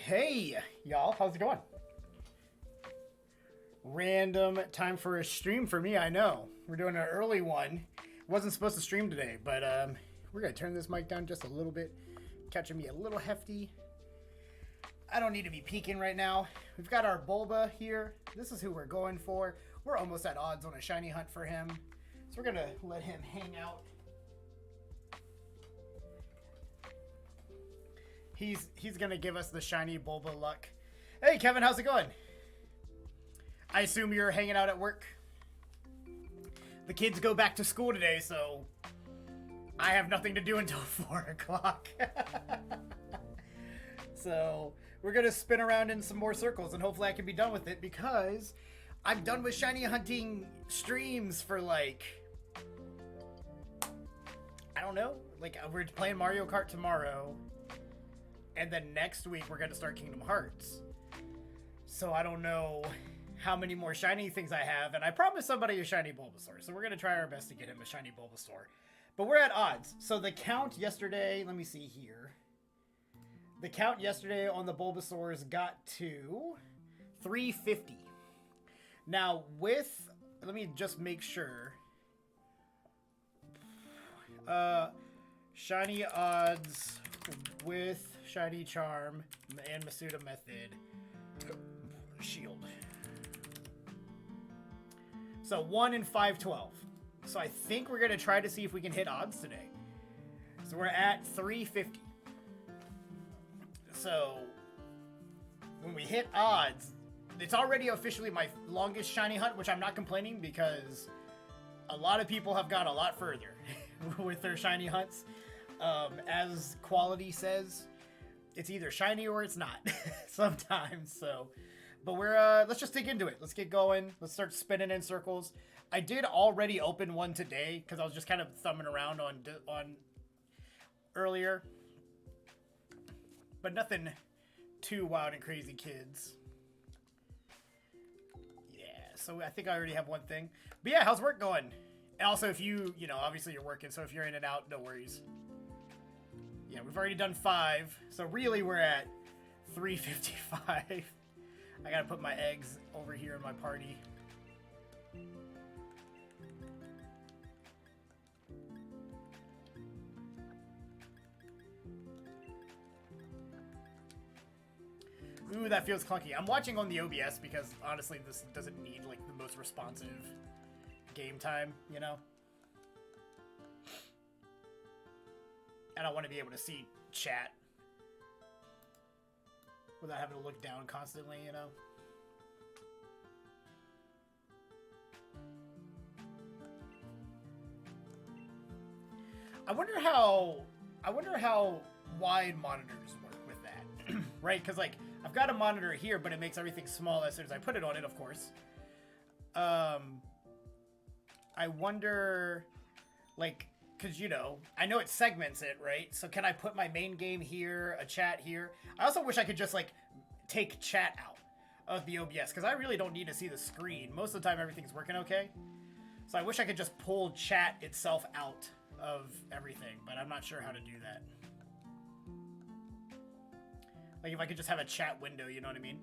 Hey, y'all, how's it going? Random time for a stream for me, I know. We're doing an early one. Wasn't supposed to stream today, but we're gonna turn this mic down just a little bit. Catching me a little hefty. I don't need to be peeking right now. We've got our Bulba here. This is who we're going for. We're almost at odds on a shiny hunt for him. So we're gonna let him hang out. He's gonna give us the shiny Bulba luck. Hey Kevin, how's it going? I assume you're hanging out at work. The kids go back to school today, so I have nothing to do until 4 o'clock. So we're gonna spin around in some more circles, and hopefully I can be done with it because I'm done with shiny hunting streams for like, I don't know, like we're playing Mario Kart tomorrow. And then next week, we're going to start Kingdom Hearts. So I don't know how many more shiny things I have. And I promised somebody a shiny Bulbasaur. So we're going to try our best to get him a shiny Bulbasaur. But we're at odds. So the count yesterday, let me see here. The count yesterday on the Bulbasaurs got to 350. Now with, let me just make sure. Shiny odds with Shiny Charm and Masuda Method. Shield. So 1 in 512. So I think we're going to try to see if we can hit odds today. So we're at 350. So when we hit odds, it's already officially my longest shiny hunt, which I'm not complaining because a lot of people have gone a lot further with their shiny hunts. As quality says, it's either shiny or it's not sometimes. So, but we're let's just dig into it. Let's get going. Let's start spinning in circles. I did already open one today because I was just kind of thumbing around on earlier, but nothing too wild and crazy, kids. Yeah, so I think I already have one thing. But yeah, how's work going? And also, if you know, obviously you're working, so if you're in and out, no worries. Yeah, we've already done 5, so really we're at 355. I gotta put my eggs over here in my party. Ooh, that feels clunky. I'm watching on the OBS because honestly, this doesn't need like the most responsive game time, you know? And I want to be able to see chat without having to look down constantly, you know? I wonder how wide monitors work with that, right? Because like I've got a monitor here, but it makes everything small as soon as I put it on it, of course. I wonder, like, because, you know, I know it segments it, right? So can I put my main game here, a chat here? I also wish I could just, like, take chat out of the OBS, because I really don't need to see the screen. Most of the time, everything's working okay. So I wish I could just pull chat itself out of everything, but I'm not sure how to do that. Like, if I could just have a chat window, you know what I mean?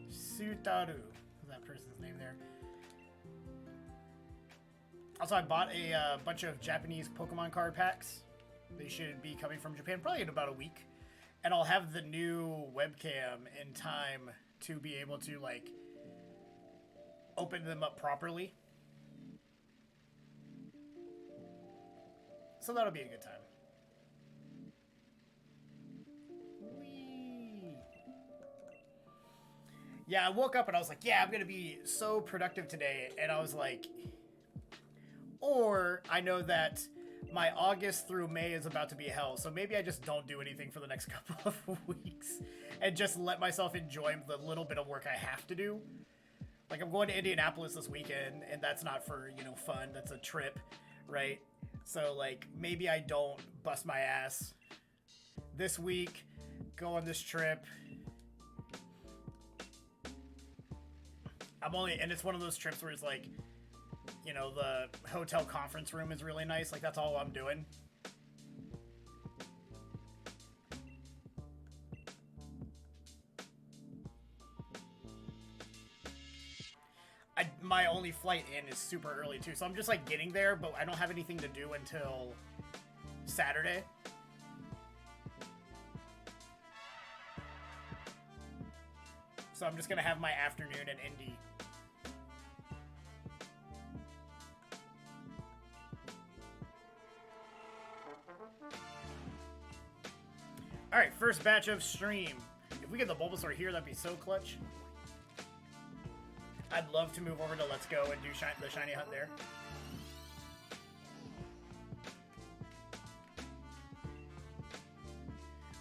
Sutaru is that person's name there. Also, I bought a bunch of Japanese Pokemon card packs. They should be coming from Japan probably in about a week. And I'll have the new webcam in time to be able to, like, open them up properly. So that'll be a good time. Yeah, I woke up and I was like, yeah, I'm going to be so productive today. And I was like, or I know that my August through May is about to be hell. So maybe I just don't do anything for the next couple of weeks and just let myself enjoy the little bit of work I have to do. Like, I'm going to Indianapolis this weekend, and that's not for, you know, fun. That's a trip, right? So, like, maybe I don't bust my ass this week, go on this trip, And it's one of those trips where it's like, you know, the hotel conference room is really nice. Like, that's all I'm doing. My only flight in is super early too, so I'm just like getting there, but I don't have anything to do until Saturday. So I'm just gonna have my afternoon in Indy. Alright, first batch of stream. If we get the Bulbasaur here, that'd be so clutch. I'd love to move over to Let's Go and do the shiny hunt there.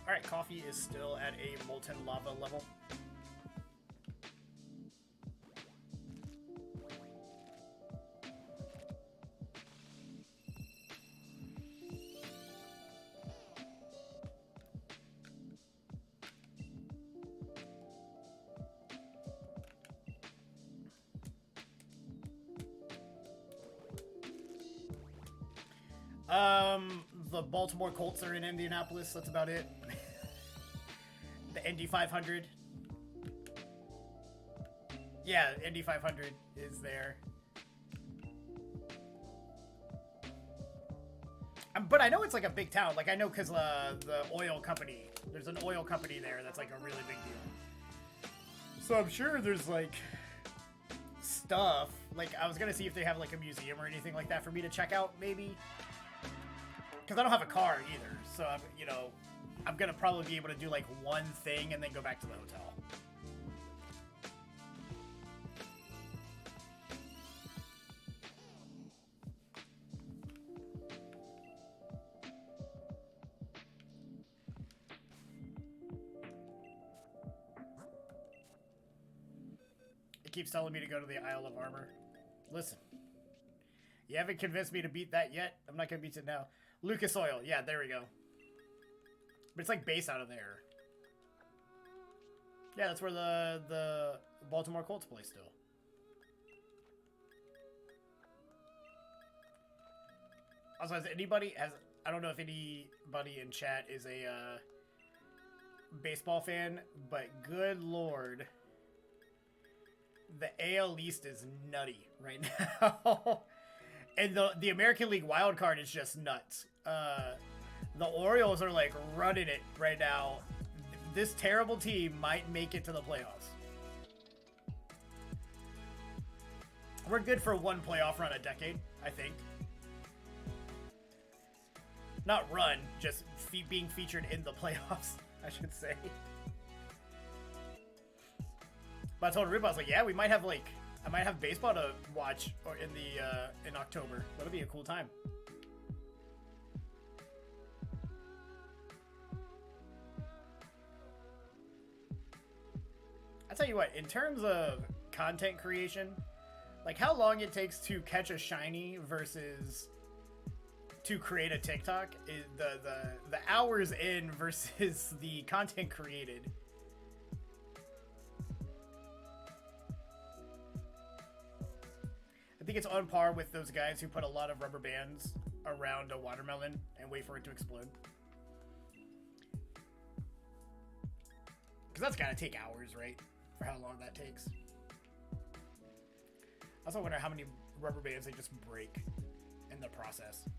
Alright, coffee is still at a molten lava level. The Baltimore Colts are in Indianapolis. That's about it. The Indy 500. Yeah, Indy 500 is there. But I know it's like a big town. Like, I know because the oil company, there's an oil company there that's like a really big deal. So I'm sure there's like stuff. Like, I was going to see if they have like a museum or anything like that for me to check out, maybe. Because I don't have a car either, so you know, I'm gonna probably be able to do like one thing and then go back to the hotel. It keeps telling me to go to the Isle of Armor. Listen, you haven't convinced me to beat that yet. I'm not gonna beat it now. Lucas Oil, yeah, there we go. But it's like base out of there. Yeah, that's where the Baltimore Colts play still. Also, I don't know if anybody in chat is a baseball fan, but good lord, the AL East is nutty right now. And the American League wild card is just nuts. The Orioles are like running it right now. This terrible team might make it to the playoffs. We're good for one playoff run a decade, I think. Not run, just being featured in the playoffs, I should say. But I told Rip, I was like, yeah, we might have like, I might have baseball to watch or in October. That'll be a cool time. I'll tell you what, in terms of content creation, like how long it takes to catch a shiny versus to create a TikTok is the hours in versus the content created. I think it's on par with those guys who put a lot of rubber bands around a watermelon and wait for it to explode. Because that's gotta take hours, right? For how long that takes. I also wonder how many rubber bands they just break in the process.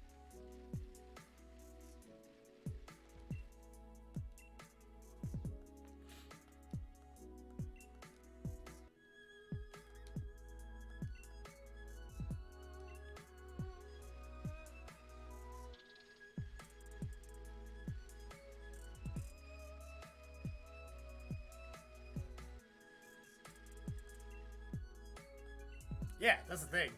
Yeah, that's the thing.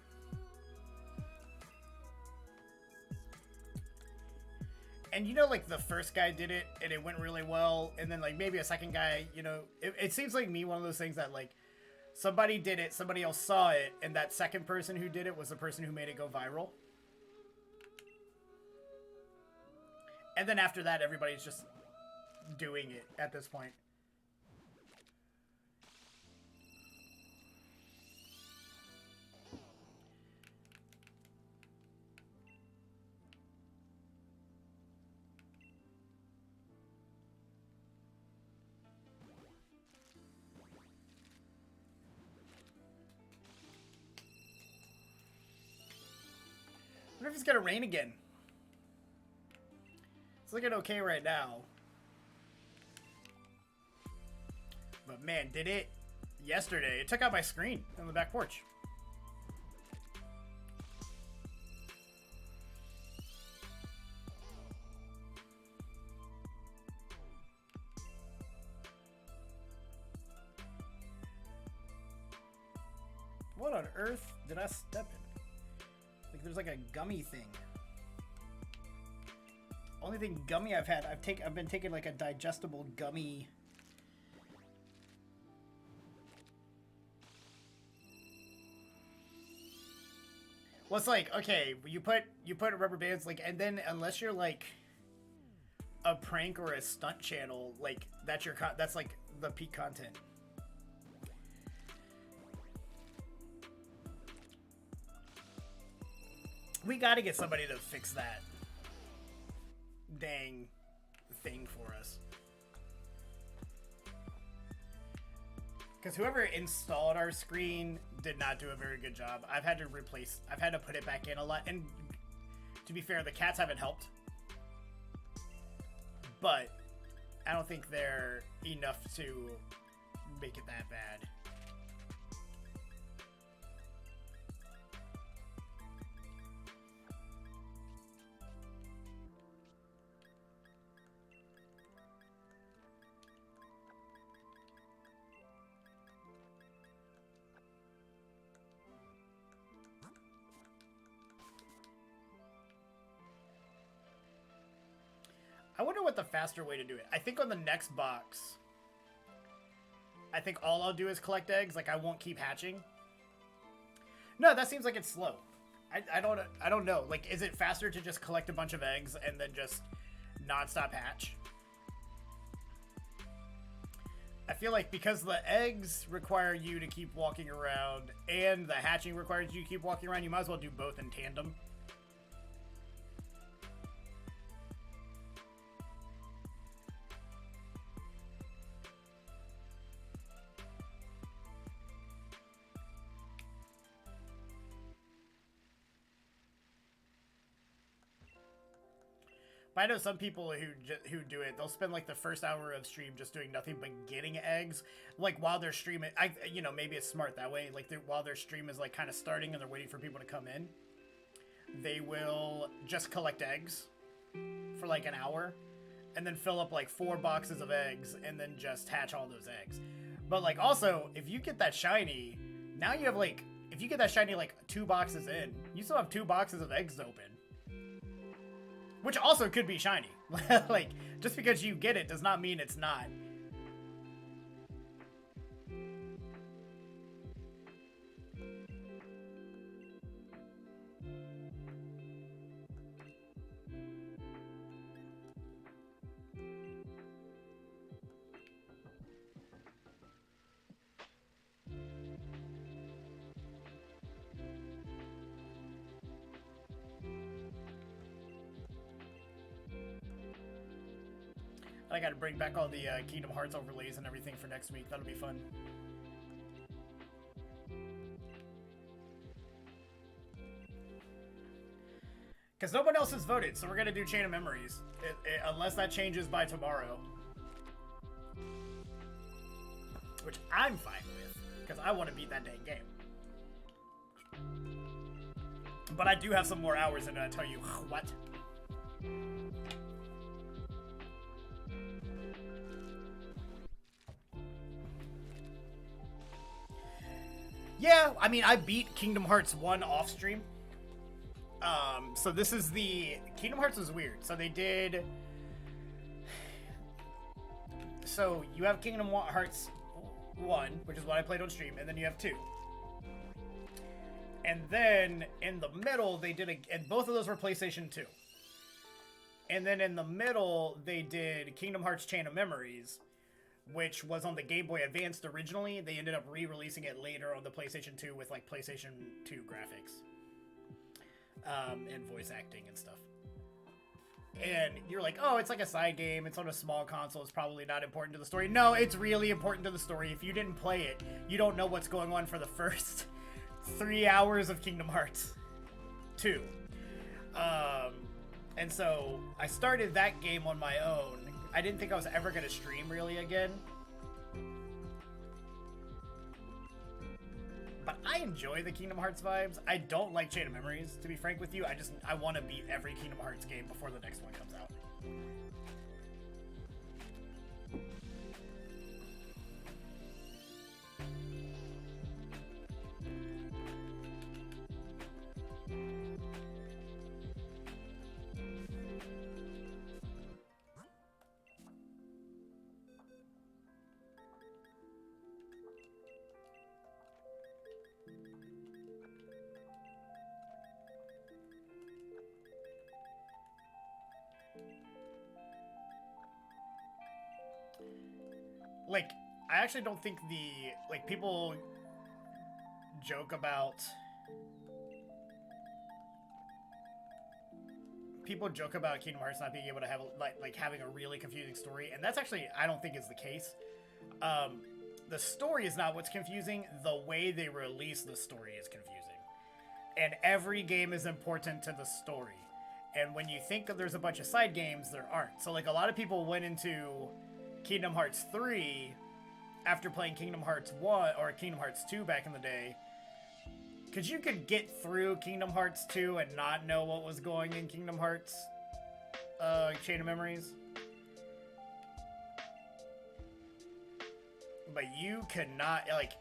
And you know, like the first guy did it and it went really well, and then like maybe a second guy, you know, it seems like me one of those things that like somebody did it, somebody else saw it, and that second person who did it was the person who made it go viral. And then after that, everybody's just doing it at this point. wonder if it's gonna rain again. It's looking okay right now. But man, did it yesterday. It took out my screen on the back porch. What on earth did I step in? Like there's like a gummy thing. Only thing gummy I've had, I've been taking like a digestible gummy. Well, it's like, okay, you put rubber bands like, and then unless you're like a prank or a stunt channel, like that's that's like the peak content. We gotta get somebody to fix that dang thing for us. Because whoever installed our screen did not do a very good job. I've had to put it back in a lot. And to be fair, the cats haven't helped. But I don't think they're enough to make it that bad. I wonder what the faster way to do it. I think on the next box, I think all I'll do is collect eggs. Like I won't keep hatching. No, that seems like it's slow. I don't know. Like, is it faster to just collect a bunch of eggs and then just nonstop hatch? I feel like because the eggs require you to keep walking around and the hatching requires you to keep walking around, you might as well do both in tandem. I know some people who do it. They'll spend like the first hour of stream just doing nothing but getting eggs, like while they're streaming. Maybe it's smart that way. Like while their stream is like kind of starting and they're waiting for people to come in, they will just collect eggs for like an hour, and then fill up like 4 boxes of eggs, and then just hatch all those eggs. But like also, if you get that shiny, now you have like if you get that shiny like 2 boxes in, you still have 2 boxes of eggs open. Which also could be shiny. Like, just because you get it does not mean it's not. I gotta bring back all the Kingdom Hearts overlays and everything for next week. That'll be fun. Because no one else has voted, so we're gonna do Chain of Memories. Unless that changes by tomorrow. Which I'm fine with, because I want to beat that dang game. But I do have some more hours in it, I tell you what. Yeah, I mean, I beat Kingdom Hearts 1 off stream. So this is the... Kingdom Hearts was weird. So they did... So you have Kingdom Hearts 1, which is what I played on stream, and then you have 2. And then in the middle, they did and both of those were PlayStation 2. And then in the middle, they did Kingdom Hearts Chain of Memories, which was on the Game Boy Advanced originally. They ended up re-releasing it later on the PlayStation 2 with like PlayStation 2 graphics. And voice acting and stuff. And you're like, oh, it's like a side game. It's on a small console. It's probably not important to the story. No, it's really important to the story. If you didn't play it, you don't know what's going on for the first 3 hours of Kingdom Hearts 2. Um, and so I started that game on my own. I didn't think I was ever going to stream really again. But I enjoy the Kingdom Hearts vibes. I don't like Chain of Memories, to be frank with you. I want to beat every Kingdom Hearts game before the next one comes out. Like, I actually don't think people joke about Kingdom Hearts not being able to have like having a really confusing story, and that's actually, I don't think is the case. The story is not what's confusing. The way they release the story is confusing, and every game is important to the story. And when you think that there's a bunch of side games, there aren't. So like a lot of people went into Kingdom Hearts 3 after playing Kingdom Hearts 1 or Kingdom Hearts 2 back in the day, because you could get through Kingdom Hearts 2 and not know what was going in Kingdom Hearts Chain of Memories. But you cannot, like,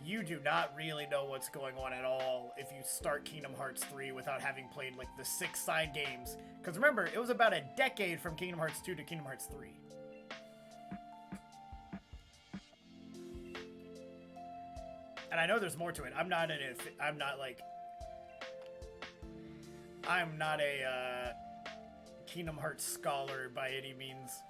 you do not really know what's going on at all if you start Kingdom Hearts 3 without having played, like, the 6 side games. Because remember, it was about a decade from Kingdom Hearts 2 to Kingdom Hearts 3. And I know there's more to it. I'm not a Kingdom Hearts scholar by any means.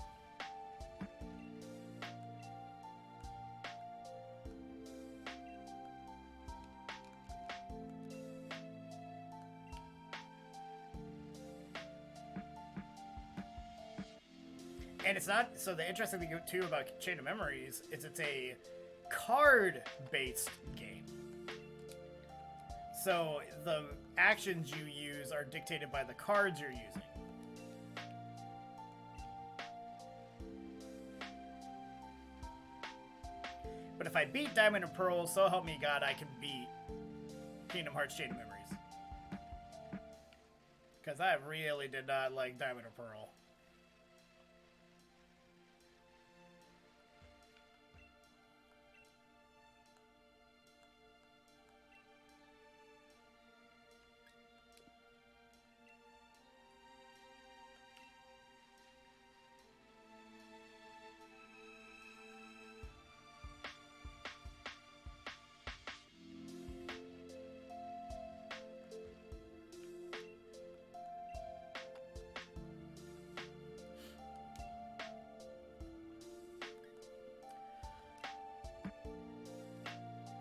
And it's not, so the interesting thing too about Chain of Memories is it's a card-based game. So the actions you use are dictated by the cards you're using. But if I beat Diamond and Pearl, so help me God, I can beat Kingdom Hearts Chain of Memories. Because I really did not like Diamond and Pearl.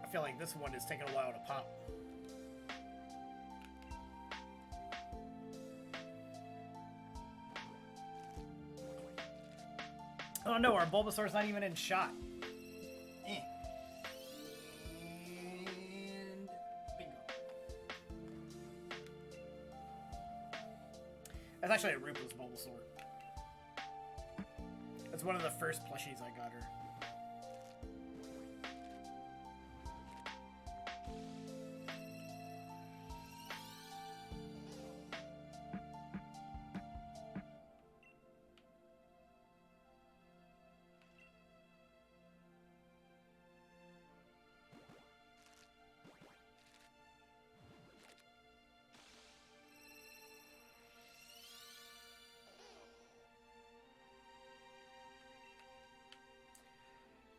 I feel like this one is taking a while to pop. Oh no, our Bulbasaur's not even in shot. And bingo. That's actually a Rufus Bulbasaur. That's one of the first plushies I got her.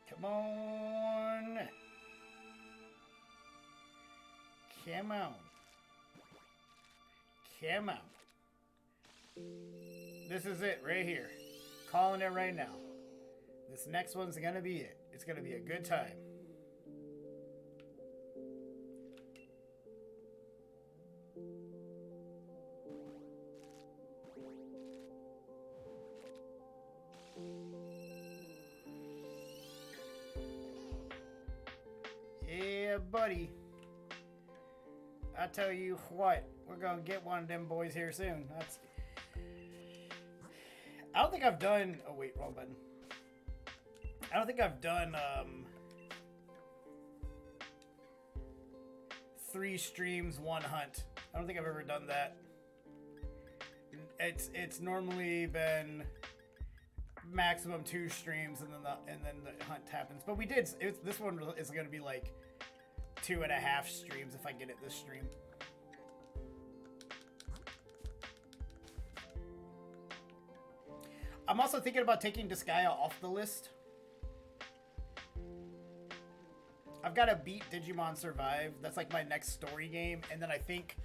Come on. Come on. Come on. This is it right here. Calling it right now. This next one's gonna be it. It's gonna be a good time. Yeah, buddy. I tell you what, We're gonna get one of them boys here soon. I don't think I've done. Oh wait, wrong button. I don't think I've done 3 streams, 1 hunt. I don't think I've ever done that. It's normally been maximum 2 streams and then the hunt happens. But we did. This one is going to be like 2.5 streams if I get it this stream. I'm also thinking about taking Disgaea off the list. I've got to beat Digimon Survive. That's like my next story game. And then I think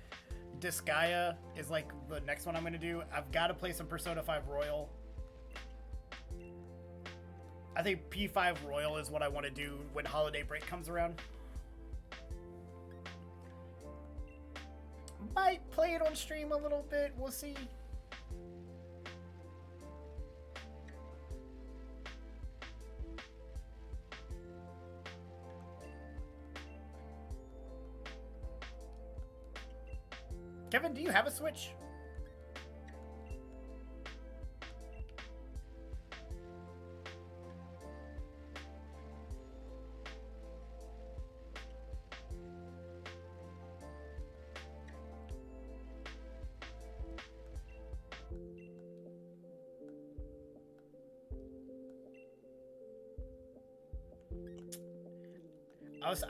Disgaea is like the next one I'm going to do. I've got to play some Persona 5 Royal. I think P5 Royal is what I want to do when holiday break comes around. Might play it on stream a little bit. We'll see. Kevin, do you have a Switch?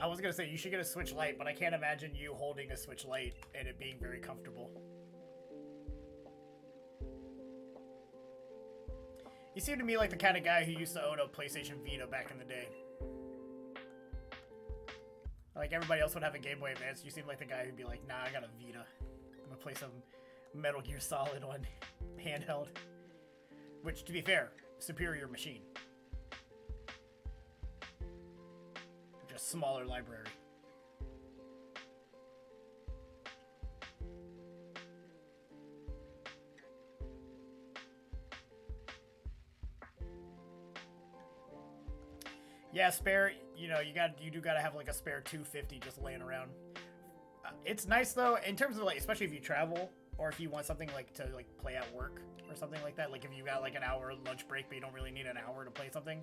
I was gonna say you should get a Switch Lite, but I can't imagine you holding a Switch Lite and it being very comfortable. You seem to me like the kind of guy who used to own a PlayStation Vita back in the day. Like everybody else would have a Game Boy Advance, you seem like the guy who'd be like, nah, I got a Vita. I'm gonna play some Metal Gear Solid on handheld. Which, to be fair, superior machine. Just smaller library. Yeah, spare, you know, you do gotta have like a spare 250 just laying around. It's nice though, in terms of like, especially if you travel, or if you want something like to like play at work, or something like that. Like if you got like an hour lunch break, but you don't really need an hour to play something.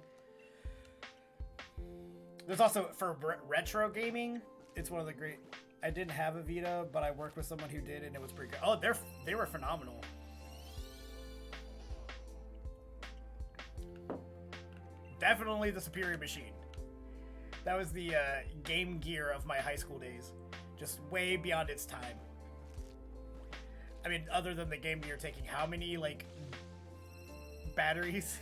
There's also, for retro gaming, it's one of the great... I didn't have a Vita, but I worked with someone who did, and it was pretty good. Oh, they were phenomenal. Definitely the superior machine. That was the Game Gear of my high school days. Just way beyond its time. I mean, other than the Game Gear taking how many, like, batteries?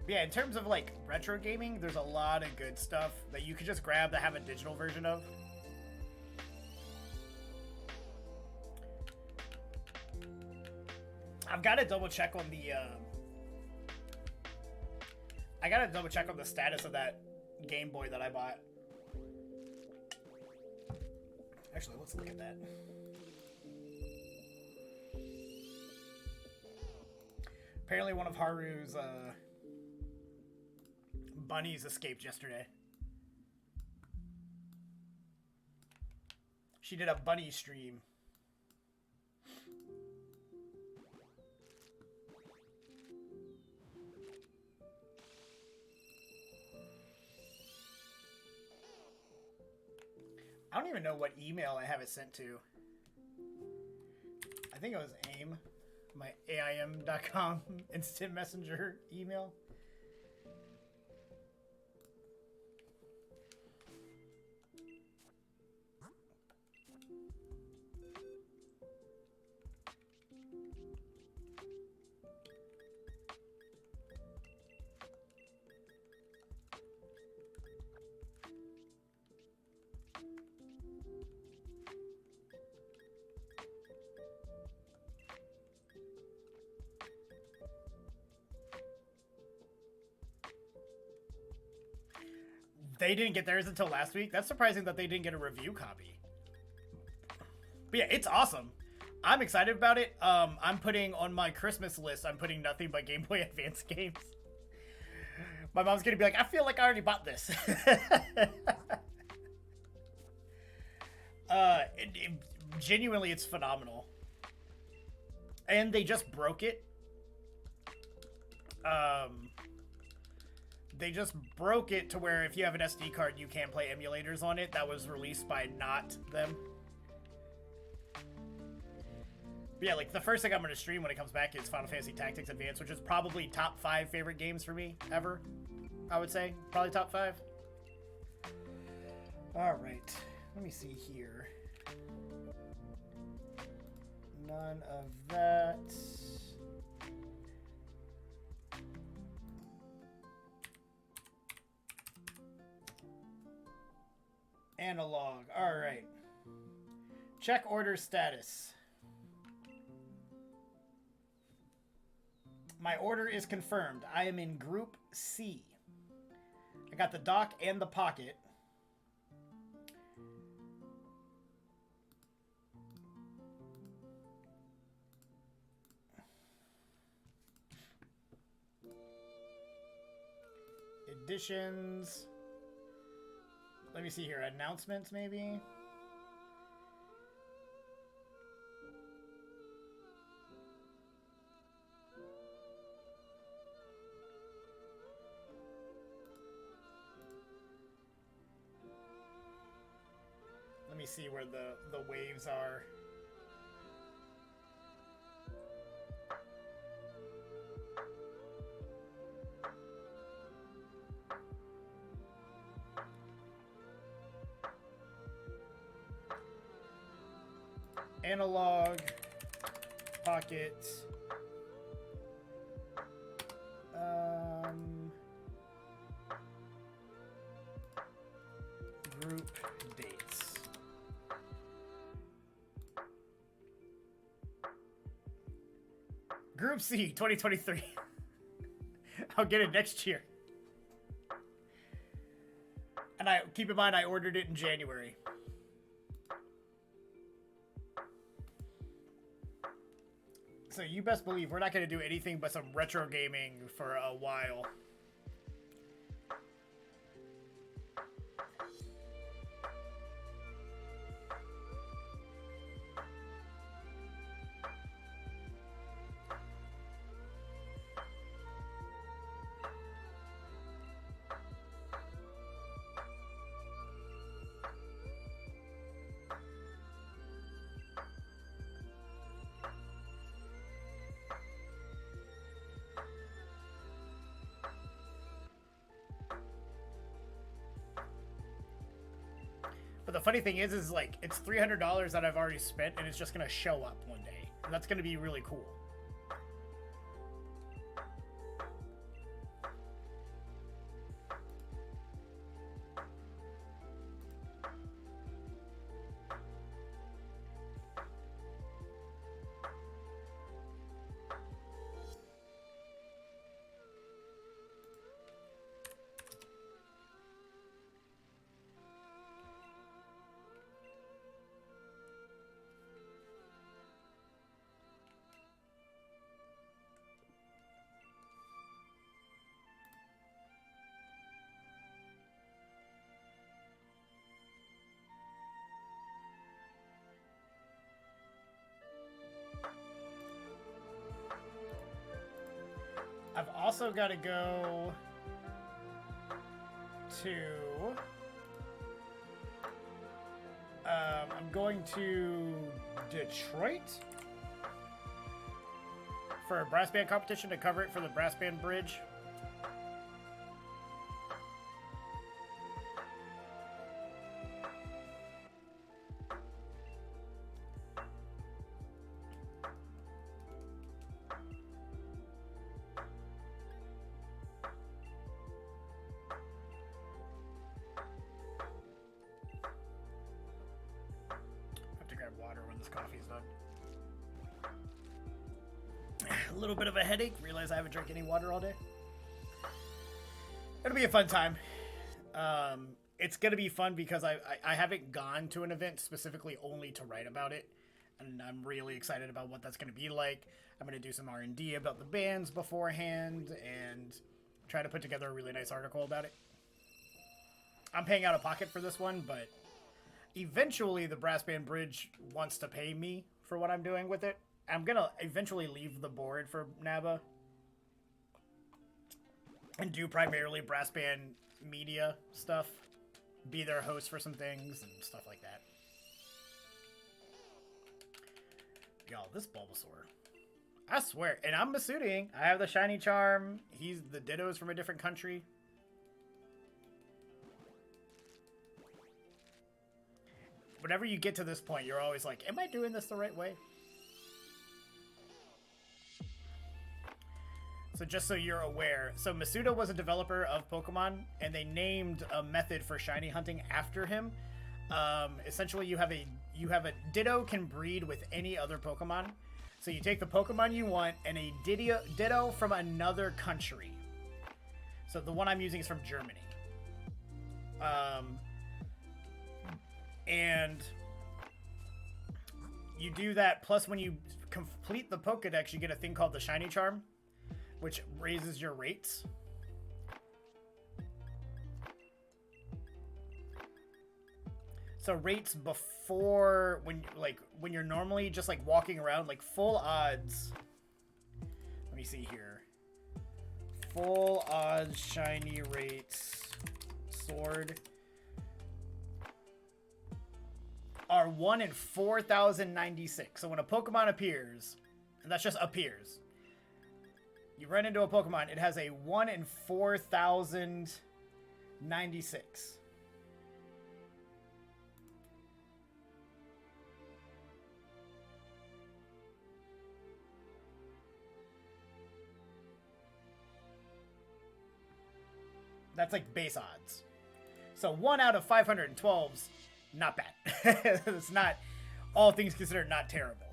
Yeah, in terms of like retro gaming, there's a lot of good stuff that you could just grab that have a digital version of. I've got to double check on the I gotta double check on the status of that Game Boy that I bought. Actually, let's look at that. Apparently one of Haru's bunnies escaped yesterday. She did a bunny stream. I don't even know what email I have it sent to. I think it was AIM, my AIM.com instant messenger email. They didn't get theirs until last week. That's surprising that they didn't get a review copy. But yeah, it's awesome. I'm excited about it. I'm putting on my Christmas list, I'm putting nothing but Game Boy Advance games. My mom's gonna be like, I feel like I already bought this. Genuinely, it's phenomenal. And they just broke it. They just broke it to where if you have an SD card, you can play emulators on it. That was released by not them. But yeah, like the first thing I'm going to stream when it comes back is Final Fantasy Tactics Advance, which is probably top 5 favorite games for me ever. I would say probably top 5. All right, let me see here. None of that. Analog. All right. Check order status. My order is confirmed. I am in Group C. I got the dock and the pocket. Editions. Let me see here. Announcements, maybe? Let me see where the waves are. Analog, pocket, group dates. Group C 2023. I'll get it next year. And I keep in mind I ordered it in January. So you best believe we're not going to do anything but some retro gaming for a while. But the funny thing is like, it's $300 that I've already spent, and it's just going to show up one day. And that's going to be really cool. I've also got to go to... I'm going to Detroit for a brass band competition to cover it for the brass band bridge. A little bit of a headache. Realize I haven't drank any water all day. It'll be a fun time. It's gonna be fun because I haven't gone to an event specifically only to write about it. and I'm really excited about what that's going to be like. I'm going to do some R&D about the bands beforehand and try to put together a really nice article about it. I'm paying out of pocket for this one, but eventually the Brass Band Bridge wants to pay me for what I'm doing with it. I'm going to eventually leave the board for NABA and do primarily Brass Band media stuff. Be their host for some things and stuff like that. Y'all, this Bulbasaur. I swear. And I'm Masuting. I have the shiny charm. He's the Ditto's from a different country. Whenever you get to this point, you're always like, am I doing this the right way? So just so you're aware, so Masuda was a developer of Pokemon, and they named a method for shiny hunting after him. Essentially, you have a Ditto can breed with any other Pokemon. So you take the Pokemon you want and a Ditto from another country. So the one I'm using is from Germany. And you do that, plus when you complete the Pokedex, you get a thing called the Shiny Charm, which raises your rates. So rates before, when you're normally just like walking around, like full odds. Let me see here. Full odds shiny rates sword are 1 in 4,096. So when a Pokemon appears, and that's just appears, you run into a Pokemon, it has a 1 in 4,096. That's like base odds. So 1 out of 512's not bad. It's not, all things considered, not terrible.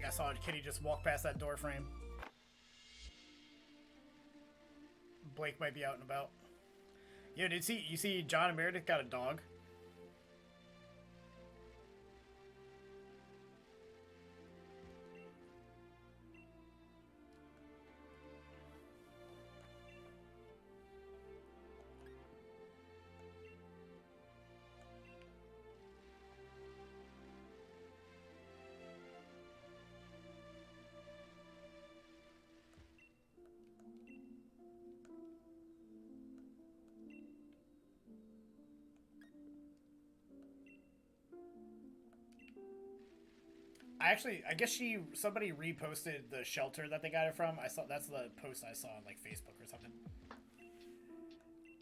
I saw Kitty just walk past that door frame. Blake might be out and about. Yeah, you see John and Meredith got a dog? I guess somebody reposted the shelter that they got it from. I saw, that's the post I saw on like Facebook or something.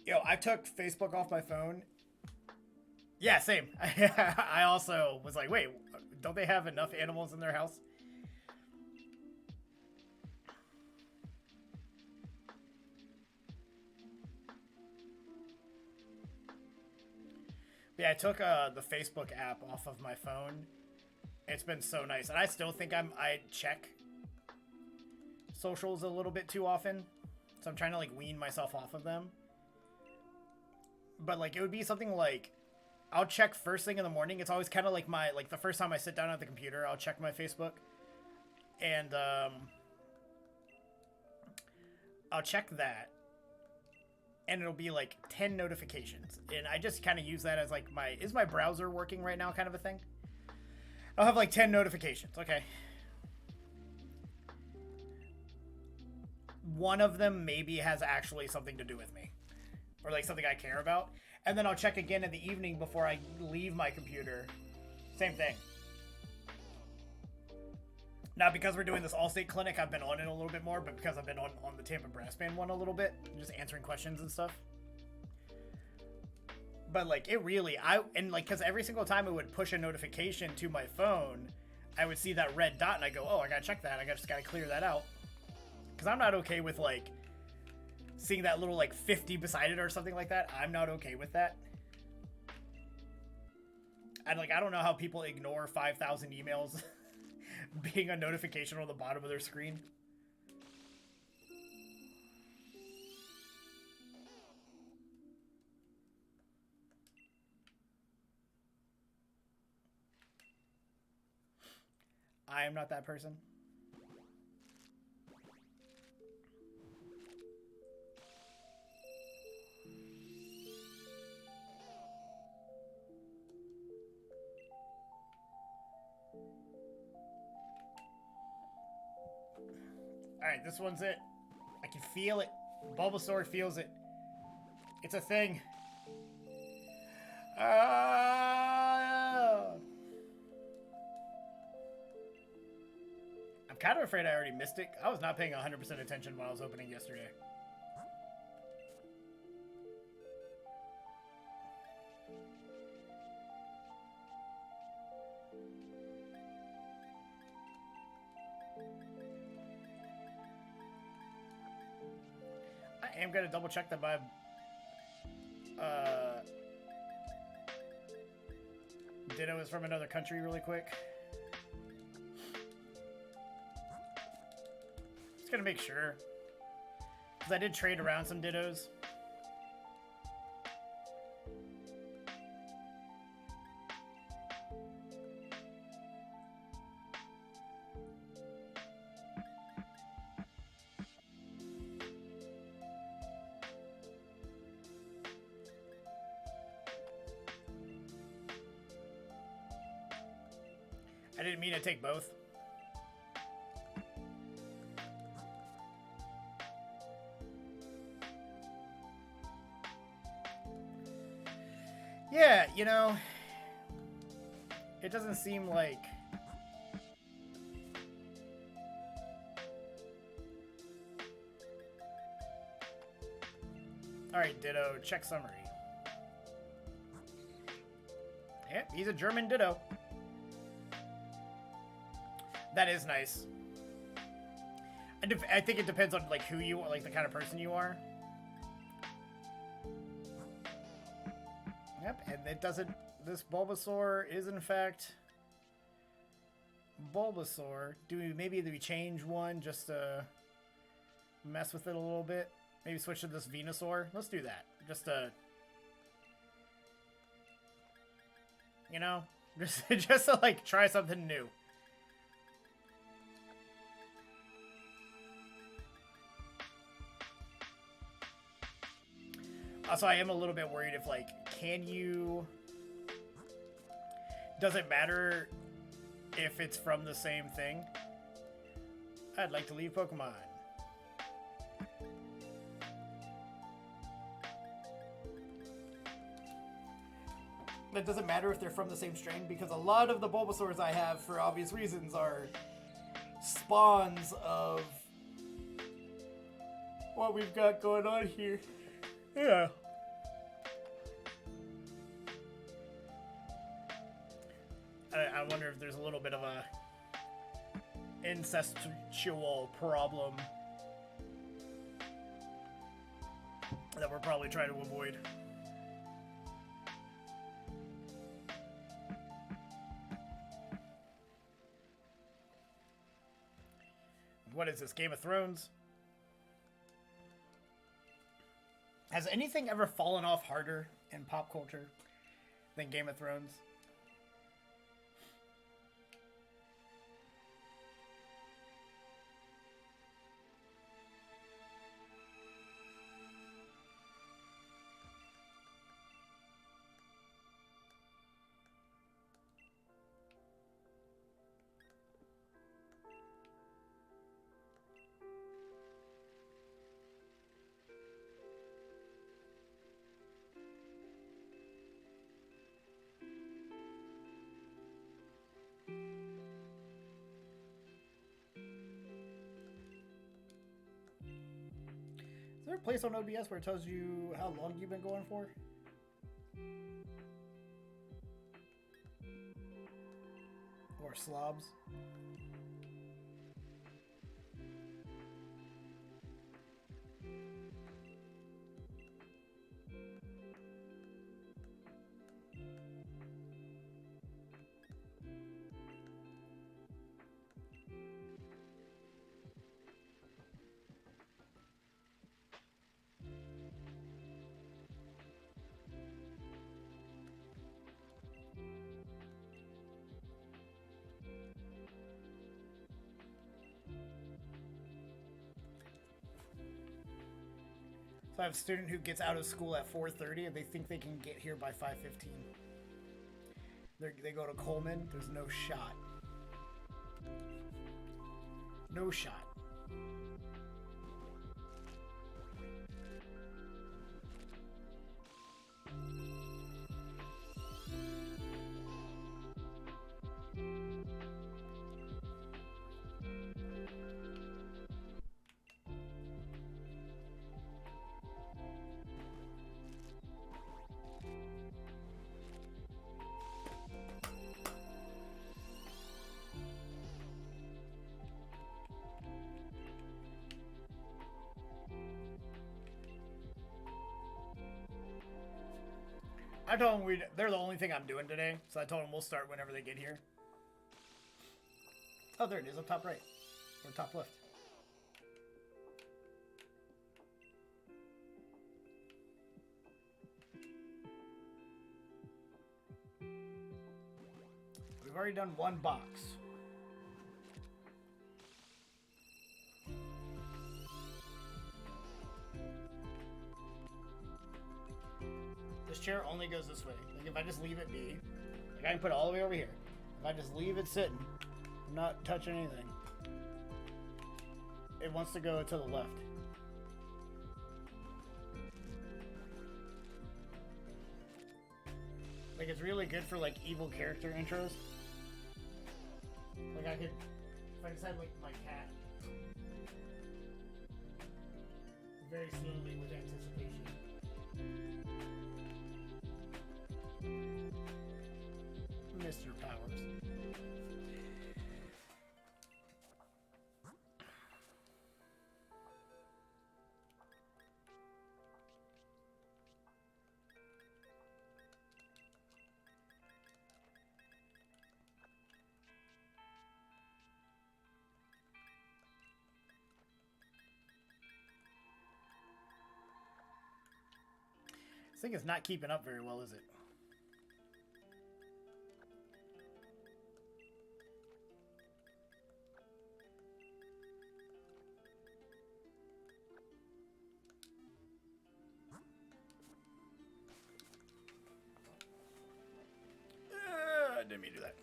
Yo, I took Facebook off my phone. Yeah, same. I also was like, wait, don't they have enough animals in their house? Yeah, I took the Facebook app off of my phone. It's been so nice. And I still think I check socials a little bit too often. So I'm trying to like wean myself off of them. But like it would be something like I'll check first thing in the morning. It's always kind of like the first time I sit down at the computer, I'll check my Facebook. And I'll check that. And it'll be like 10 notifications. And I just kind of use that as like is my browser working right now kind of a thing? I'll have like 10 notifications. Okay. One of them maybe has actually something to do with me. Or like something I care about. And then I'll check again in the evening before I leave my computer. Same thing. Now, because we're doing this All-State Clinic, I've been on it a little bit more. But because I've been on the Tampa Brass Band one a little bit. Just answering questions and stuff. But like it really, like because every single time it would push a notification to my phone, I would see that red dot and I go, oh, I gotta check that. I just gotta clear that out. Because I'm not okay with like seeing that little like 50 beside it or something like that. I'm not okay with that. And like I don't know how people ignore 5,000 emails being a notification on the bottom of their screen. I am not that person. Alright, this one's it. I can feel it. Bulbasaur feels it. It's a thing. I'm kind of afraid I already missed it. I was not paying 100% attention when I was opening yesterday. I am going to double check that my Ditto is from another country really quick. Just gonna make sure. Because I did trade around some Dittos. I didn't mean to take both. Yeah, you know, it doesn't seem like... Alright, Ditto, check summary. Yep, he's a German Ditto. That is nice. I think it depends on like who you are, like the kind of person you are. Yep, and it doesn't. This Bulbasaur is in fact Bulbasaur. Maybe we change one just to mess with it a little bit? Maybe switch to this Venusaur. Let's do that. Just to, you know, just to like try something new. Also, I am a little bit worried if, like, does it matter if it's from the same thing? I'd like to leave Pokemon. It doesn't matter if they're from the same strain, because a lot of the Bulbasaurs I have, for obvious reasons, are spawns of what we've got going on here. Yeah. I wonder if there's a little bit of a incestual problem that we're probably trying to avoid. What is this, Game of Thrones? Has anything ever fallen off harder in pop culture than Game of Thrones? Is there a place on OBS where it tells you how long you've been going for? Or slobs. So I have a student who gets out of school at 4:30 and they think they can get here by 5:15. They go to Coleman. There's no shot. No shot. I told them they're the only thing I'm doing today, so I told them we'll start whenever they get here. Oh, there it is, up top right. Or top left. We've already done one box. This chair only goes this way. Like if I just leave it be, like I can put it all the way over here. If I just leave it sitting, I'm not touching anything, it wants to go to the left. Like it's really good for like evil character intros. Like I could, if I just had like my cat, very slowly with anticipation. Mr. Powers. This thing is not keeping up very well, is it? I didn't mean to do that.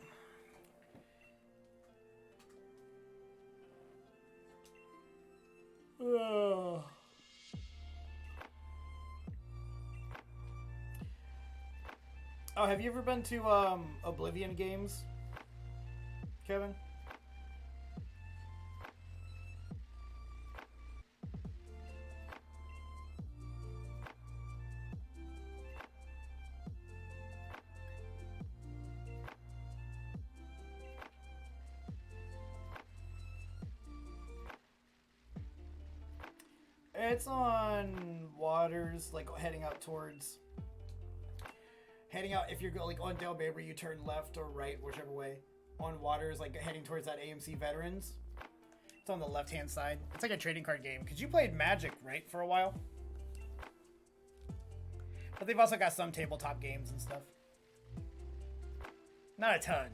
Oh, have you ever been to Oblivion Games, Kevin? It's on Waters, like heading out towards. Heading out, if you're like on Del Baby, you turn left or right, whichever way. On Waters, like heading towards that AMC Veterans. It's on the left-hand side. It's like a trading card game. Because you played Magic, right, for a while? But they've also got some tabletop games and stuff. Not a ton.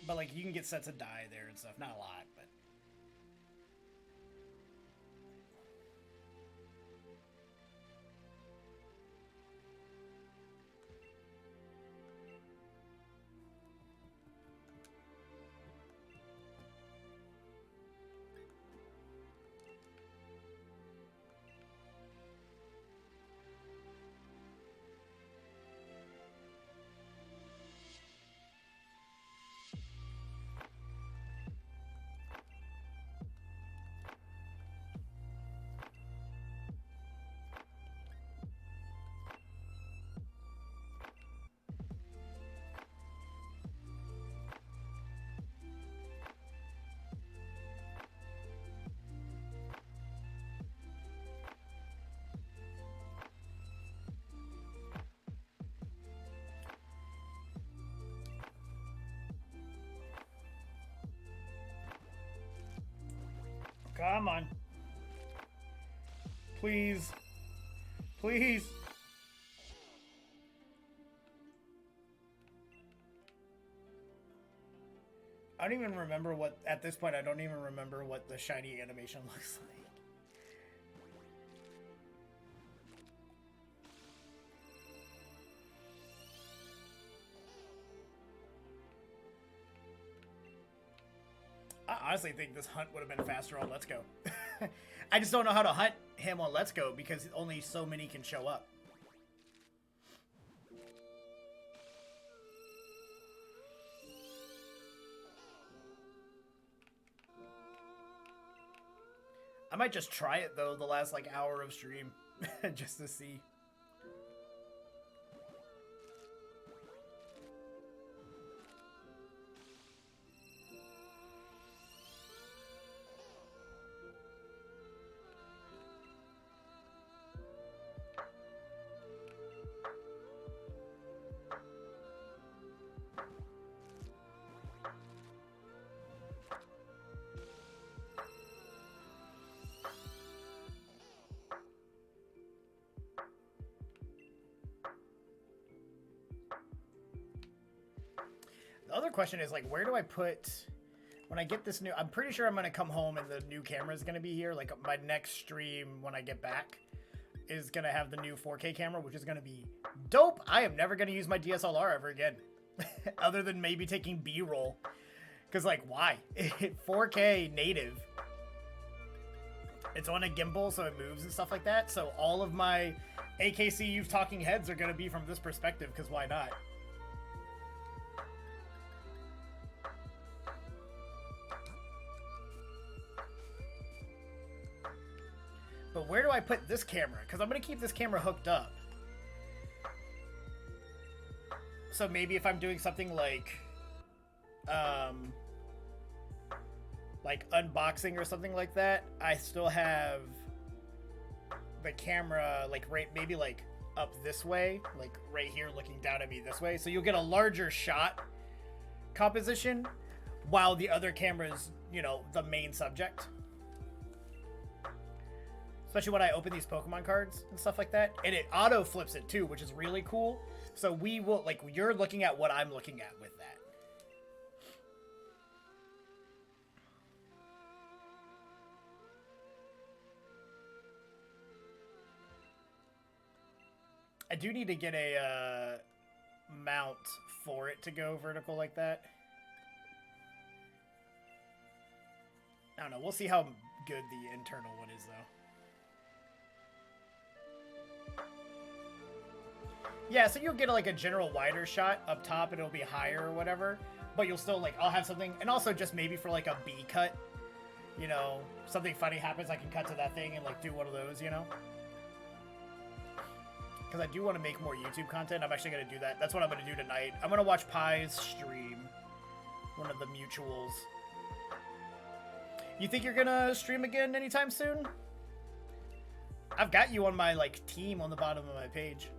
But like you can get sets of die there and stuff. Not a lot, but. Come on. Please. Please. I don't even remember what, at this point, I don't even remember what the shiny animation looks like. I honestly think this hunt would have been faster on Let's Go. I just don't know how to hunt him on Let's Go because only so many can show up. I might just try it though the last like hour of stream just to see. The other question is, like, where do I put... When I get this new... I'm pretty sure I'm going to come home and the new camera is going to be here. Like, my next stream when I get back is going to have the new 4K camera, which is going to be dope. I am never going to use my DSLR ever again. Other than maybe taking B-roll. Because, like, why? 4K native. It's on a gimbal, so it moves and stuff like that. So all of my AKCU talking heads are going to be from this perspective, because why not? But where do I put this camera? Because I'm going to keep this camera hooked up. So maybe if I'm doing something like unboxing or something like that, I still have the camera like right, maybe like up this way, like right here looking down at me this way. So you'll get a larger shot composition while the other camera is, you know, the main subject. Especially when I open these Pokemon cards and stuff like that. And it auto flips it too, which is really cool. So we will, like, you're looking at what I'm looking at with that. I do need to get a mount for it to go vertical like that. I don't know. We'll see how good the internal one is, though. Yeah, so you'll get like a general wider shot up top and it'll be higher or whatever, but you'll still like, I'll have something, and also just maybe for like a B cut, you know, something funny happens, I can cut to that thing and like do one of those, you know? Because I do want to make more YouTube content. I'm actually going to do that. That's what I'm going to do tonight. I'm going to watch Pi's stream, one of the mutuals. You think you're going to stream again anytime soon? I've got you on my like team on the bottom of my page.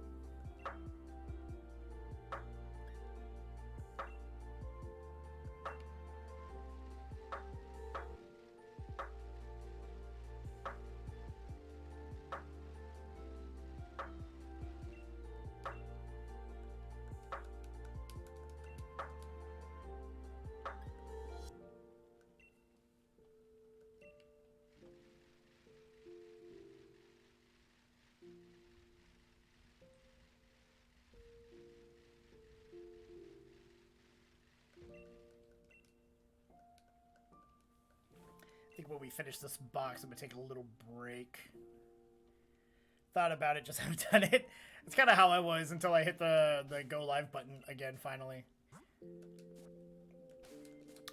When we finish this box, I'm gonna take a little break. Thought about it, just haven't done it. It's kind of how I was until I hit the go live button again finally.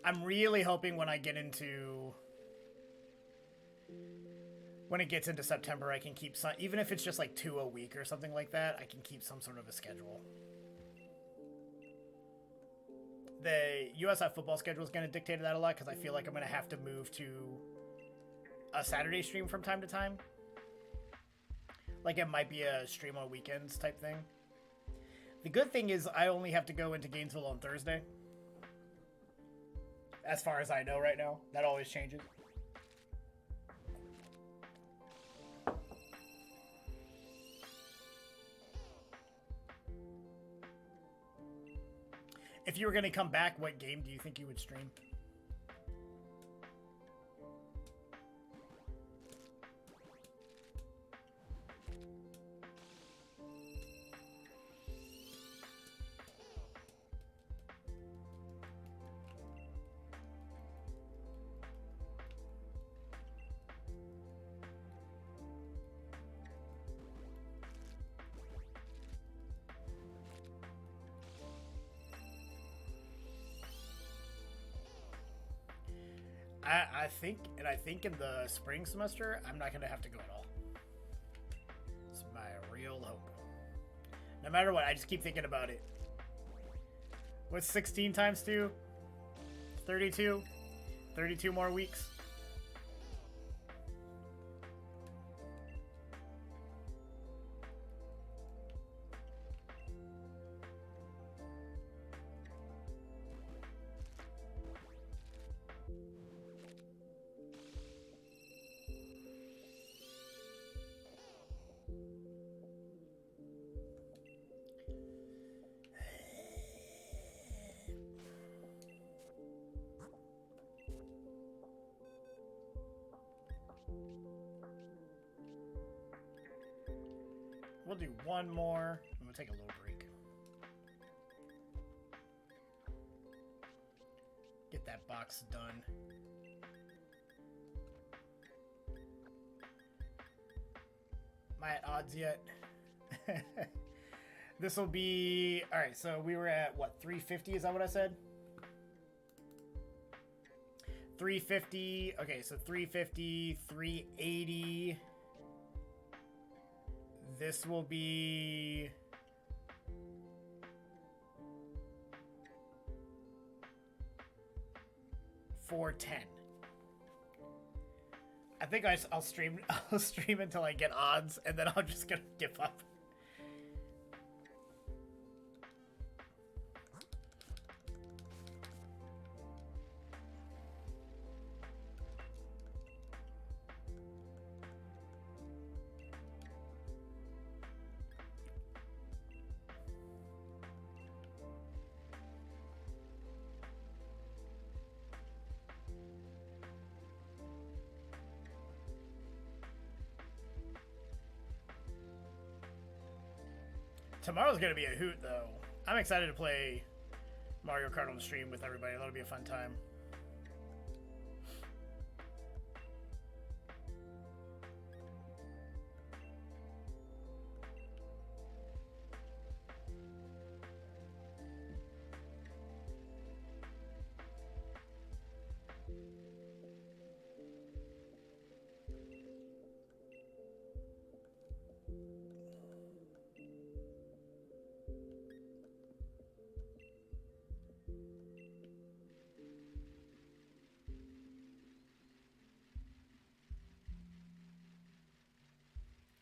I'm really hoping when it gets into September, I can keep some, even if it's just like 2 a week or something like that, I can keep some sort of a schedule. The USF football schedule is going to dictate that a lot because I feel like I'm going to have to move to a Saturday stream from time to time. Like it might be a stream on weekends type thing. The good thing is I only have to go into Gainesville on Thursday. As far as I know right now. That always changes. If you were going to come back, what game do you think you would stream? I think in the spring semester, I'm not going to have to go at all. It's my real hope. No matter what, I just keep thinking about it. What's 16 times 2? 32? 32 more weeks. We'll do one more. I'm gonna take a little break. Get that box done. Am I at odds yet? This will be... Alright, so we were at, what, 350? Is that what I said? 350. Okay, so 350, 380... This will be 410. I think I'll stream. I'll stream until I get odds, and then I'm just gonna give up. Tomorrow's gonna be a hoot, though. I'm excited to play Mario Kart on the stream with everybody. That'll be a fun time.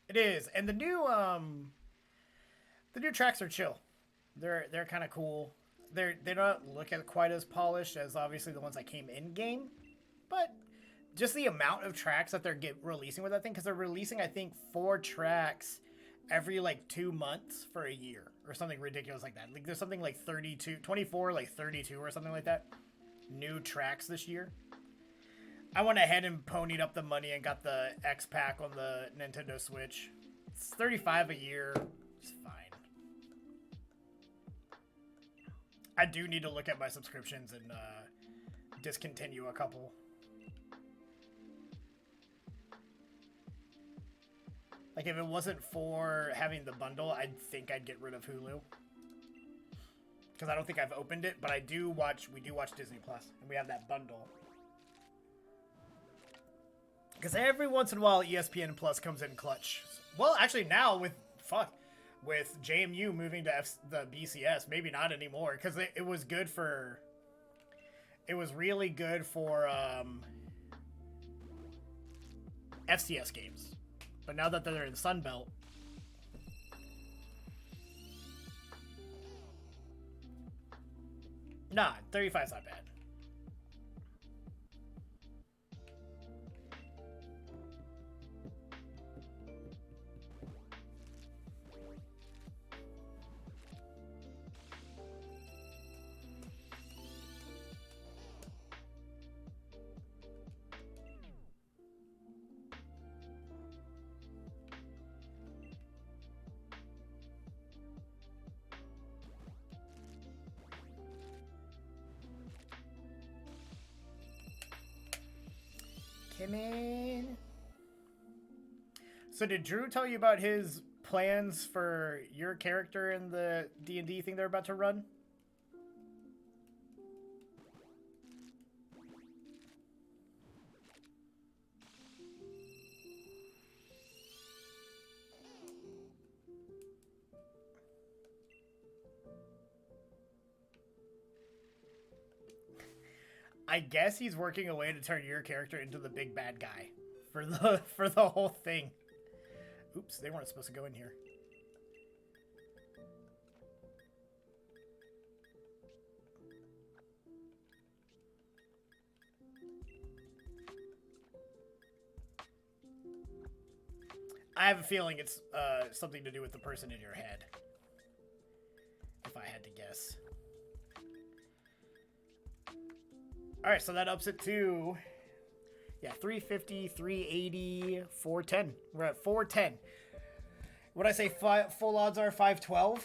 It is, and the new tracks are chill. They're kind of cool. They don't look at quite as polished as obviously the ones that came in game, but just the amount of tracks that they're releasing with that thing, because they're releasing I think 4 tracks every like 2 months for a year or something ridiculous like that. Like there's something like 24, like 32 or something like that. New tracks this year. I went ahead and ponied up the money and got the X pack on the Nintendo Switch. It's $35 a year. It's fine. I do need to look at my subscriptions and discontinue a couple. Like if it wasn't for having the bundle, I'd think I'd get rid of Hulu. Because I don't think I've opened it, but we do watch Disney Plus, and we have that bundle. Because every once in a while, ESPN Plus comes in clutch. Well, actually now with JMU moving to the BCS, maybe not anymore. Because it was good for... It was really good for FCS games. But now that they're in Sunbelt... Nah, 35's not bad. Come in. So did Drew tell you about his plans for your character in the D&D thing they're about to run? I guess he's working a way to turn your character into the big bad guy for the whole thing. Oops, they weren't supposed to go in here. I have a feeling it's something to do with the person in your head. If I had to guess. Alright, so that ups it to... Yeah, 350, 380, 410. We're at 410. What I say full odds are 512?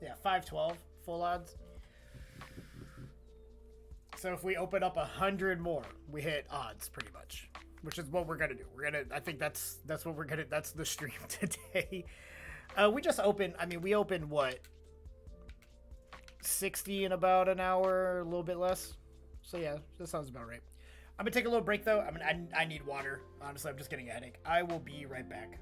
Yeah, 512 full odds. So if we open up 100 more, we hit odds pretty much, which is what we're gonna do. I think that's what we're gonna. That's the stream today. We just opened. I mean, we opened what, 60 in about an hour, a little bit less. So yeah, that sounds about right. I'm gonna take a little break though. I mean, I need water. Honestly, I'm just getting a headache. I will be right back.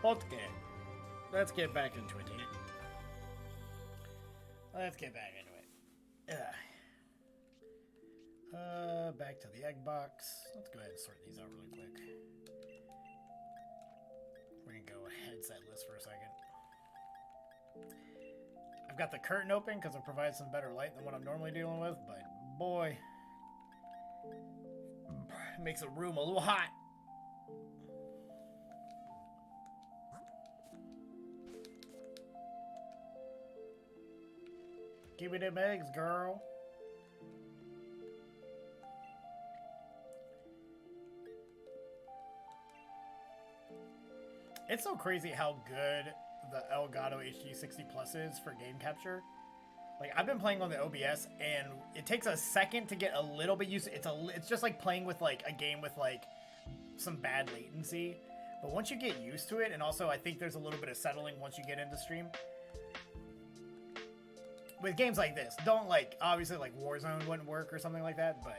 Okay, let's get back into it here. Let's get back into it. Back to the egg box. Let's go ahead and sort these out really quick. We're gonna go headset list for a second. I've got the curtain open because it provides some better light than what I'm normally dealing with, but boy, it makes the room a little hot. Give me them eggs, girl. It's so crazy how good the Elgato HD 60 Plus is for game capture. Like, I've been playing on the OBS, and it takes a second to get a little bit used to it. It's just like playing with, like, a game with, like, some bad latency. But once you get used to it, and also I think there's a little bit of settling once you get into stream. With games like this, don't, like, obviously, like, Warzone wouldn't work or something like that, but...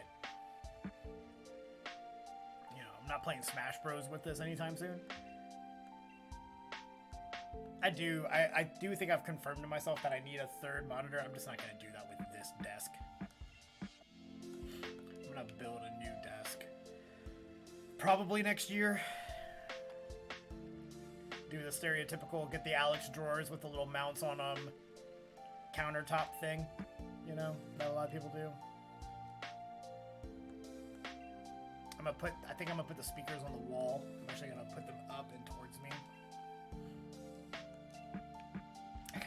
You know, I'm not playing Smash Bros. With this anytime soon. I do think I've confirmed to myself that I need a third monitor. I'm just not going to do that with this desk. I'm going to build a new desk. Probably next year. Do the stereotypical, get the Alex drawers with the little mounts on them. Countertop thing. You know, that a lot of people do. I think I'm going to put the speakers on the wall. I'm actually going to put them up and towards me.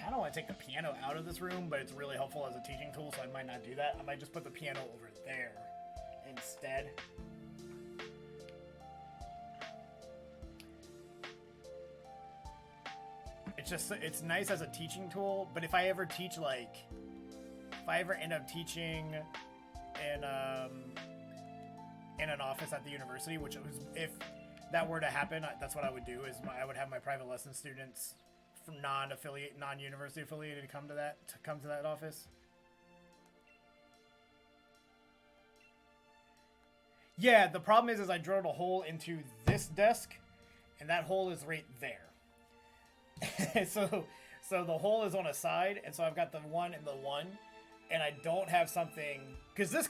I don't want to take the piano out of this room, but it's really helpful as a teaching tool, so I might not do that. I might just put the piano over there instead. It's nice as a teaching tool, but if I ever teach, like, if I ever end up teaching in an office at the university, which was, if that were to happen, that's what I would do, is I would have my private lesson students from non-university affiliated to come to that office. Yeah, the problem is I drilled a hole into this desk, and that hole is right there. so the hole is on a side, and so I've got the one and the one, and I don't have something, because this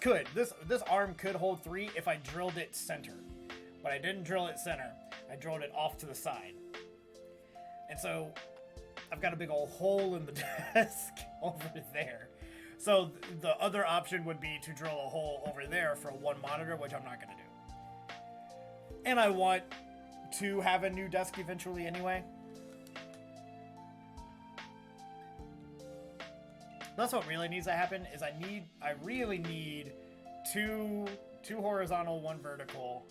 arm could hold 3 if I drilled it center, but I didn't drill it center. I drilled it off to the side, and so I've got a big old hole in the desk over there. So the other option would be to drill a hole over there for one monitor, which I'm not going to do. And I want to have a new desk eventually anyway. That's what really needs to happen, is I really need two horizontal, one vertical,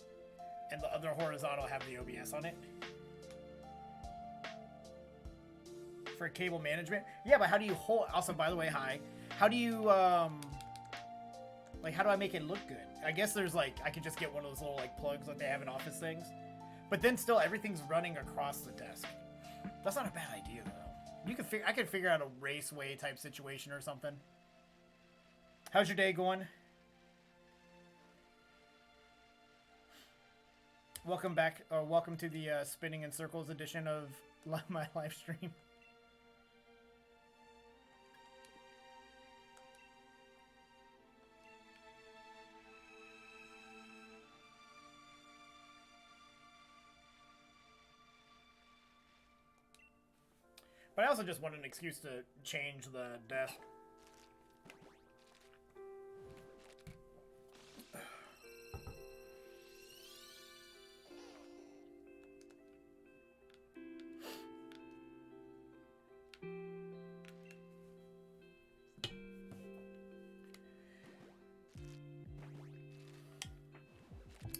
and the other horizontal have the OBS on it. For cable management. Yeah, but how do you hold... Also, by the way, hi. How do you, like, how do I make it look good? I guess there's, like, I could just get one of those little, like, plugs like they have in office things. But then still, everything's running across the desk. That's not a bad idea, though. I could figure out a raceway type situation or something. How's your day going? Welcome back, or welcome to the Spinning in Circles edition of my live stream. But I also just want an excuse to change the desk.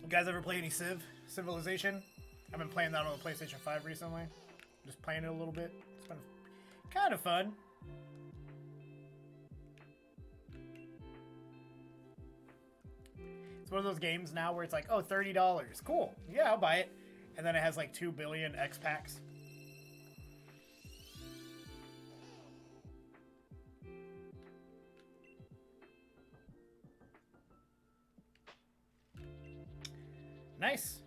You guys ever play any Civilization? I've been playing that on the PlayStation 5 recently. Just playing it a little bit. It's been kind of fun. It's one of those games now where it's like, oh, $30. Cool. Yeah, I'll buy it. And then it has like 2 billion X packs. Nice.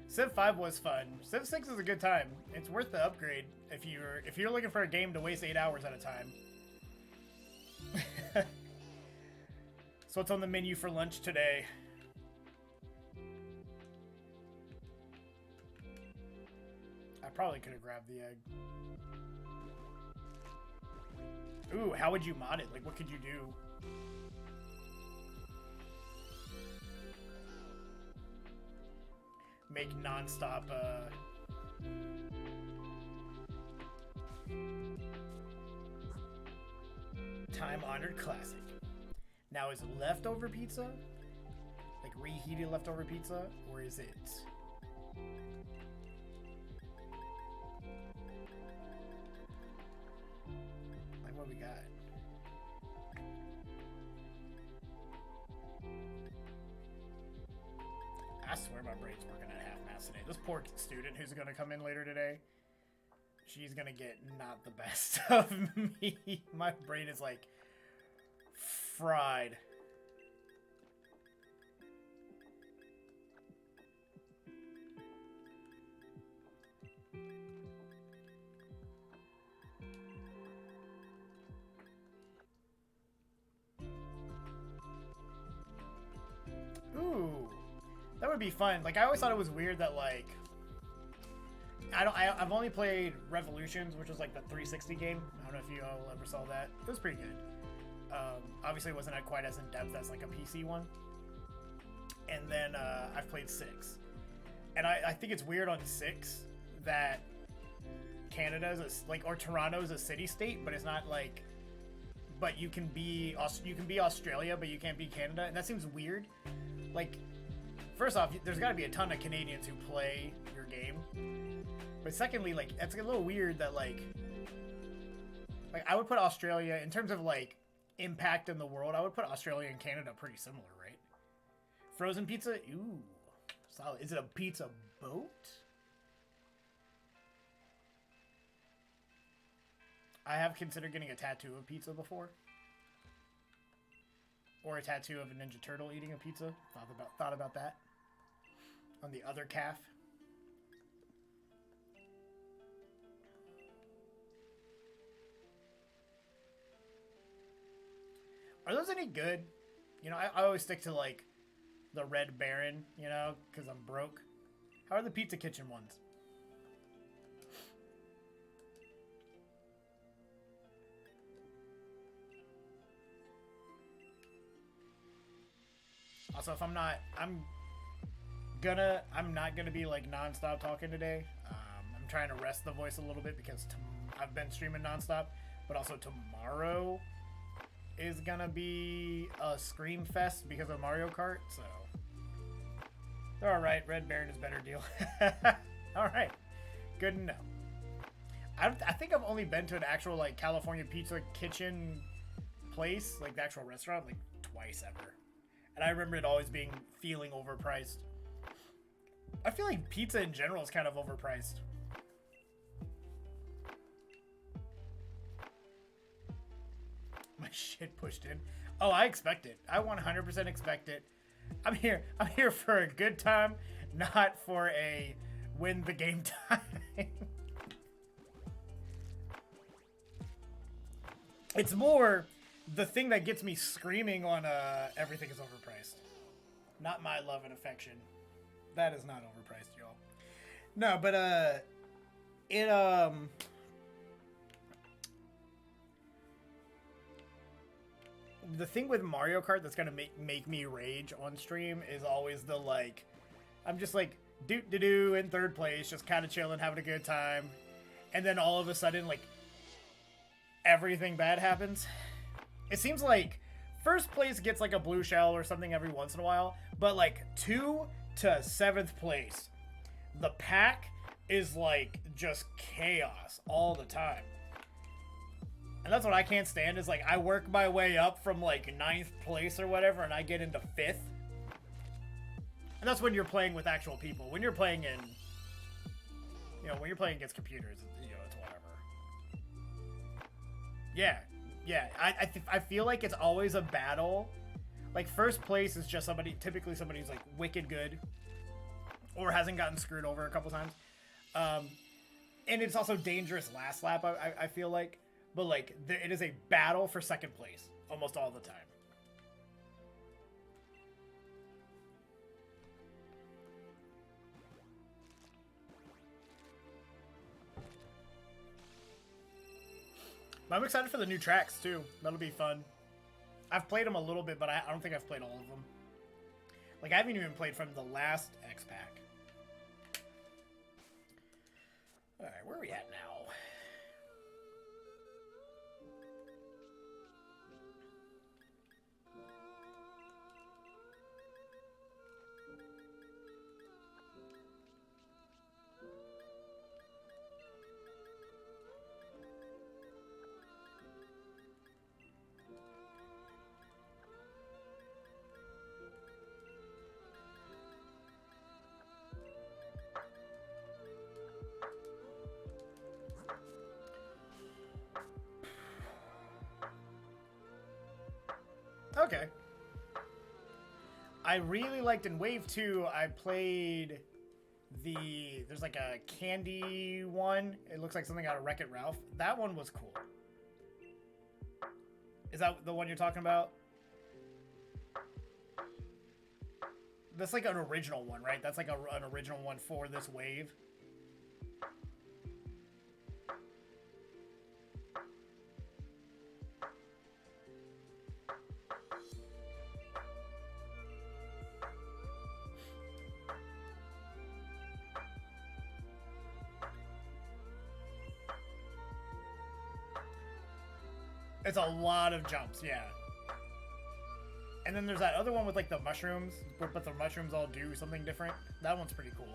Civ 5 was fun. Civ 6 is a good time. It's worth the upgrade if you're looking for a game to waste 8 hours at a time. So what's on the menu for lunch today? I probably could have grabbed the egg. Ooh, how would you mod it? Like, what could you do? Make non-stop, Time-honored classic. Now, is it leftover pizza? Like reheated leftover pizza? Or is it... like what we got? I swear my brain's working at half-mast today. This poor student who's going to come in later today, she's going to get not the best of me. My brain is like fried. Ooh. That would be fun. Like, I always thought it was weird that, like, I've only played Revolutions, which was like the 360 game. I don't know if you all ever saw that. It was pretty good. Obviously, it wasn't quite as in depth as like a PC one. And then I've played 6, and I think it's weird on 6 that Canada is like, or Toronto is a city state, but it's not like. But you can be Australia, but you can't be Canada, and that seems weird. Like, first off, there's got to be a ton of Canadians who play your game. But secondly, like, it's a little weird that, like I would put Australia, in terms of, like, impact in the world, I would put Australia and Canada pretty similar, right? Frozen pizza? Ooh, solid. Is it a pizza boat? I have considered getting a tattoo of pizza before. Or a tattoo of a Ninja Turtle eating a pizza. Thought about that. On the other calf. Are those any good? You know, I always stick to, like, the Red Baron, you know, because I'm broke. How are the Pizza Kitchen ones? Also, if I'm not gonna be like nonstop talking today. I'm trying to rest the voice a little bit because I've been streaming nonstop, but also tomorrow is gonna be a scream fest because of Mario Kart. So they're all right. Red Baron is better deal. All right, good to know. I think I've only been to an actual like California Pizza Kitchen place, like the actual restaurant, like twice ever. And I remember it always feeling overpriced. I feel like pizza in general is kind of overpriced. My shit pushed in. Oh, I expect it. I 100% expect it. I'm here for a good time, not for a win the game time. It's more the thing that gets me screaming on everything is overpriced. Not my love and affection. That is not overpriced, y'all. No, but the thing with Mario Kart that's gonna make me rage on stream is always the like, I'm just like doo in third place, just kind of chilling, having a good time, and then all of a sudden like everything bad happens. It seems like first place gets like a blue shell or something every once in a while, but like 2 to 7th place, the pack is like just chaos all the time. And that's what I can't stand, is like I work my way up from like 9th place or whatever and I get into 5th. And that's when you're playing with actual people. When you're playing in, you know, when you're playing against computers, you know, it's whatever. Yeah. Yeah, I feel like it's always a battle. Like, first place is just typically somebody who's, like, wicked good. Or hasn't gotten screwed over a couple times. And it's also dangerous last lap, I feel like. But, like, it is a battle for second place. Almost all the time. I'm excited for the new tracks, too. That'll be fun. I've played them a little bit, but I don't think I've played all of them. Like, I haven't even played from the last X-Pack. Alright, where are we at now? Okay. I really liked in Wave 2, I played there's like a candy one. It looks like something out of Wreck-It Ralph. That one was cool. Is that the one you're talking about? That's like an original one, right? That's like an original one for this wave. It's a lot of jumps, yeah. And then there's that other one with like the mushrooms, but the mushrooms all do something different. That one's pretty cool.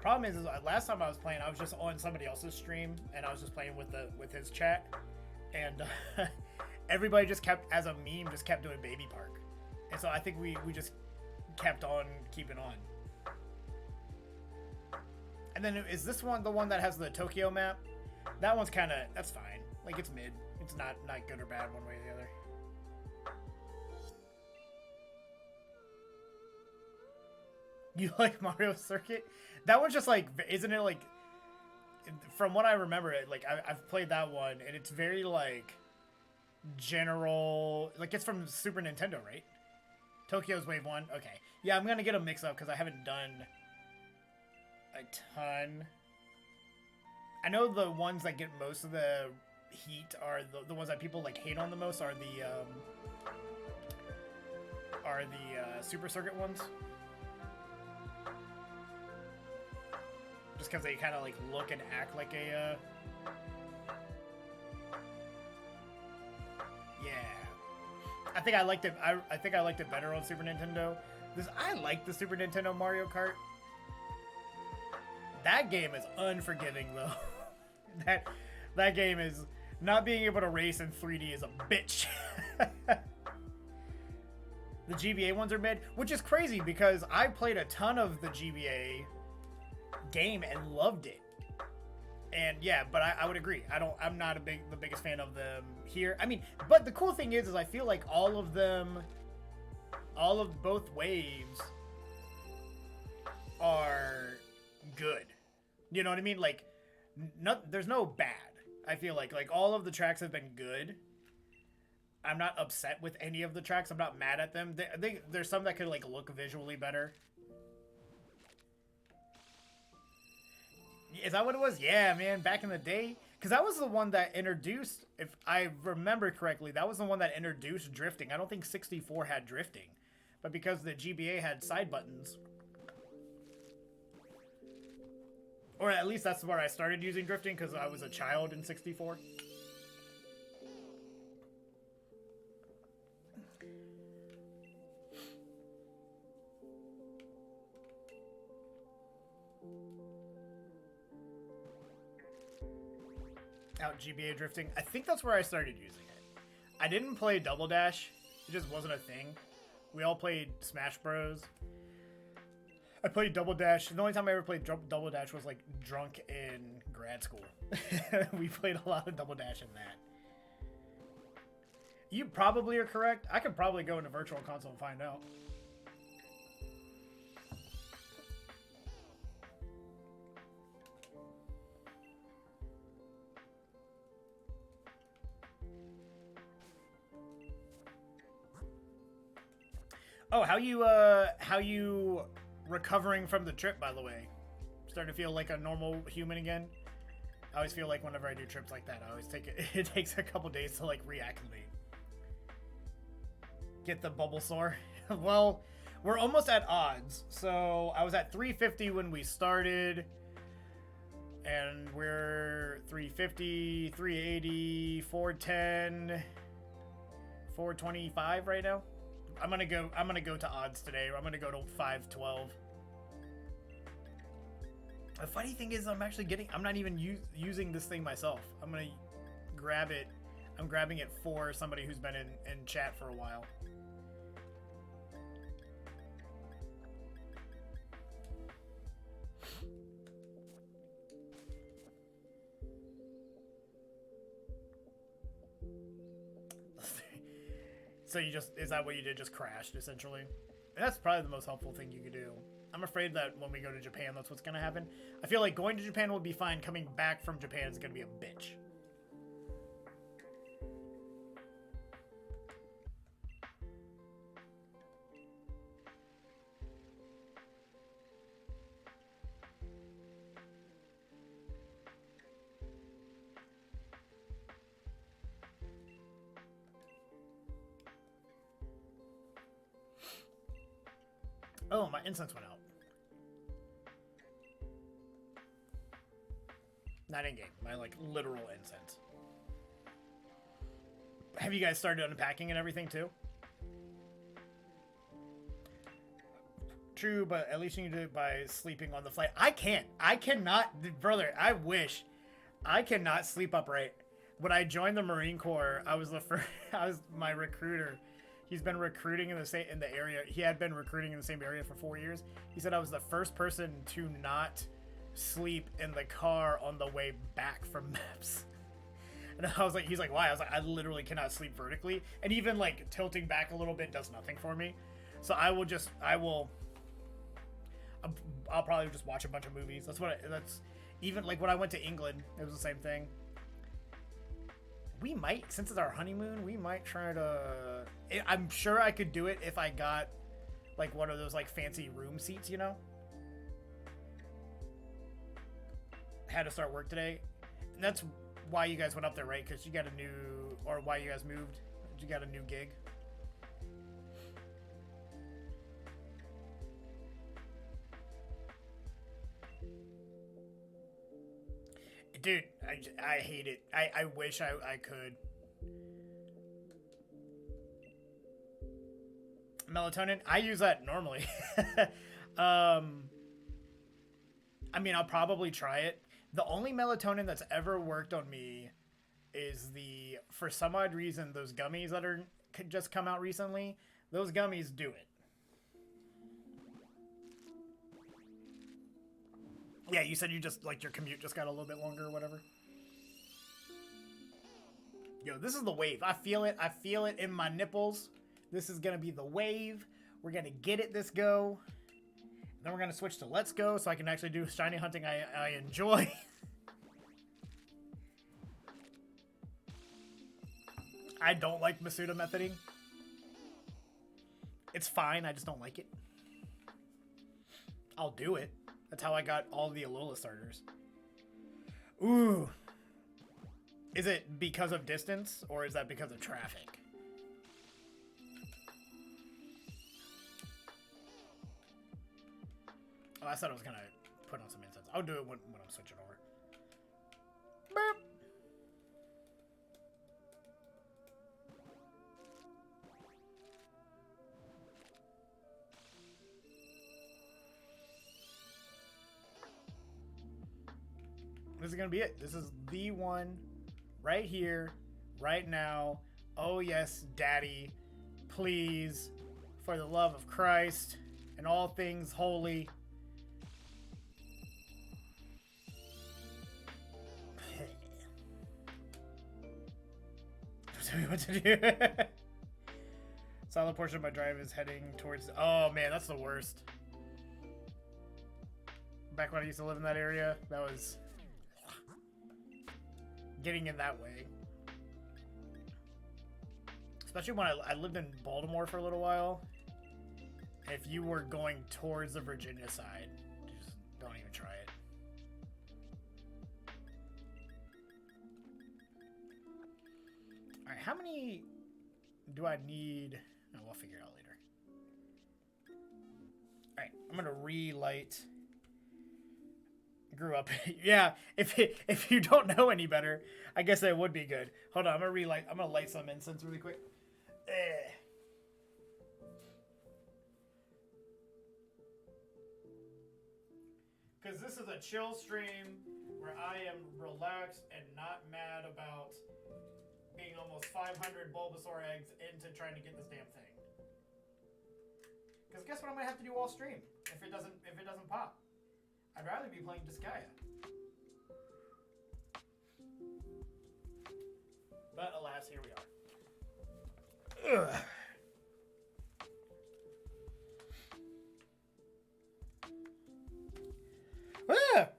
Problem is last time I was playing, I was just on somebody else's stream, and I was just playing with his chat, and everybody just kept, as a meme, just kept doing Baby Park, and so I think we just kept on keeping on. And then is this one the one that has the Tokyo map? That one's kind of, that's fine. Like, it's mid. It's not good or bad one way or the other. You like Mario Circuit? That one's just like, isn't it like, from what I remember, it like I've played that one, and it's very like general, like it's from Super Nintendo, right? Tokyo's Wave 1? Okay. Yeah, I'm gonna get a mix up because I haven't done a ton. I know the ones that get most of the heat are the ones that people like hate on the most are the Super Circuit ones. Just because they kind of like look and act like a yeah. I think I liked it. I think I liked it better on Super Nintendo. I like the Super Nintendo Mario Kart. That game is unforgiving though. that game is not being able to race in 3D is a bitch. The GBA ones are mid, which is crazy because I played a ton of the GBA game and loved it. And yeah, but I would agree. I'm not the biggest fan of them here. I mean, but the cool thing is I feel like all of both waves are good. You know what I mean? Like, there's no bad. I feel like all of the tracks have been good. I'm not upset with any of the tracks. I'm not mad at them. There's some that could like look visually better. Is that what it was? Yeah, man, back in the day. Because that was the one that introduced, if I remember correctly, that was the one that introduced drifting. I don't think 64 had drifting. But because the GBA had side buttons, or at least that's where I started using drifting because I was a child in 64. Out GBA drifting. I think that's where I started using it. I didn't play Double Dash. It just wasn't a thing. We all played Smash Bros. I played Double Dash. The only time I ever played Double Dash was like drunk in grad school. We played a lot of Double Dash in that. You probably are correct. I could probably go into Virtual Console and find out. Oh, how you recovering from the trip, by the way? Starting to feel like a normal human again? I always feel like whenever I do trips like that, I always it takes a couple days to like reacclimate. Get the Bulbasaur. Well, we're almost at odds. So I was at 350 when we started, and we're 350, 380, 410, 425 right now. I'm gonna go to odds today. I'm gonna go to 512. The funny thing is, I'm not even using this thing myself. I'm gonna grab it. I'm grabbing it for somebody who's been in chat for a while. So you just, is that what you did? Just crashed, essentially? And that's probably the most helpful thing you could do. I'm afraid that when we go to Japan, that's what's going to happen. I feel like going to Japan will be fine. Coming back from Japan is going to be a bitch. Oh, my incense went out. Not in game. My, like, literal incense. Have you guys started unpacking and everything, too? True, but at least you can do it by sleeping on the flight. I can't. I cannot. Brother, I wish. I cannot sleep upright. When I joined the Marine Corps, I was the first. I was my recruiter. He's been recruiting in the area. He had been recruiting in the same area for 4 years. He said I was the first person to not sleep in the car on the way back from maps. And I was like, he's like, why? I was like, I literally cannot sleep vertically. And even like tilting back a little bit does nothing for me. So I'll probably just watch a bunch of movies. That's even like when I went to England, it was the same thing. We might, since it's our honeymoon, we might try to... I'm sure I could do it if I got, like, one of those, like, fancy room seats, you know? Had to start work today. And that's why you guys went up there, right? Because you got a new... Or why you guys moved. You got a new gig. Dude, I hate it. I wish I could. Melatonin? I use that normally. I mean, I'll probably try it. The only melatonin that's ever worked on me is for some odd reason, those gummies that could just come out recently. Those gummies do it. Yeah, you said you just, like, your commute just got a little bit longer or whatever. Yo, this is the wave. I feel it. I feel it in my nipples. This is going to be the wave. We're going to get it this go. Then we're going to switch to Let's Go so I can actually do shiny hunting I enjoy. I don't like Masuda methoding. It's fine. I just don't like it. I'll do it. That's how I got all the Alola starters. Ooh. Is it because of distance, or is that because of traffic? Oh, I thought I was going to put on some incense. I'll do it when I'm switching over. Boop. This is going to be it. This is the one right here, right now. Oh, yes, Daddy. Please, for the love of Christ and all things holy. Tell me what to do. Solid portion of my drive is heading towards... Oh, man, that's the worst. Back when I used to live in that area, that was... getting in that way. Especially when I lived in Baltimore for a little while. If you were going towards the Virginia side, just don't even try it. Alright, how many do I need? Oh, we'll figure it out later. Alright, I'm gonna relight. Grew up. Yeah, if you don't know any better, I guess that would be good. Hold on, I'm gonna light some incense really quick. Because this is a chill stream where I am relaxed and not mad about being almost 500 Bulbasaur eggs into trying to get this damn thing. Because guess what I'm gonna have to do all stream if it doesn't pop. I'd rather be playing Disgaea. But alas, here we are. Ugh.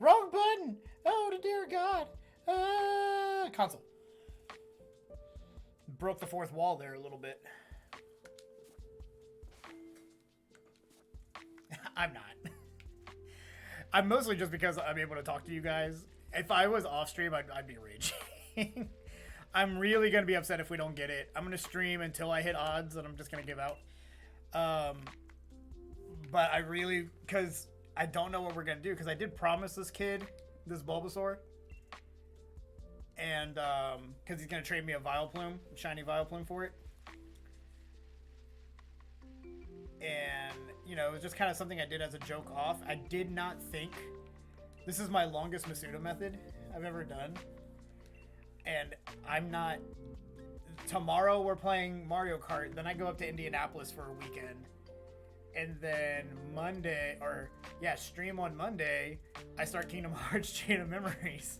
Wrong button! Oh, dear God! Console. Broke the fourth wall there a little bit. I'm not. I'm mostly just because I'm able to talk to you guys. If I was off stream, I'd be raging. I'm really going to be upset if we don't get it. I'm going to stream until I hit odds, and I'm just going to give out. But I really... Because I don't know what we're going to do. Because I did promise this kid this Bulbasaur. And because he's going to trade me a Vileplume, shiny Vileplume for it. And, you know, it was just kind of something I did as a joke off. I did not think... This is my longest Masuda method I've ever done. And I'm not... Tomorrow we're playing Mario Kart. Then I go up to Indianapolis for a weekend. And then Monday, or yeah, stream on Monday, I start Kingdom Hearts Chain of Memories.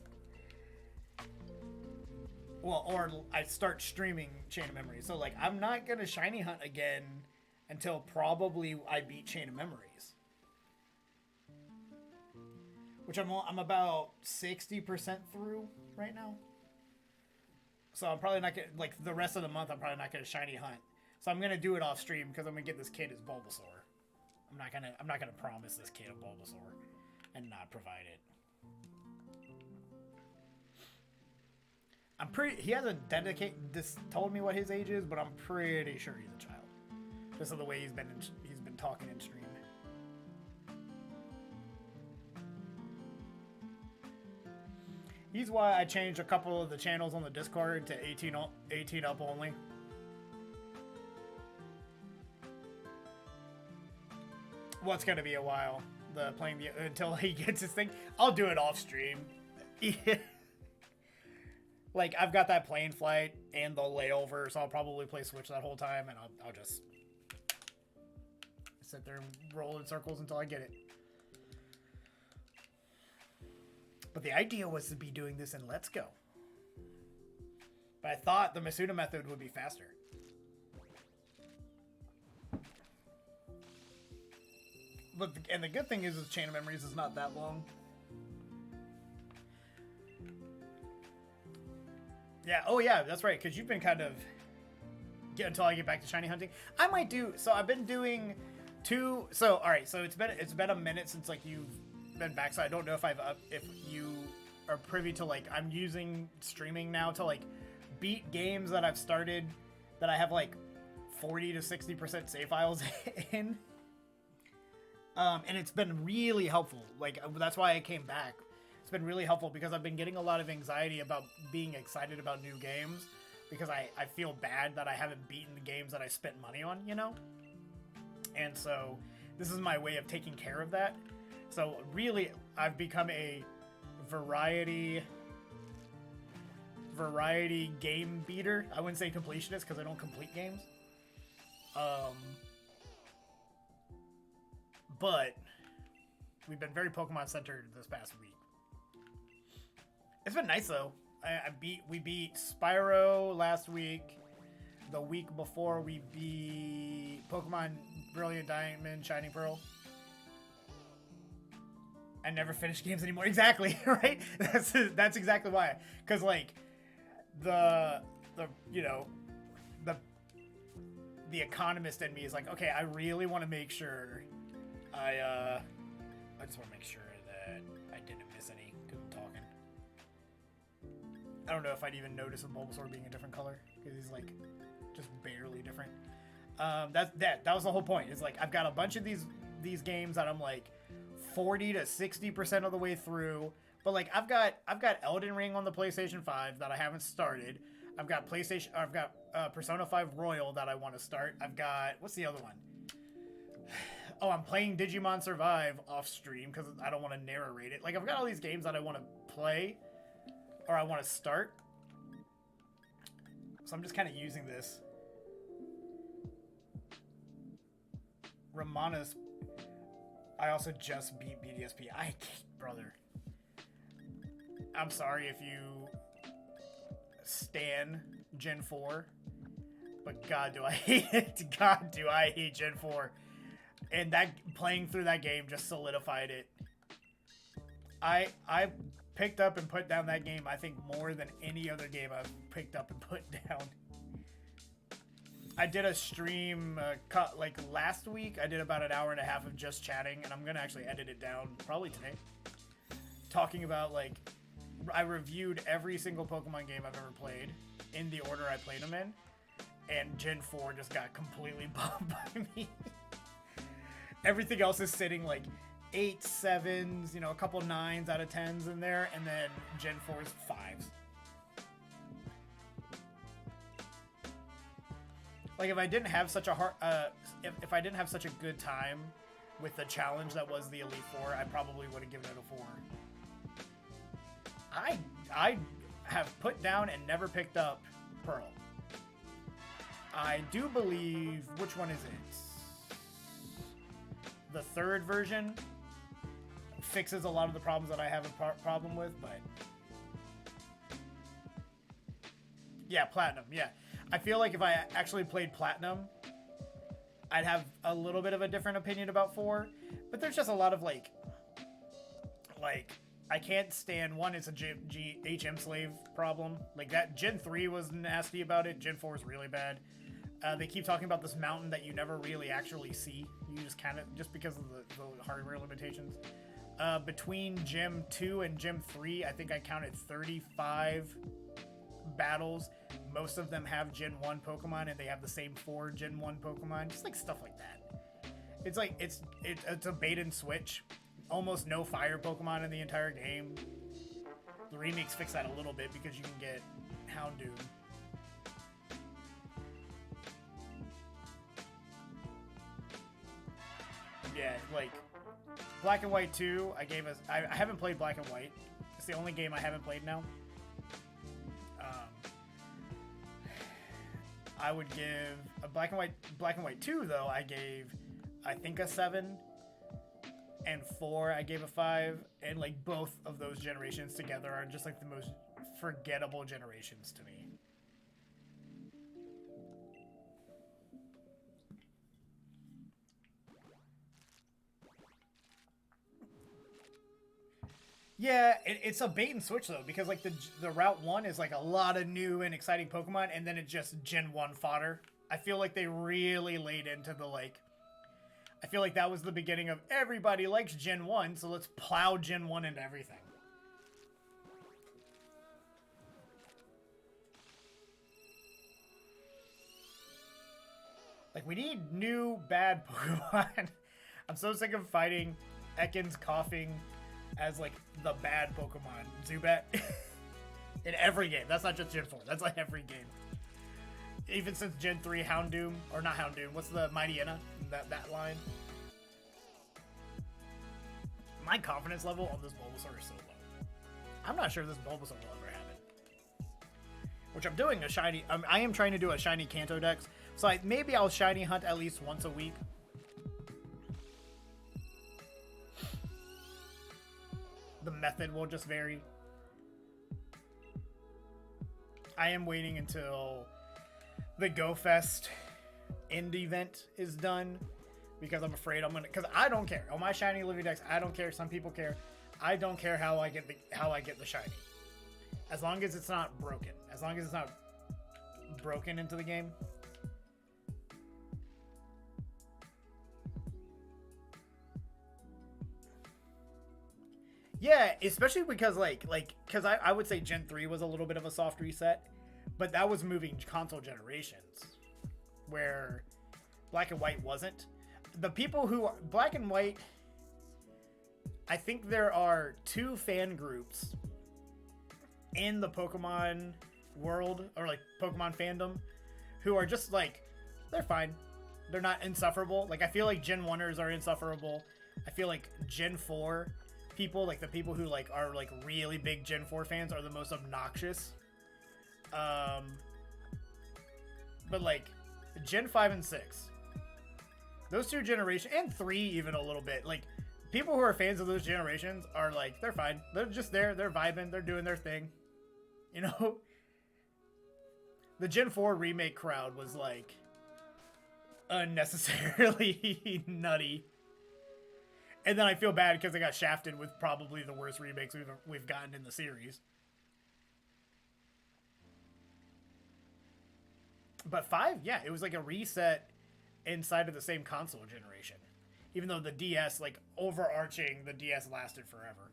Well, or I start streaming Chain of Memories. So, like, I'm not going to shiny hunt again until probably I beat Chain of Memories. Which I'm about 60% through right now. So I'm probably not going to, like, the rest of the month, I'm probably not going to shiny hunt. So I'm going to do it off stream because I'm going to get this kid his Bulbasaur. I'm not gonna promise this kid a Bulbasaur and not provide it. He hasn't told me what his age is, but I'm pretty sure he's a child. Just of the way he's been talking in stream. He's why I changed a couple of the channels on the Discord to 18 up only. What's gonna be a while? Until he gets his thing. I'll do it off stream. Like, I've got that plane flight and the layover, so I'll probably play Switch that whole time, and I'll just sit there and roll in circles until I get it. But the idea was to be doing this in Let's Go. But I thought the Masuda method would be faster. But and the good thing is Chain of Memories is not that long. Yeah, oh yeah, that's right, because you've been kind of... until I get back to shiny hunting. I might do... So I've been doing 2... So, alright, so it's been a minute since, like, you've been back, so I don't know if you are privy to, like, I'm using streaming now to, like, beat games that I've started that I have, like, 40 to 60% save files in. And it's been really helpful. Like, that's why I came back. It's been really helpful because I've been getting a lot of anxiety about being excited about new games because I feel bad that I haven't beaten the games that I spent money on, you know? And so this is my way of taking care of that. So really, I've become a variety game beater. I wouldn't say completionist because I don't complete games. But we've been very Pokemon centered this past week. It's been nice though. We beat Spyro last week. The week before we beat Pokemon Brilliant Diamond, Shining Pearl. I never finish games anymore. Exactly, right? That's exactly why. Cause like the economist in me is like, okay, I really want to make sure I just want to make sure that I didn't miss any because I'm talking. I don't know if I'd even notice a Bulbasaur being a different color because he's like just barely different. That was the whole point. It's like I've got a bunch of these games that I'm like 40 to 60% of the way through, but like I've got Elden Ring on the PlayStation 5 that I haven't started. I've got Persona 5 Royal that I want to start. I've got what's the other one? Oh, I'm playing Digimon Survive off stream because I don't want to narrate it. Like, I've got all these games that I want to play or I want to start. So I'm just kind of using this. Ramana's... I also just beat BDSP. Brother. I'm sorry if you stan Gen 4, But God, do I hate it. God, do I hate Gen 4. And that playing through that game just solidified it. I picked up and put down that game, I think, more than any other game I've picked up and put down. I did a stream like last week. I did about an hour and a half of just chatting, and I'm gonna actually edit it down probably today. Talking about, like, I reviewed every single Pokemon game I've ever played in the order I played them in, and Gen 4 just got completely bombed by me. Everything else is sitting like 8, 7s, you know, a couple 9s out of 10s in there, and then Gen 4's 5s. Like, if I didn't have such a hard, if I didn't have such a good time with the challenge that was the Elite Four, I probably would have given it a 4. I have put down and never picked up Pearl. I do believe, which one is it? The third version fixes a lot of the problems that I have a problem with, but yeah, Platinum, yeah. I feel like if I actually played Platinum, I'd have a little bit of a different opinion about 4, but there's just a lot of like I can't stand, one, it's a HM slave problem. Like, that Gen 3 was nasty about it. Gen 4 is really bad. They keep talking about this mountain that you never really actually see. You just kind of, just because of the hardware limitations. Between Gym 2 and Gym 3, I think I counted 35 battles. Most of them have Gen 1 Pokemon, and they have the same 4 Gen 1 Pokemon. Just like stuff like that. It's like, it's a bait and switch. Almost no fire Pokemon in the entire game. The remakes fix that a little bit because you can get Houndoom. Yeah, like Black and White 2, I haven't played Black and White. It's the only game I haven't played now. I would give a Black and White 2 though, I think a 7. And 4, I gave a 5, and like both of those generations together are just like the most forgettable generations to me. Yeah, it's a bait and switch though, because like the Route 1 is like a lot of new and exciting Pokemon, and then it's just Gen 1 fodder. I feel like they really laid into the like. I feel like that was the beginning of everybody likes Gen 1, so let's plow Gen 1 into everything. Like, we need new bad Pokemon. I'm so sick of fighting Ekans coughing as, like, the bad Pokemon. Zubat. In every game. That's not just Gen 4. That's like every game. Even since Gen 3, Houndoom, or not Houndoom, what's the Mightyena? That line. My confidence level on this Bulbasaur is so low. I'm not sure this Bulbasaur will ever have it. Which I'm doing a shiny. I am trying to do a shiny Kanto dex, so maybe I'll shiny hunt at least once a week. The method will just vary. I am waiting until the Go Fest end event is done, because I'm afraid I'm gonna, because I don't care on my shiny living dex. I don't care. Some people care. I don't care how I get the shiny, as long as it's not broken. As long as it's not broken into the game. Yeah, especially because because I would say Gen 3 was a little bit of a soft reset, but that was moving console generations, where Black and White wasn't. The people who Black and White, I think there are 2 fan groups in the Pokemon world, or like Pokemon fandom, who are just like, they're fine. They're not insufferable. Like, I feel like Gen 1ers are insufferable. I feel like Gen 4 people, like the people who like are like really big Gen 4 fans, are the most obnoxious. But like Gen 5 and 6, those 2 generations, and 3 even a little bit, like people who are fans of those generations are like, they're fine. They're just there. They're vibing. They're doing their thing. You know? The Gen 4 remake crowd was like unnecessarily nutty. And then I feel bad because I got shafted with probably the worst remakes we've gotten in the series. But 5, yeah, it was like a reset inside of the same console generation. Even though the DS, like, overarching, the DS lasted forever.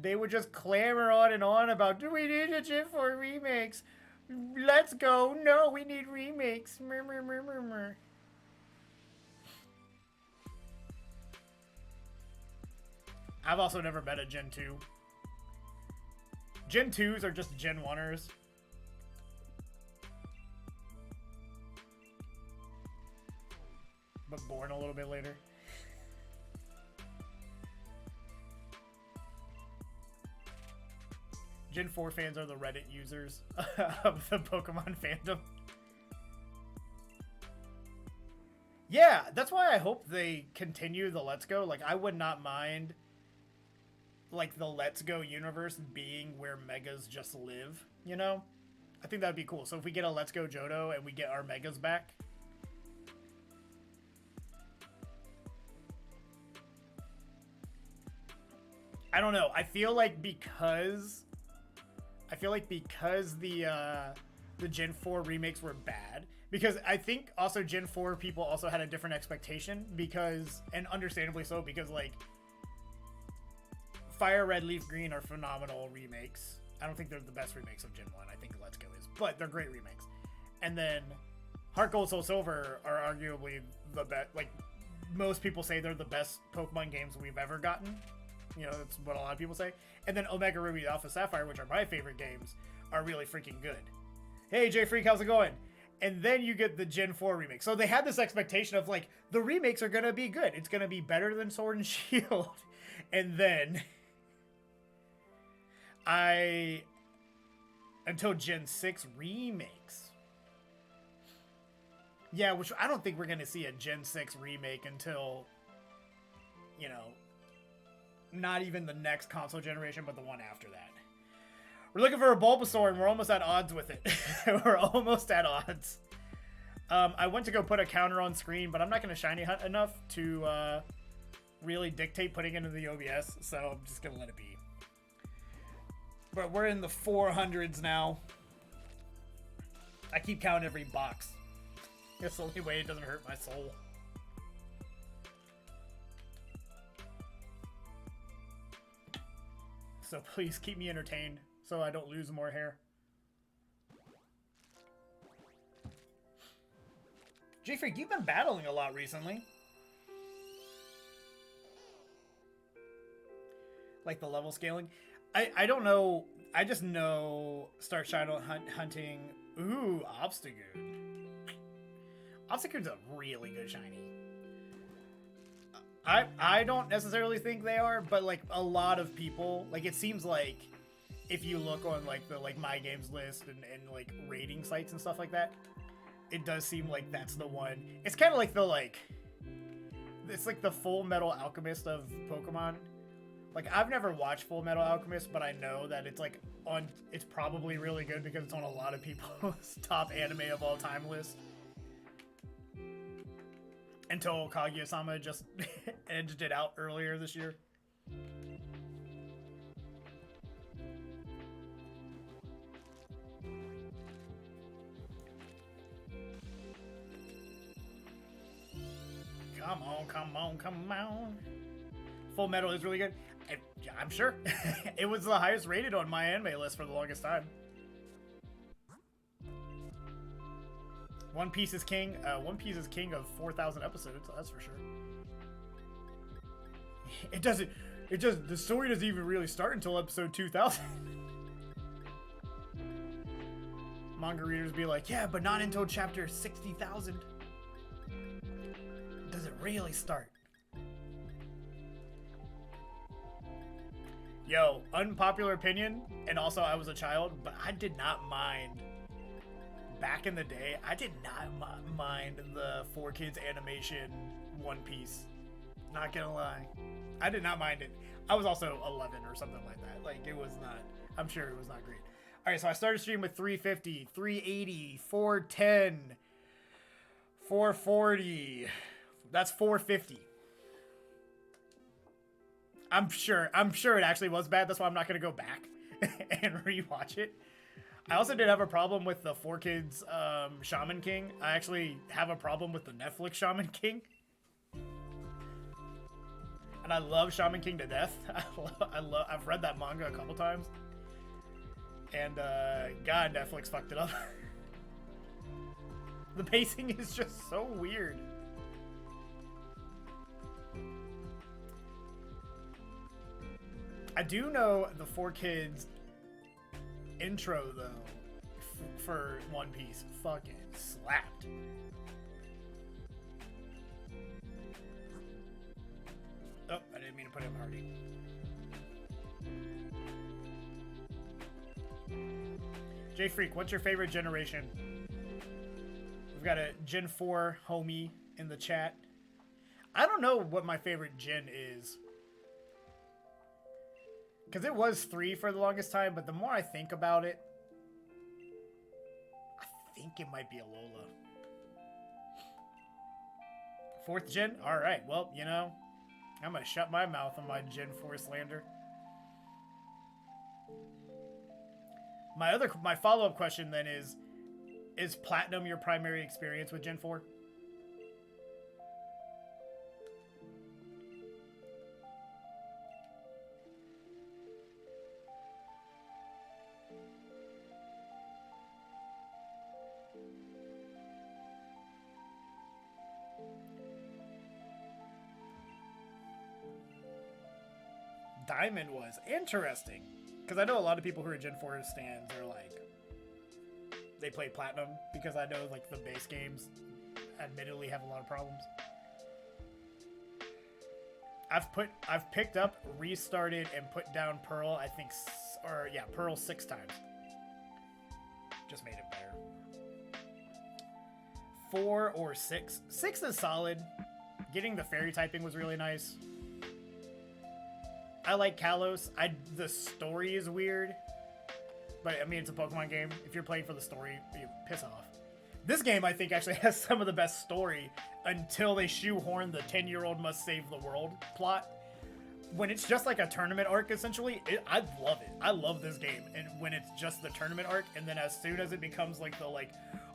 They would just clamor on and on about, do we need a Gen 4 remakes? Let's go. No, we need remakes. Murmur. I've also never met a Gen 2. Gen 2s are just Gen 1ers. But born a little bit later. Gen 4 fans are the Reddit users of the Pokemon fandom. Yeah, that's why I hope they continue the Let's Go. Like, I would not mind, like, the Let's Go universe being where Megas just live, you know? I think that'd be cool. So if we get a Let's Go Johto and we get our Megas back... I don't know. I feel like because the Gen 4 remakes were bad, because I think also Gen 4 people also had a different expectation, because, and understandably so, because like Fire Red, Leaf Green are phenomenal remakes. I don't think they're the best remakes of Gen 1. I think Let's Go is, but they're great remakes. And then Heart Gold, Soul Silver are arguably the best. Like, most people say they're the best Pokemon games we've ever gotten. You know, that's what a lot of people say. And then Omega Ruby, Alpha Sapphire, which are my favorite games, are really freaking good. Hey, J Freak, how's it going? And then you get the Gen 4 remake. So they had this expectation of, like, the remakes are going to be good. It's going to be better than Sword and Shield. And then until Gen 6 remakes. Yeah, which I don't think we're going to see a Gen 6 remake until, you know, not even the next console generation, but the one after that. We're looking for a Bulbasaur, and we're almost at odds with it. We're almost at odds. I went to go put a counter on screen, but I'm not going to shiny hunt enough to really dictate putting it into the OBS, so I'm just going to let it be. But we're in the 400s now. I keep counting every box. That's the only way it doesn't hurt my soul. So please keep me entertained so I don't lose more hair. J-Freak, you've been battling a lot recently. Like the level scaling. I don't know. I just know start shadow hunting. Ooh, Obstagoon. Obstagoon's a really good shiny. I don't necessarily think they are, but like a lot of people, like it seems like if you look on like the My Games list and like rating sites and stuff like that, it does seem like that's the one. It's kind of like it's like the Full Metal Alchemist of Pokemon. Like I've never watched Full Metal Alchemist, but I know that it's like it's probably really good because it's on a lot of people's top anime of all time list. Until Kaguya-sama just edged it out earlier this year. Come on, come on, come on. Full Metal is really good. I'm sure. It was the highest rated on my anime list for the longest time. One Piece is king. One Piece is king of 4,000 episodes. That's for sure. The story doesn't even really start until episode 2,000. Manga readers be like, yeah, but not until chapter 60,000 does it really start. Yo, unpopular opinion, and also I was a child, but I did not mind. Back in the day, I did not mind the 4Kids animation One Piece. Not gonna lie. I did not mind it. I was also 11 or something like that. Like, it was not, I'm sure it was not great. All right, so I started stream with 350, 380, 410, 440. That's 450. I'm sure it actually was bad. That's why I'm not going to go back and rewatch it. I also did have a problem with the 4Kids Shaman King. I actually have a problem with the Netflix Shaman King. And I love Shaman King to death. I've read that manga a couple times. And God, Netflix fucked it up. The pacing is just so weird. I do know the 4Kids intro though for One Piece fucking slapped. Oh, I didn't mean to put him Hardy. J Freak, what's your favorite generation? We've got a Gen 4 homie in the chat. I don't know what my favorite gen is. Because it was 3 for the longest time, but the more I think about it, I think it might be a Alola. 4th gen? Alright, well, you know, I'm going to shut my mouth on my Gen 4 slander. My follow-up question then is Platinum your primary experience with Gen 4? Diamond was interesting. Because I know a lot of people who are Gen 4 stands are like, they play Platinum, because I know like the base games admittedly have a lot of problems. I've picked up, restarted, and put down Pearl, I think, Pearl 6 times. Just made it better. 4 or 6. 6 is solid. Getting the fairy typing was really nice. I like Kalos. The story is weird. But, I mean, it's a Pokemon game. If you're playing for the story, you piss off. This game, I think, actually has some of the best story until they shoehorn the 10-year-old must save the world plot. When it's just like a tournament arc, essentially, I love it. I love this game. And when it's just the tournament arc, and then as soon as it becomes like the,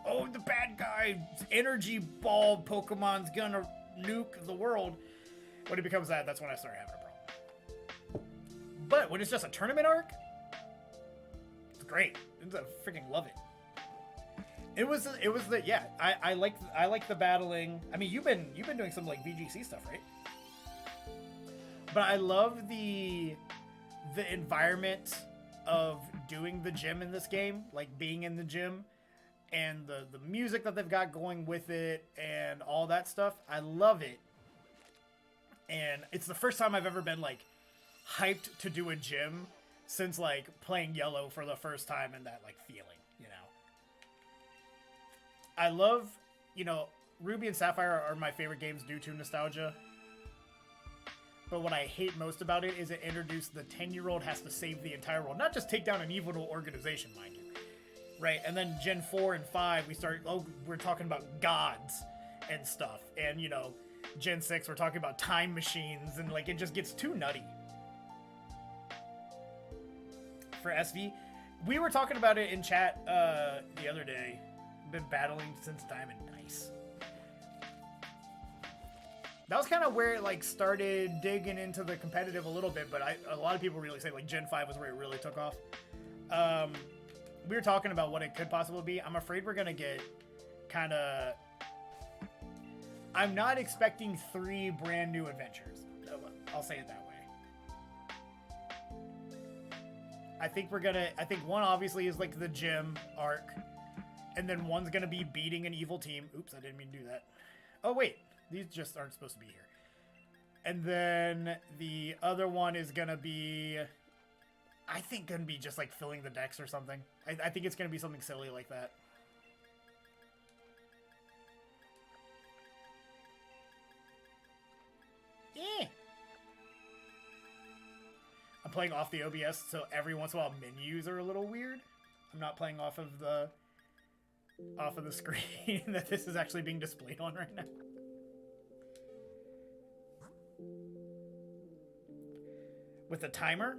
oh, the bad guy, energy ball Pokemon's gonna nuke the world, when it becomes that, that's when I start having a problem. But when it's just a tournament arc, it's great. I freaking love it. It was the yeah. I like the battling. I mean, you've been doing some like VGC stuff, right? But I love the environment of doing the gym in this game, like being in the gym, and the music that they've got going with it, and all that stuff. I love it, and it's the first time I've ever been like hyped to do a gym since like playing Yellow for the first time, and that like feeling, you know. I love, Ruby and Sapphire are my favorite games due to nostalgia. But what I hate most about it is it introduced the 10-year-old has to save the entire world. Not just take down an evil organization, mind you. Right? And then Gen 4 and 5, we're talking about gods and stuff. And, Gen 6, we're talking about time machines. And, it just gets too nutty. For SV, we were talking about it in chat the other day. Been battling since Diamond. Nice. That was kind of where it started digging into the competitive a little bit, but a lot of people really say Gen 5 was where it really took off. We were talking about what it could possibly be. I'm afraid we're gonna get kind of. I'm not expecting 3 brand new adventures. I'll say it that way. I think one obviously is the gym arc. And then one's going to be beating an evil team. Oops, I didn't mean to do that. Oh, wait. These just aren't supposed to be here. And then the other one is going to be... I think going to be just filling the decks or something. I think it's going to be something silly like that. playing off the OBS, so every once in a while menus are a little weird. I'm not playing off of the screen that this is actually being displayed on right now. With a timer?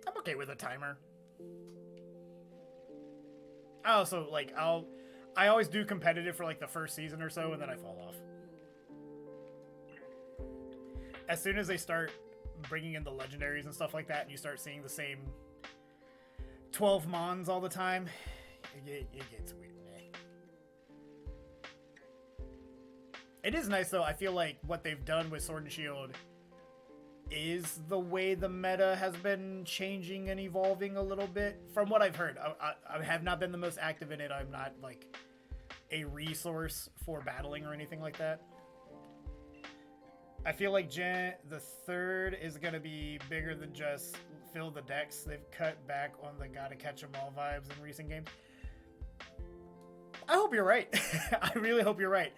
I'm okay with a timer. I also, like, I always do competitive for, like, the first season or so, and then I fall off. As soon as they start bringing in the legendaries and stuff like that, and you start seeing the same 12 mons all the time, it gets weird. It is nice, though. I feel like what they've done with Sword and Shield is the way the meta has been changing and evolving a little bit. From what I've heard, I have not been the most active in it. I'm not, like, a resource for battling or anything like that. I feel like the third is going to be bigger than just fill the decks. They've cut back on the gotta catch 'em all vibes in recent games. I hope you're right. I really hope you're right.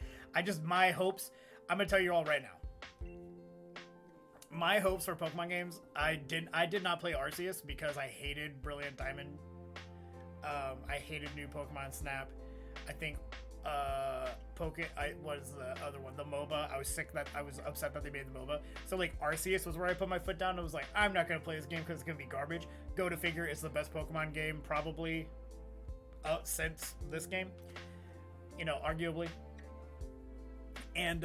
My hopes, I'm going to tell you all right now. My hopes for Pokemon games, I did not play Arceus because I hated Brilliant Diamond. I hated new Pokemon Snap. I think what is the other one? The MOBA. I was upset that they made the MOBA. So like Arceus was where I put my foot down and was like, I'm not gonna play this game because it's gonna be garbage. Go to figure, it's the best Pokemon game probably since this game. You know, arguably. And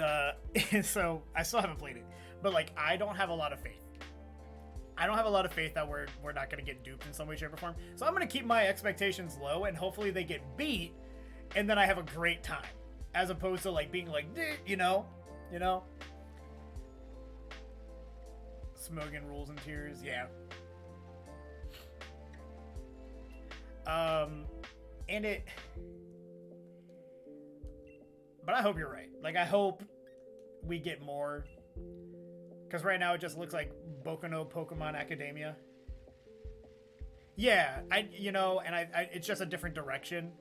so I still haven't played it. But like I don't have a lot of faith. I don't have a lot of faith that we're not gonna get duped in some way, shape, or form. So I'm gonna keep my expectations low and hopefully they get beat. And then I have a great time, as opposed to like being like, you know, Smoking Rules and Tears, yeah. But I hope you're right. Like I hope we get more, because right now it just looks like Boku no Pokemon Academia. Yeah, it's just a different direction.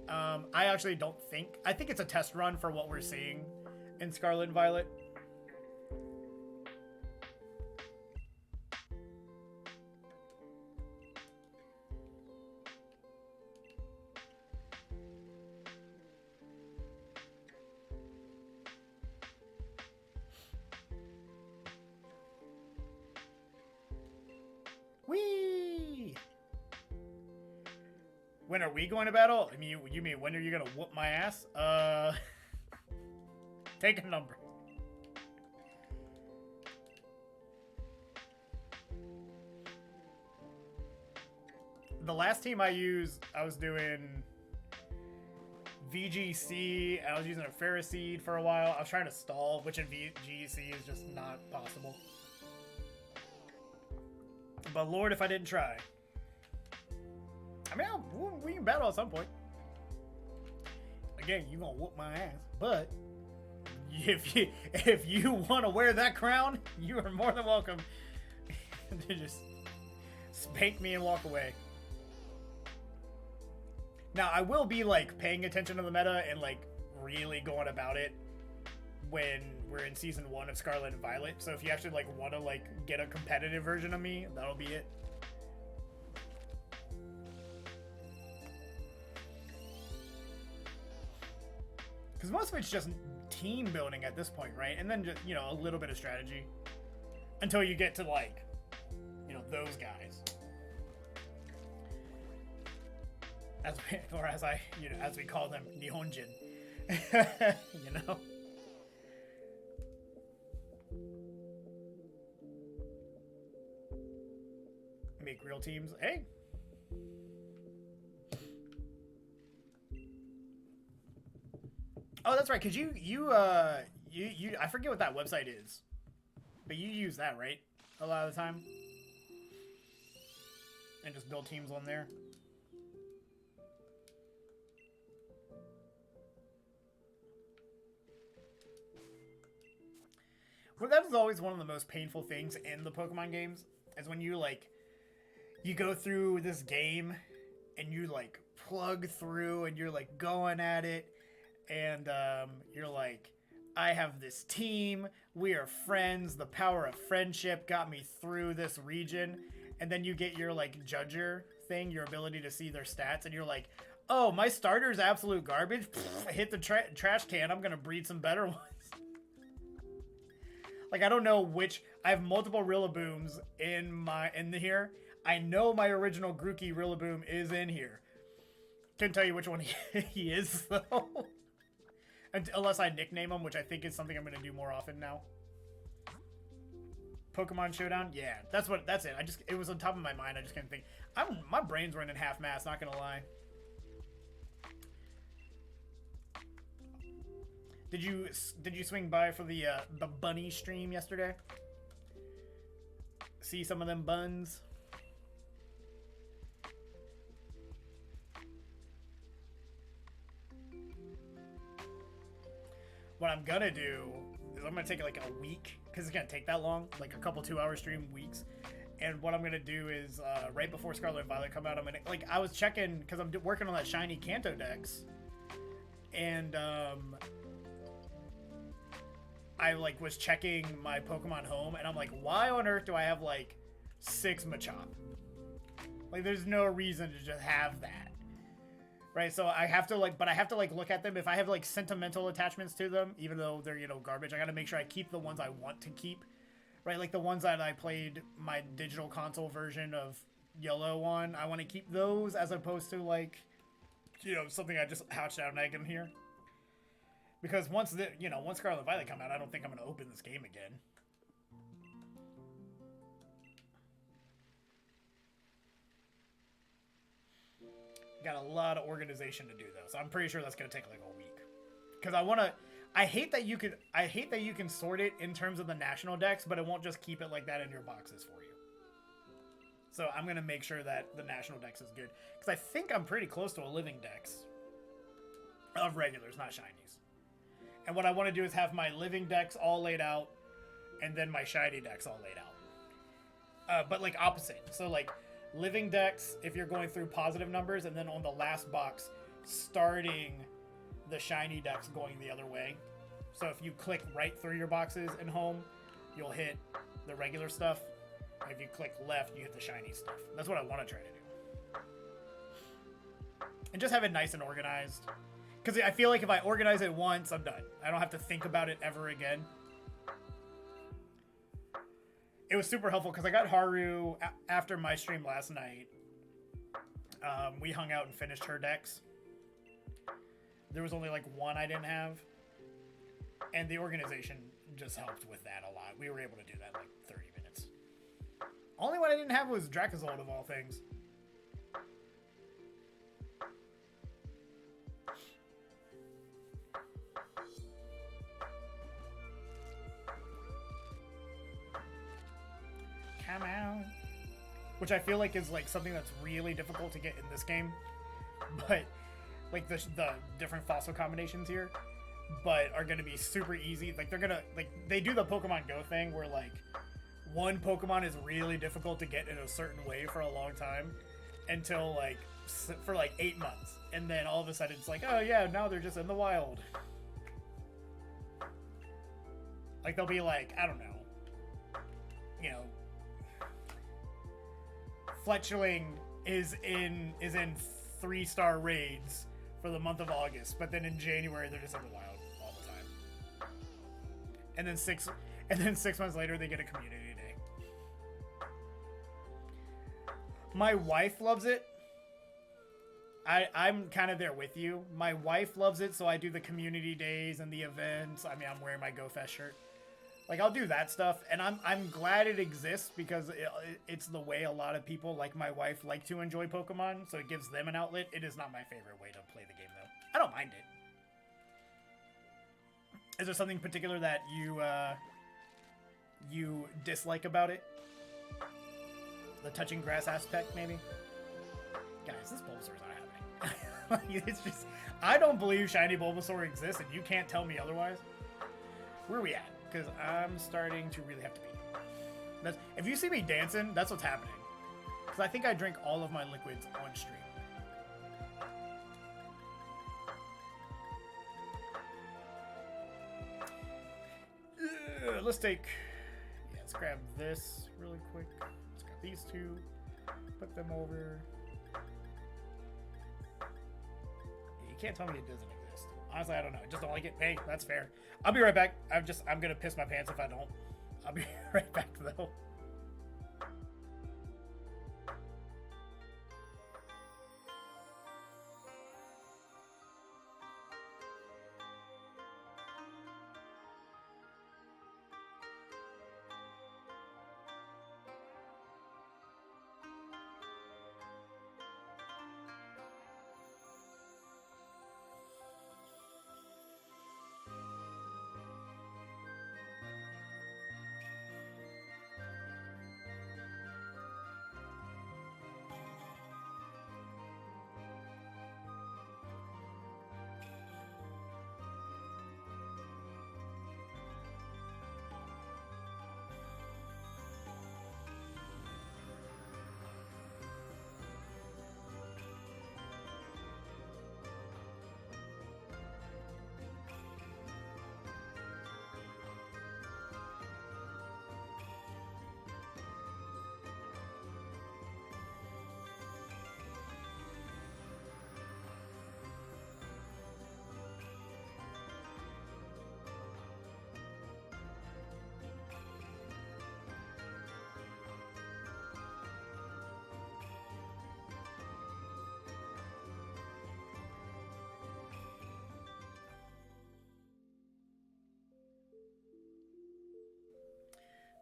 I actually don't think... I think it's a test run for what we're seeing in Scarlet and Violet. Whee! When are we going to battle? I mean, you mean when are you gonna whoop my ass? Take a number. The last team I used, I was doing VGC, and I was using a Ferroseed for a while. I was trying to stall, which in VGC is just not possible. But Lord, if I didn't try. I mean, we can battle at some point. Again, you gonna whoop my ass. But if you want to wear that crown, you are more than welcome to just spank me and walk away. Now, I will be like paying attention to the meta and like really going about it when we're in season 1 of Scarlet and Violet. So if you actually like want to like get a competitive version of me, that'll be it. Because most of it's just team building at this point, right? And then just, you know, a little bit of strategy. Until you get to, like, you know, those guys. As we call them, Nihonjin. You know? Make real teams. Hey! Oh, that's right, because you I forget what that website is. But you use that, right? A lot of the time? And just build teams on there? Well, that is always one of the most painful things in the Pokemon games, is when you, like, you go through this game, and you, like, plug through, and you're, like, going at it, and you're like, I have this team. We are friends. The power of friendship got me through this region. And then you get your like judger thing, your ability to see their stats, and you're like, oh, my starter's absolute garbage. Hit the trash can. I'm gonna breed some better ones. Like, I don't know which. I have multiple Rillabooms in here. I know my original Grookey Rillaboom is in here. Couldn't tell you which one he is though. Unless I nickname him, which I think is something I'm gonna do more often now. Pokemon Showdown? Yeah, that's it. It was on top of my mind. I just couldn't think. My brain's running half mast, not gonna lie. Did you swing by for the bunny stream yesterday? See some of them buns? What I'm gonna do is I'm gonna take like a week, because it's gonna take that long, like a couple 2-hour stream weeks. And what I'm gonna do is right before Scarlet and Violet come out, I'm gonna I was checking because I'm working on that shiny Kanto Dex, and I was checking my Pokemon Home, and I'm like, why on earth do I have 6 Machop? There's no reason to just have that. Right, so I have to look at them. If I have sentimental attachments to them, even though they're garbage, I gotta make sure I keep the ones I want to keep, right? The ones that I played my digital console version of Yellow on, I want to keep those as opposed to something I just hatched out an egg in here. Because once Scarlet and Violet come out, I don't think I'm gonna open this game again. Got a lot of organization to do though, so I'm pretty sure that's gonna take a week. Because I hate that you can sort it in terms of the national decks, but it won't just keep it like that in your boxes for you. So I'm gonna make sure that the national dex is good, because I think I'm pretty close to a living dex of regulars, not shinies. And what I want to do is have my living dex all laid out, and then my shiny dex all laid out. But opposite. So living dex if you're going through positive numbers, and then on the last box starting the shiny dex going the other way. So if you click right through your boxes in home, you'll hit the regular stuff. If you click left, you hit the shiny stuff. That's what I want to try to do. And just have it nice and organized. Because I feel like if I organize it once, I'm done. I don't have to think about it ever again. It was super helpful because I got Haru after my stream last night. We hung out and finished her decks. There was only one I didn't have. And the organization just helped with that a lot. We were able to do that in 30 minutes. Only one I didn't have was Dracozold of all things. Come out. Which I feel like is something that's really difficult to get in this game. But the different fossil combinations here, but are gonna be super easy. They're gonna they do the Pokemon Go thing where one Pokemon is really difficult to get in a certain way for a long time until for 8 months, and then all of a sudden it's oh yeah, now they're just in the wild. They'll be I don't know, Fletchling is in 3-star raids for the month of August, but then in January they're just in the wild all the time. And then 6 months later they get a community day. My wife loves it. I'm kind of there with you. My wife loves it, so I do the community days and the events. I mean, I'm wearing my GoFest shirt. I'll do that stuff, and I'm glad it exists because it's the way a lot of people like my wife like to enjoy Pokemon, so it gives them an outlet. It is not my favorite way to play the game, though. I don't mind it. Is there something particular that you dislike about it? The touching grass aspect, maybe? Guys, this Bulbasaur's not happening. It's just... I don't believe Shiny Bulbasaur exists, and you can't tell me otherwise. Where are we at? Because I'm starting to really have to pee. If you see me dancing, that's what's happening. Because I think I drink all of my liquids on stream. let's take... Yeah, let's grab this really quick. Let's grab these two. Put them over. You can't tell me it doesn't exist. Honestly, I don't know. I just don't like it. Hey, that's fair. I'll be right back. I'm gonna piss my pants if I don't. I'll be right back though.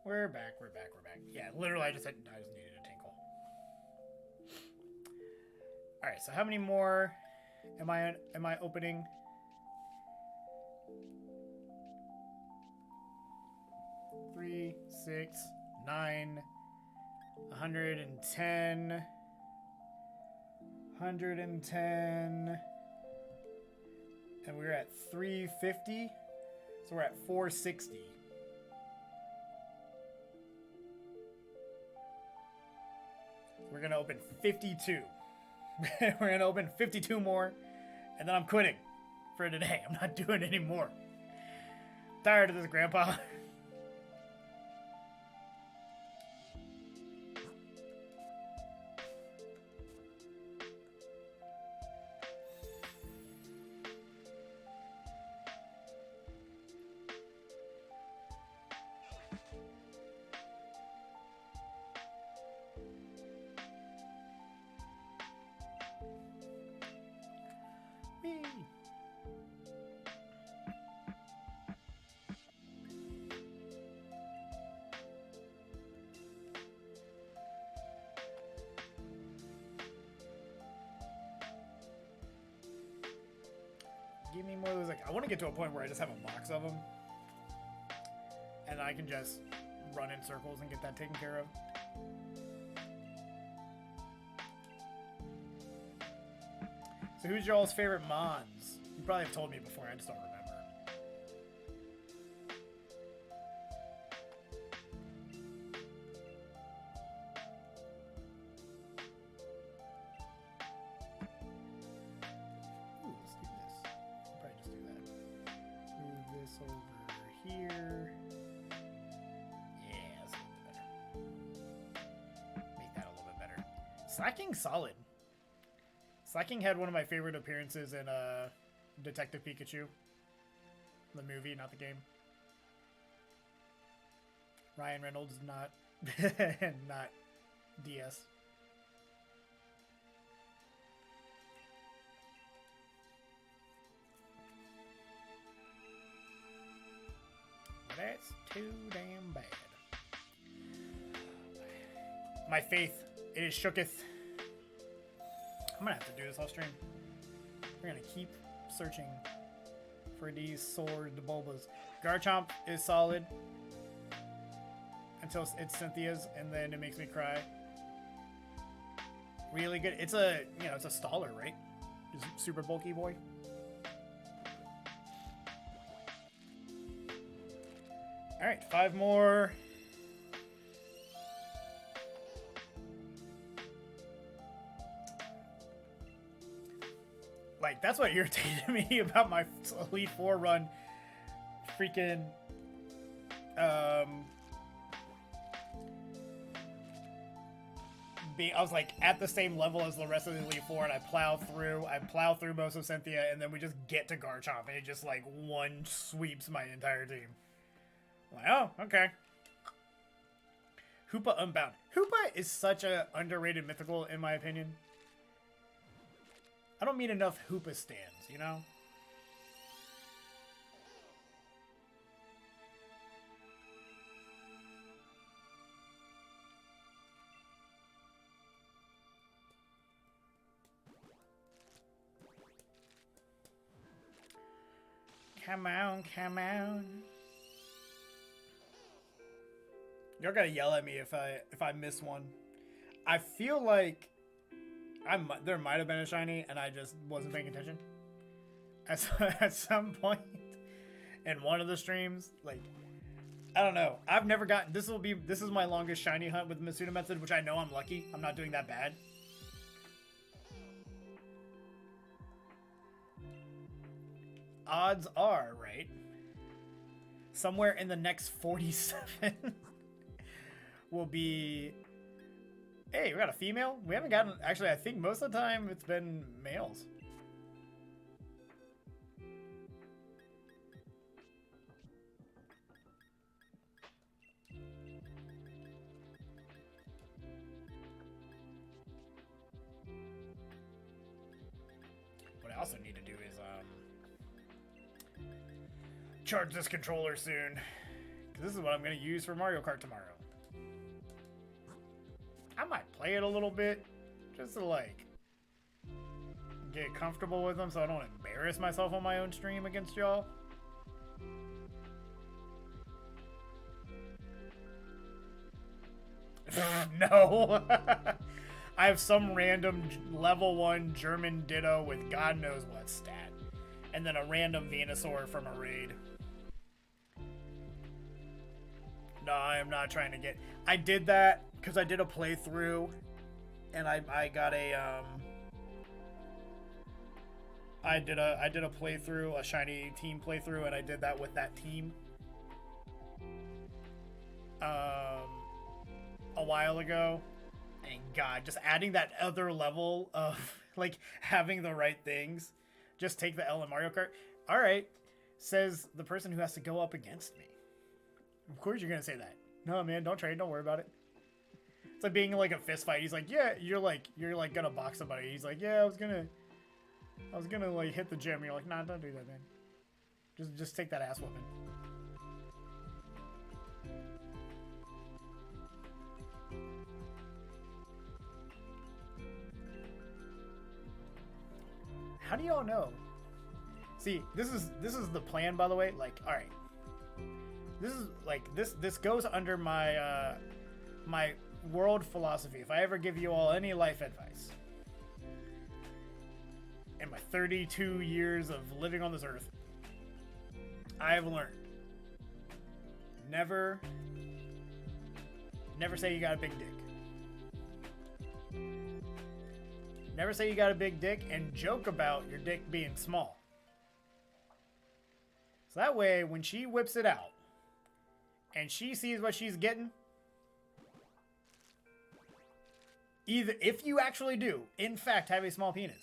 We're back. Yeah, literally, I just needed a tinkle. All right, so how many more am I opening? Three, 6, 9, 110, 110, and we're at 350, so we're at 460. We're gonna open 52. We're gonna open 52 more, and then I'm quitting for today. I'm not doing any more. Tired of this, Grandpa. Give me more of those. Like, I want to get to a point where I just have a box of them, and I can just run in circles and get that taken care of. So, who's your all's favorite Mons? You probably have told me before. I just don't remember. Slacking's solid. Slacking had one of my favorite appearances in Detective Pikachu. The movie, not the game. Ryan Reynolds, not not DS. That's too damn bad. My faith, it is shooketh. I'm gonna have to do this off stream. We're gonna keep searching for these sword Bulbas. Garchomp is solid until it's Cynthia's, and then it makes me cry. Really good. It's a it's a staller, right? Just super bulky boy. All right, 5 more. Like, that's what irritated me about my Elite Four run. Freaking I was like at the same level as the rest of the Elite Four, and I plow through most of Cynthia, and then we just get to Garchomp, and it just like one sweeps my entire team. I'm like, oh, okay. Hoopa Unbound. Hoopa is such a underrated mythical, in my opinion. I don't meet enough Hoopa stands, you know? Come on, come on. Y'all gotta yell at me if I miss one. I feel like there might have been a shiny and I just wasn't paying attention. At some point in one of the streams, like, I don't know. I've never gotten this is my longest shiny hunt with Masuda method, which I know I'm lucky. I'm not doing that bad. Odds are, right? Somewhere in the next 47 will be... Hey, we got a female? We haven't gotten... Actually, I think most of the time it's been males. What I also need to do is, charge this controller soon. Because this is what I'm going to use for Mario Kart tomorrow. I might play it a little bit. Just to, like, get comfortable with them so I don't embarrass myself on my own stream against y'all. No. I have some random level 1 German Ditto with God knows what stat. And then a random Venusaur from a raid. No, I am not trying to get... I did that because I did a playthrough. And I got a... I did a playthrough, a shiny team playthrough, and I did that with that team. A while ago. And God, just adding that other level of, like, having the right things. Just take the L in Mario Kart. Alright, says the person who has to go up against me. Of course you're gonna say that. No, man, don't trade. Don't worry about it. It's like being in, like, a fist fight. He's like, yeah, you're like gonna box somebody. He's like, yeah, I was gonna like hit the gym. You're like, nah, don't do that, man. Just take that ass whooping. How do y'all know? See, this is the plan, by the way. Like, all right, this is like this goes under my my world philosophy. If I ever give you all any life advice, in my 32 years of living on this earth, I have learned never say you got a big dick. Never say you got a big dick and joke about your dick being small. So that way, when she whips it out and she sees what she's getting, either if you actually do, in fact, have a small penis,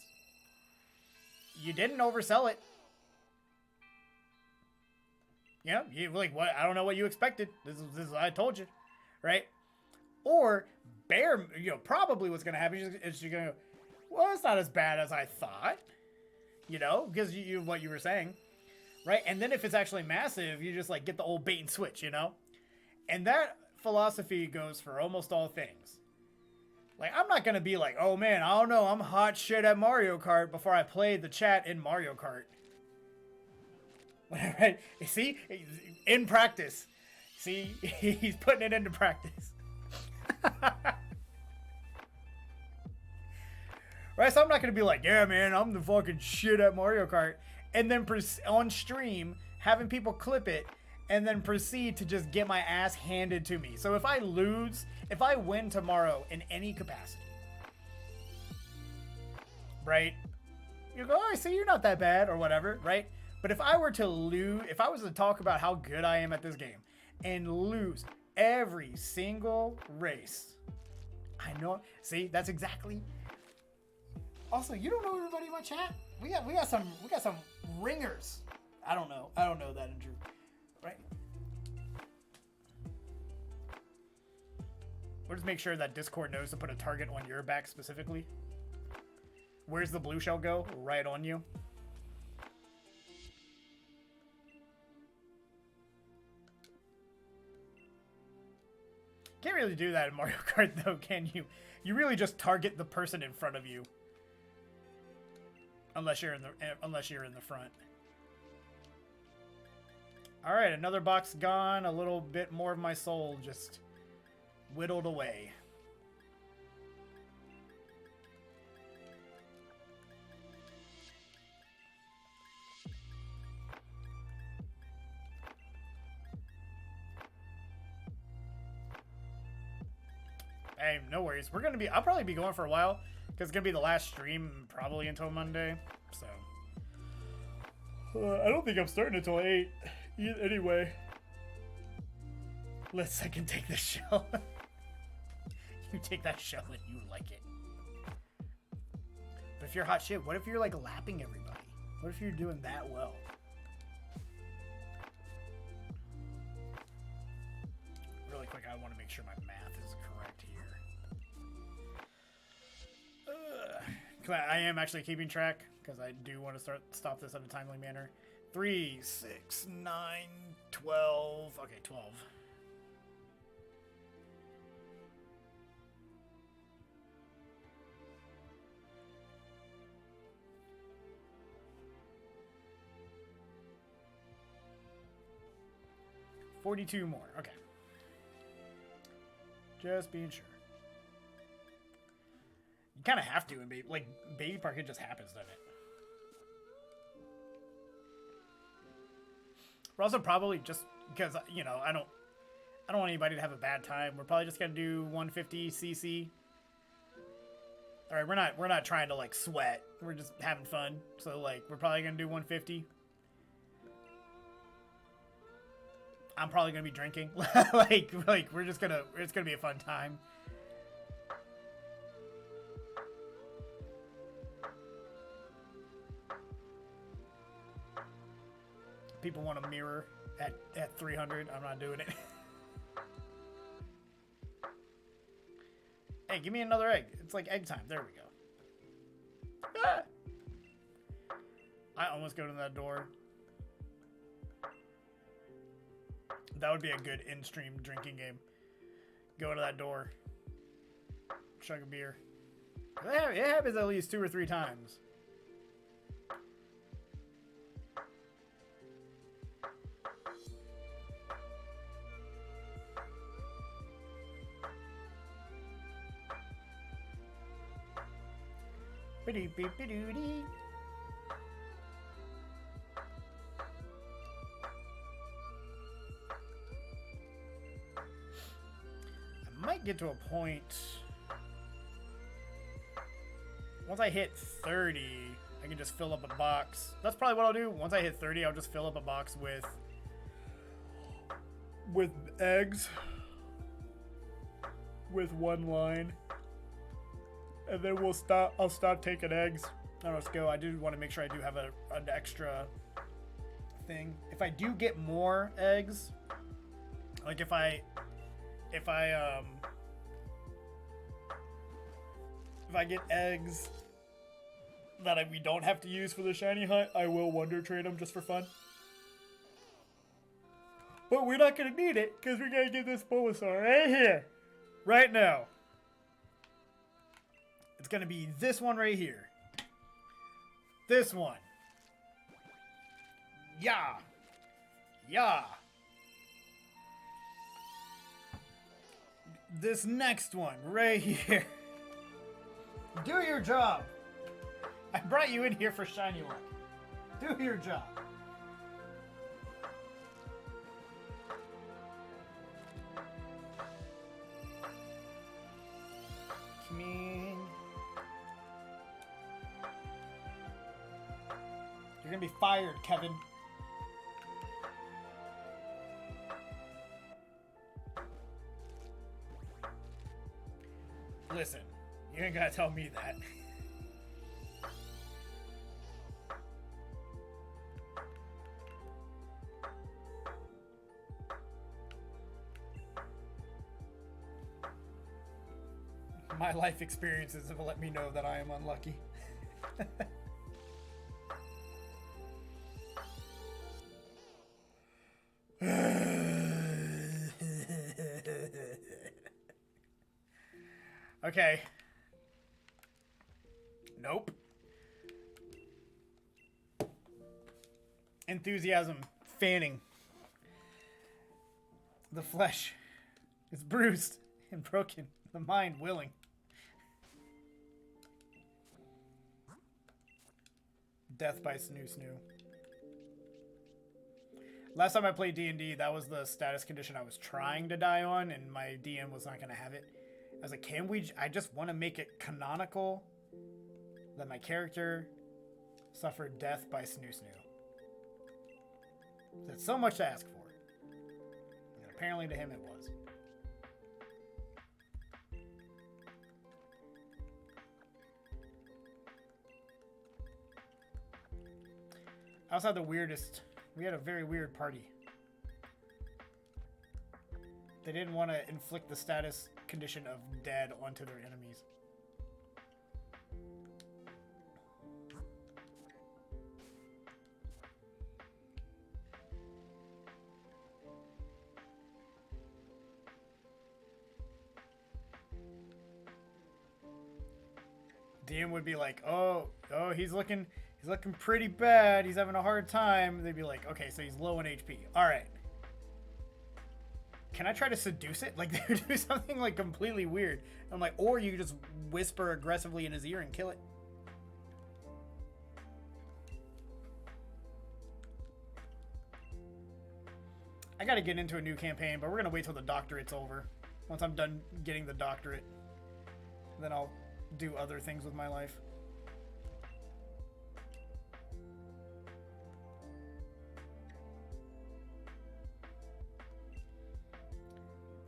you didn't oversell it. You know, you like what? I don't know what you expected. This is I told you, right? Or probably what's gonna happen is she's gonna go, well, it's not as bad as I thought, you know, because you what you were saying, right? And then if it's actually massive, you just like get the old bait and switch, you know? And that philosophy goes for almost all things. Like, I'm not going to be like, oh man, I don't know, I'm hot shit at Mario Kart before I play the chat in Mario Kart. Right? See? In practice. See? He's putting it into practice. Right, so I'm not going to be like, yeah, man, I'm the fucking shit at Mario Kart. And then on stream, having people clip it, and then proceed to just get my ass handed to me. So if I win tomorrow in any capacity, right? You go, oh, I see you're not that bad, or whatever, right? But if I were to lose, if I was to talk about how good I am at this game, and lose every single race. I know. See, that's exactly. Also, you don't know everybody in my chat. We got some ringers. I don't know that in truth, right? We'll just make sure that Discord knows to put a target on your back specifically. Where's the blue shell go? Right on you. Can't really do that in Mario Kart though, can you? You really just target the person in front of you. Unless you're in the front. All right, another box gone. A little bit more of my soul just whittled away. Hey, no worries. I'll probably be going for a while because it's gonna be the last stream probably until Monday. So I don't think I'm starting until 8 anyway. Unless I can take the shell. You take that shell and you like it. But if you're hot shit, what if you're like lapping everybody? What if you're doing that well? Really quick, I want to make sure my math is correct here. I am actually keeping track because I do want to stop this in a timely manner. 3, 6, 9, 12. Okay, 12. $42 more. Okay. Just being sure. You kind of have to in Baby Park. It just happens, doesn't it? We're also probably just because I don't want anybody to have a bad time. We're probably just gonna do 150 cc. All right, we're not trying to like sweat. We're just having fun. So like we're probably gonna do 150. I'm probably gonna be drinking. like it's gonna be a fun time. People want a mirror at 300. I'm not doing it. Hey, give me another egg. It's like egg time. There we go. Ah! I almost go to that door. That would be a good in-stream drinking game. Go to that door. Chug a beer. It happens at least 2 or 3 times. Ba-doo-ba-doo-dee. I might get to a point once I hit 30 I can just fill up a box. That's probably what I'll do. Once I hit 30 I'll just fill up a box with eggs with 1 line. And then I'll stop taking eggs. Now let's go. I do want to make sure I do have an extra thing. If I do get more eggs, like if I get eggs that we don't have to use for the shiny hunt, I will wonder trade them just for fun. But we're not gonna need it because we're gonna get this Bulbasaur right here, right now. It's gonna be this one right here. This one. Yeah. Yeah. This next one right here. Do your job. I brought you in here for shiny luck. Do your job. Come in. You're gonna be fired, Kevin. Listen, you ain't gotta tell me that. My life experiences have let me know that I am unlucky. Okay. Nope. Enthusiasm fanning. The flesh is bruised and broken. The mind willing. Death by Snoo Snoo. Last time I played D&D, that was the status condition I was trying to die on, and my DM was not going to have it. I was like, can we... I just want to make it canonical that my character suffered death by Snoo Snoo. That's so much to ask for. And apparently to him it was. I also had the weirdest... We had a very weird party. They didn't want to inflict the status condition of dead onto their enemies. DM would be like, oh, he's looking pretty bad. He's having a hard time. They'd be like, okay, so he's low in HP. All right. Can I try to seduce it? Like, they would do something like completely weird. I'm like, or you could just whisper aggressively in his ear and kill it. I gotta get into a new campaign, but we're gonna wait till the doctorate's over. Once I'm done getting the doctorate, then I'll do other things with my life.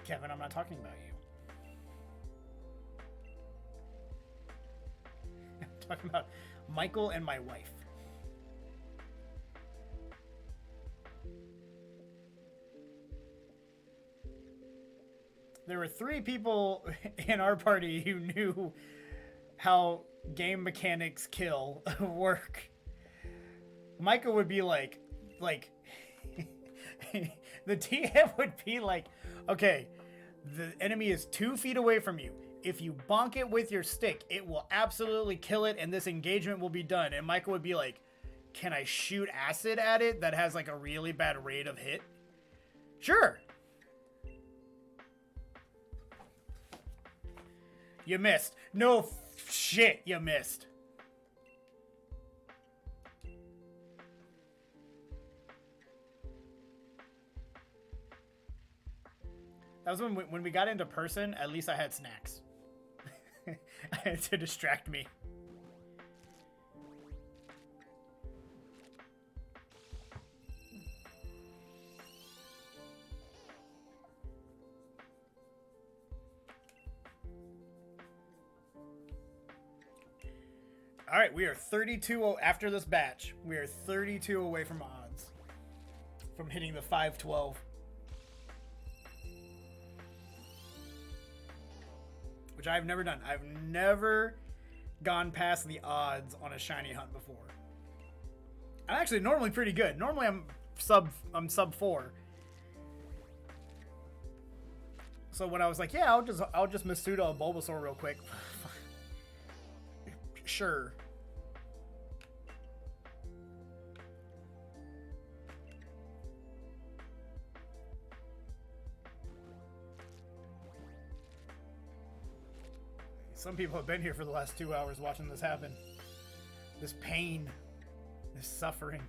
Kevin, I'm not talking about you. I'm talking about Michael and my wife. There were 3 people in our party who knew how game mechanics kill work. Michael would be like the TM would be like, okay, the enemy is 2 feet away from you. If you bonk it with your stick, it will absolutely kill it and this engagement will be done. And Michael would be like, can I shoot acid at it that has like a really bad rate of hit? Sure. You missed. No shit, you missed. That was when we got into person, at least I had snacks. To distract me. All right, we are 32 after this batch. We are 32 away from odds. From hitting the 512. Which I've never done. I've never gone past the odds on a shiny hunt before. I'm actually normally pretty good. Normally I'm sub 4. So when I was like, yeah, I'll just Masuda a Bulbasaur real quick. Sure. Some people have been here for the last 2 hours watching this happen. This pain. This suffering.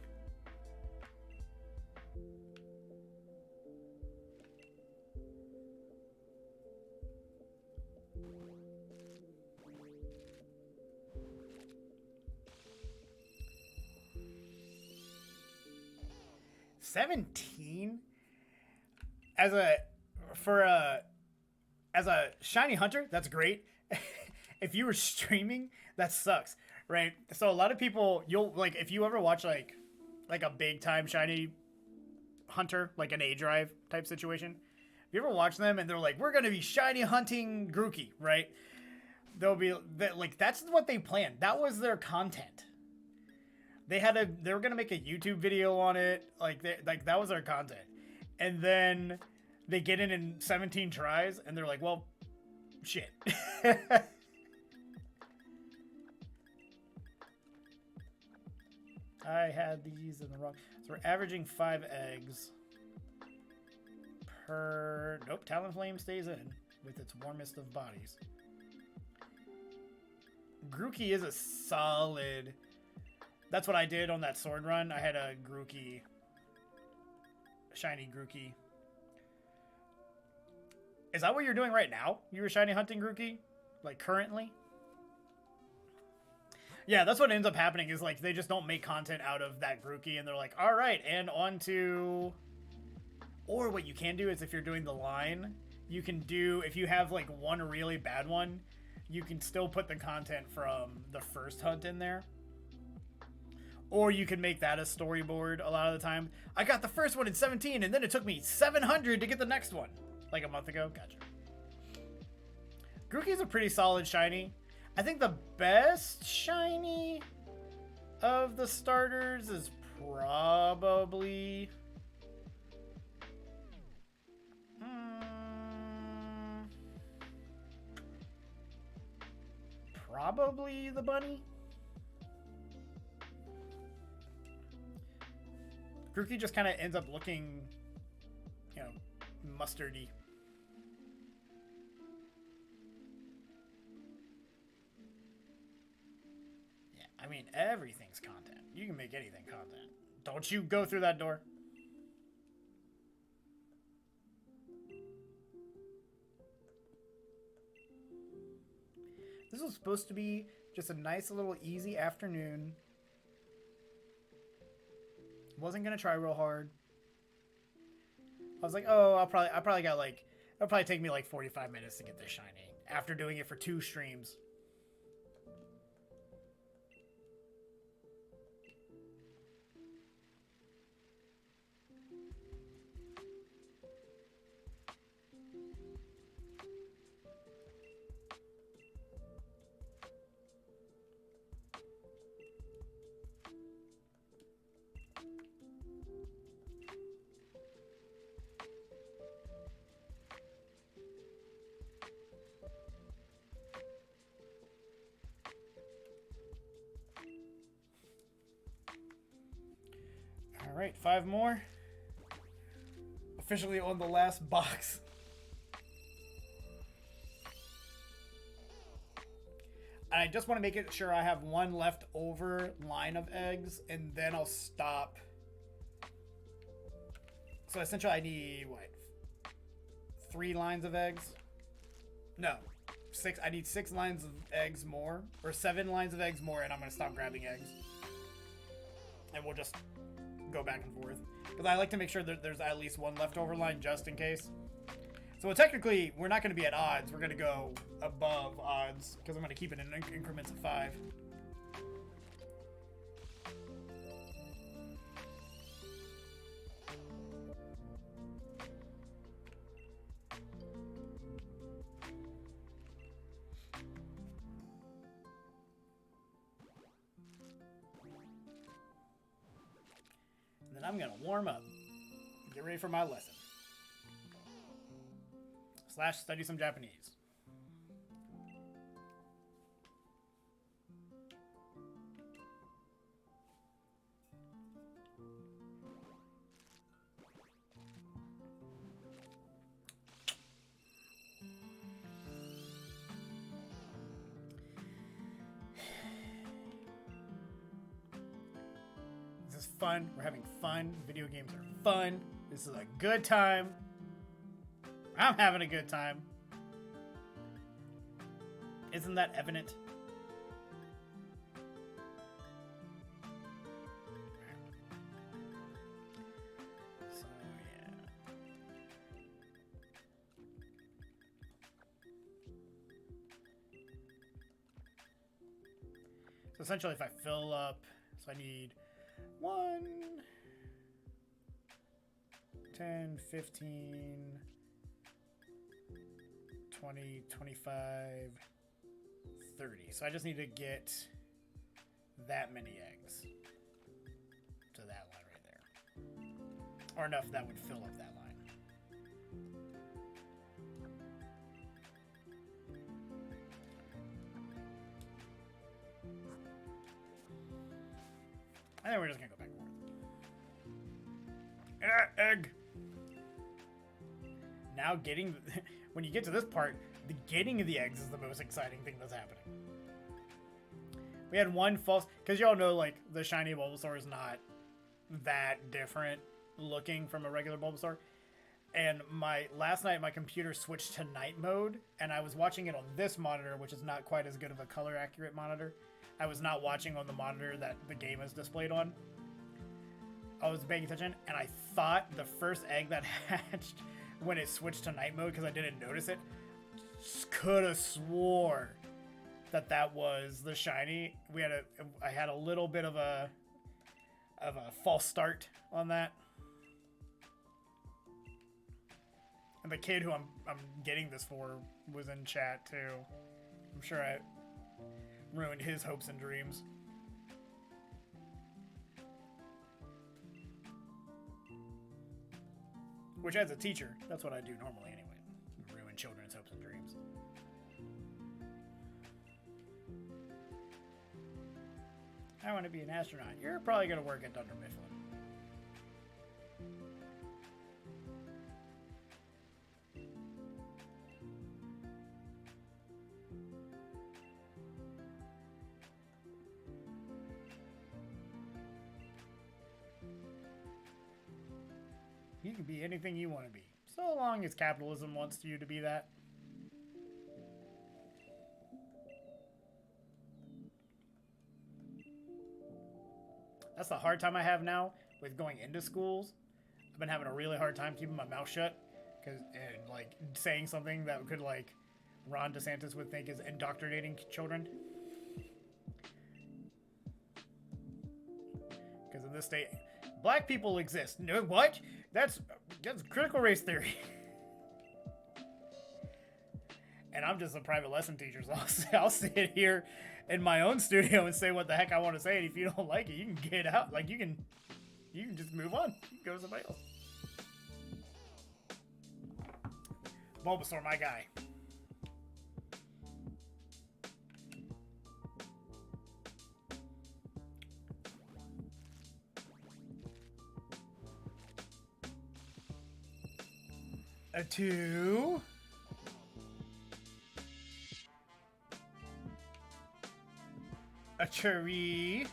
$17 as a shiny hunter, that's great. if you were streaming, that sucks, right? So a lot of people, you'll like if you ever watch like a big time shiny hunter, like an A drive type situation. If you ever watch them and they're like, we're gonna be shiny hunting Grookey, right? They'll be like, that's what they planned. That was their content. They were gonna make a YouTube video on it, like that was their content, and then they get in 17 tries, and they're like, well, shit. I had these in the wrong. So we're averaging 5 eggs per. Nope, Talonflame stays in with its warmest of bodies. Grookey is a solid. That's what I did on that sword run. I had a Grookey, shiny Grookey. Is that what you're doing right now? You were shiny hunting Grookey? Like currently? Yeah, that's what ends up happening is like they just don't make content out of that Grookey and they're like, all right, and on to... Or what you can do is if you're doing the line, you can do, if you have like one really bad one, you can still put the content from the first hunt in there. Or you can make that a storyboard a lot of the time. I got the first one in 17 and then it took me 700 to get the next one. Like a month ago. Gotcha. Grookey's a pretty solid shiny. I think the best shiny of the starters is probably... Probably the bunny. Grookey just kind of ends up looking, you know, mustardy. Yeah, I mean, everything's content. You can make anything content. Don't you go through that door. This was supposed to be just a nice little easy afternoon. Wasn't gonna try real hard. I was like, oh, I'll probably got like, it'll probably take me like 45 minutes to get this shiny after doing it for 2 streams. All right, 5 more. Officially on the last box. I just want to make it sure I have 1 left over line of eggs, and then I'll stop. So essentially I need, what, 3 lines of eggs? No, 6. I need 6 lines of eggs more, or 7 lines of eggs more, and I'm going to stop grabbing eggs. And we'll just go back and forth. Because I like to make sure that there's at least 1 leftover line just in case. So technically, we're not going to be at odds. We're going to go above odds because I'm going to keep it in increments of 5. And then I'm going to warm up. Get ready for my lesson. / study some Japanese. This is fun. We're having fun. Video games are fun. This is a good time. I'm having a good time. Isn't that evident? So, yeah. So essentially if I fill up, so I need 1, 10, 15, 20, 25, 30. So I just need to get that many eggs to that line right there. Or enough that would fill up that line. I think we're just gonna go back and forth. Egg! Now getting... when you get to this part, the getting of the eggs is the most exciting thing that's happening. We had one false... Because y'all know, like, the shiny Bulbasaur is not that different looking from a regular Bulbasaur. And last night, my computer switched to night mode, and I was watching it on this monitor, which is not quite as good of a color-accurate monitor. I was not watching on the monitor that the game is displayed on. I was paying attention, and I thought the first egg that hatched when it switched to night mode, because I didn't notice it, could have swore that was the shiny. I had a little bit of a false start on that. And the kid who I'm getting this for was in chat too. I'm sure I ruined his hopes and dreams. Which, as a teacher, that's what I do normally anyway. Ruin children's hopes and dreams. I want to be an astronaut. You're probably going to work at Dunder Mifflin. You can be anything you want to be, so long as capitalism wants you to be that. That's the hard time I have now with going into schools. I've been having a really hard time keeping my mouth shut, and like saying something that could, like, Ron DeSantis would think is indoctrinating children. Because in this state, black people exist. No, what? That's critical race theory. And I'm just a private lesson teacher, so I'll sit here in my own studio and say what the heck I want to say. And if you don't like it, you can get out. Like, you can just move on. You can go to somebody else. Bulbasaur, my guy. A 2. A cherry.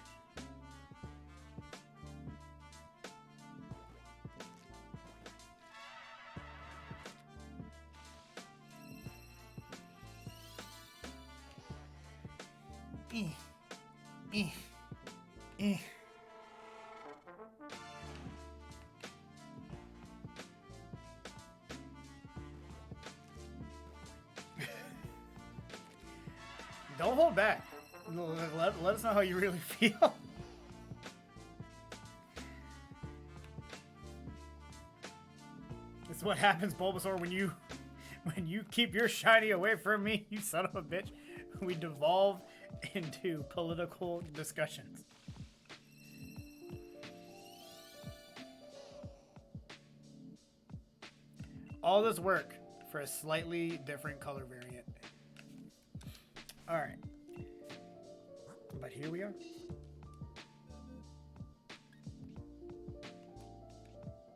Don't hold back. Let us know how you really feel. This is what happens, Bulbasaur, when you keep your shiny away from me, you son of a bitch. We devolve into political discussions. All this work for a slightly different color variant. Alright. But here we are.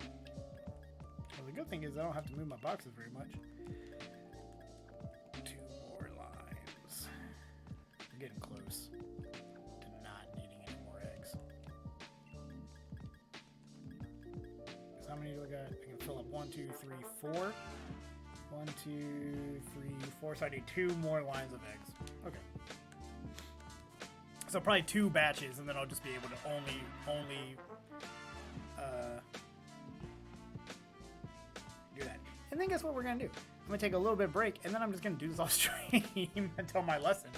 Well, the good thing is I don't have to move my boxes very much. 2 more lines. We're getting close to not needing any more eggs. So how many do I got? I can fill up 1, 2, 3, 4. 1, 2, 3, 4. So I need 2 more lines of eggs. Okay. So probably 2 batches, and then I'll just be able to only do that. And then guess what we're gonna do? I'm gonna take a little bit of break, and then I'm just gonna do this off stream until my lesson.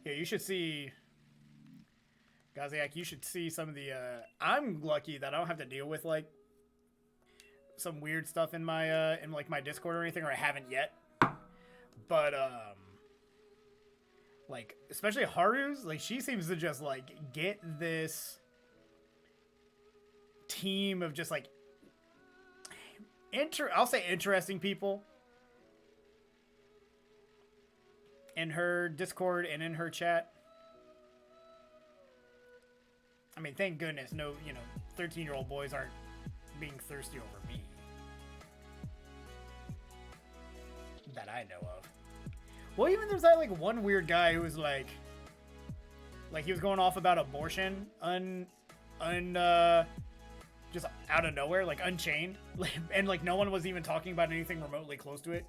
Yeah, you should see Gaziak, you should see some of the I'm lucky that I don't have to deal with like some weird stuff in my in like my Discord or anything, or I haven't yet. But like especially Haru's, like she seems to just like get this team of just like I'll say interesting people in her Discord and in her chat. I mean, thank goodness no, 13-year-old boys aren't being thirsty over me. That I know of. Well, even there's that like one weird guy who was like he was going off about abortion just out of nowhere, like Unchained, and like no one was even talking about anything remotely close to it.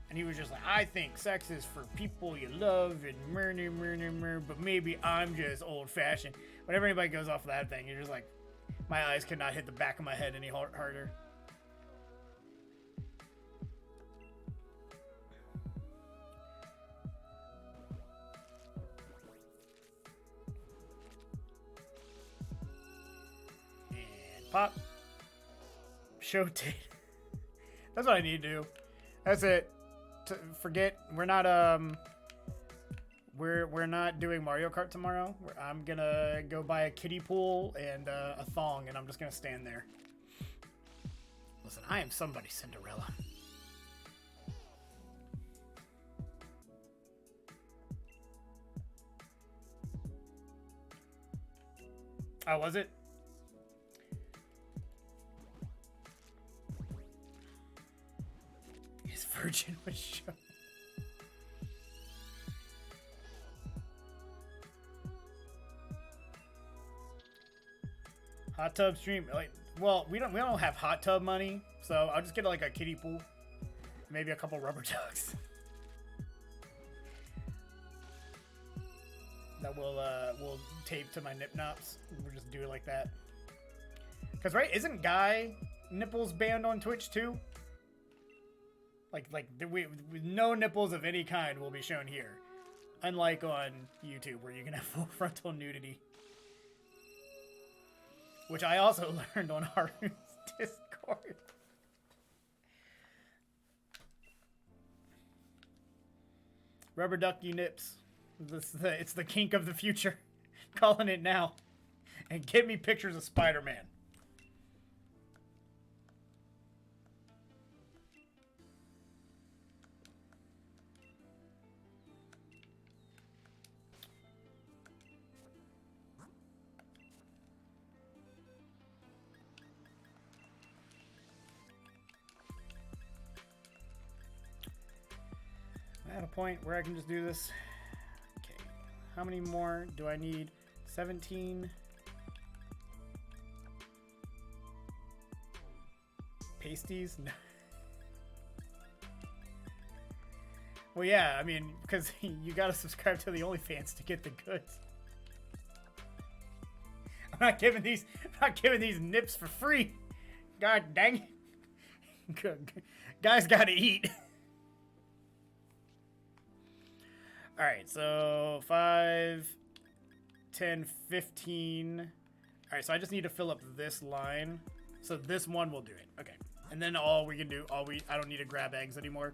And he was just like, I think sex is for people you love and murder, but maybe I'm just old-fashioned. Whenever anybody goes off of that thing, you're just like, my eyes could not hit the back of my head any harder. And pop. Show date. That's what I need to do. That's it. Forget we're not we're not doing Mario Kart tomorrow. I'm gonna go buy a kiddie pool and a thong, and I'm just gonna stand there. Listen, I am somebody's Cinderella. Oh, was it? His virgin was shown. Hot tub stream. Like, well, we don't have hot tub money, so I'll just get like a kiddie pool, maybe a couple rubber ducks. That we'll tape to my nip nops. We'll just do it like that. Cause right, isn't guy nipples banned on Twitch too? Like no nipples of any kind will be shown here, unlike on YouTube where you can have full frontal nudity, which I also learned on Haru's Discord. Rubber ducky nips. It's the kink of the future. Calling it now. And give me pictures of Spider-Man. I'm at a point where I can just do this. Okay. How many more do I need? 17. Pasties? No. Well, yeah, I mean, because you gotta subscribe to the OnlyFans to get the goods. I'm not giving these nips for free. God dang it. Guys gotta eat. Alright, so 5, 10, 15. Alright, so I just need to fill up this line. So this one will do it. Okay. And then all we can do, I don't need to grab eggs anymore.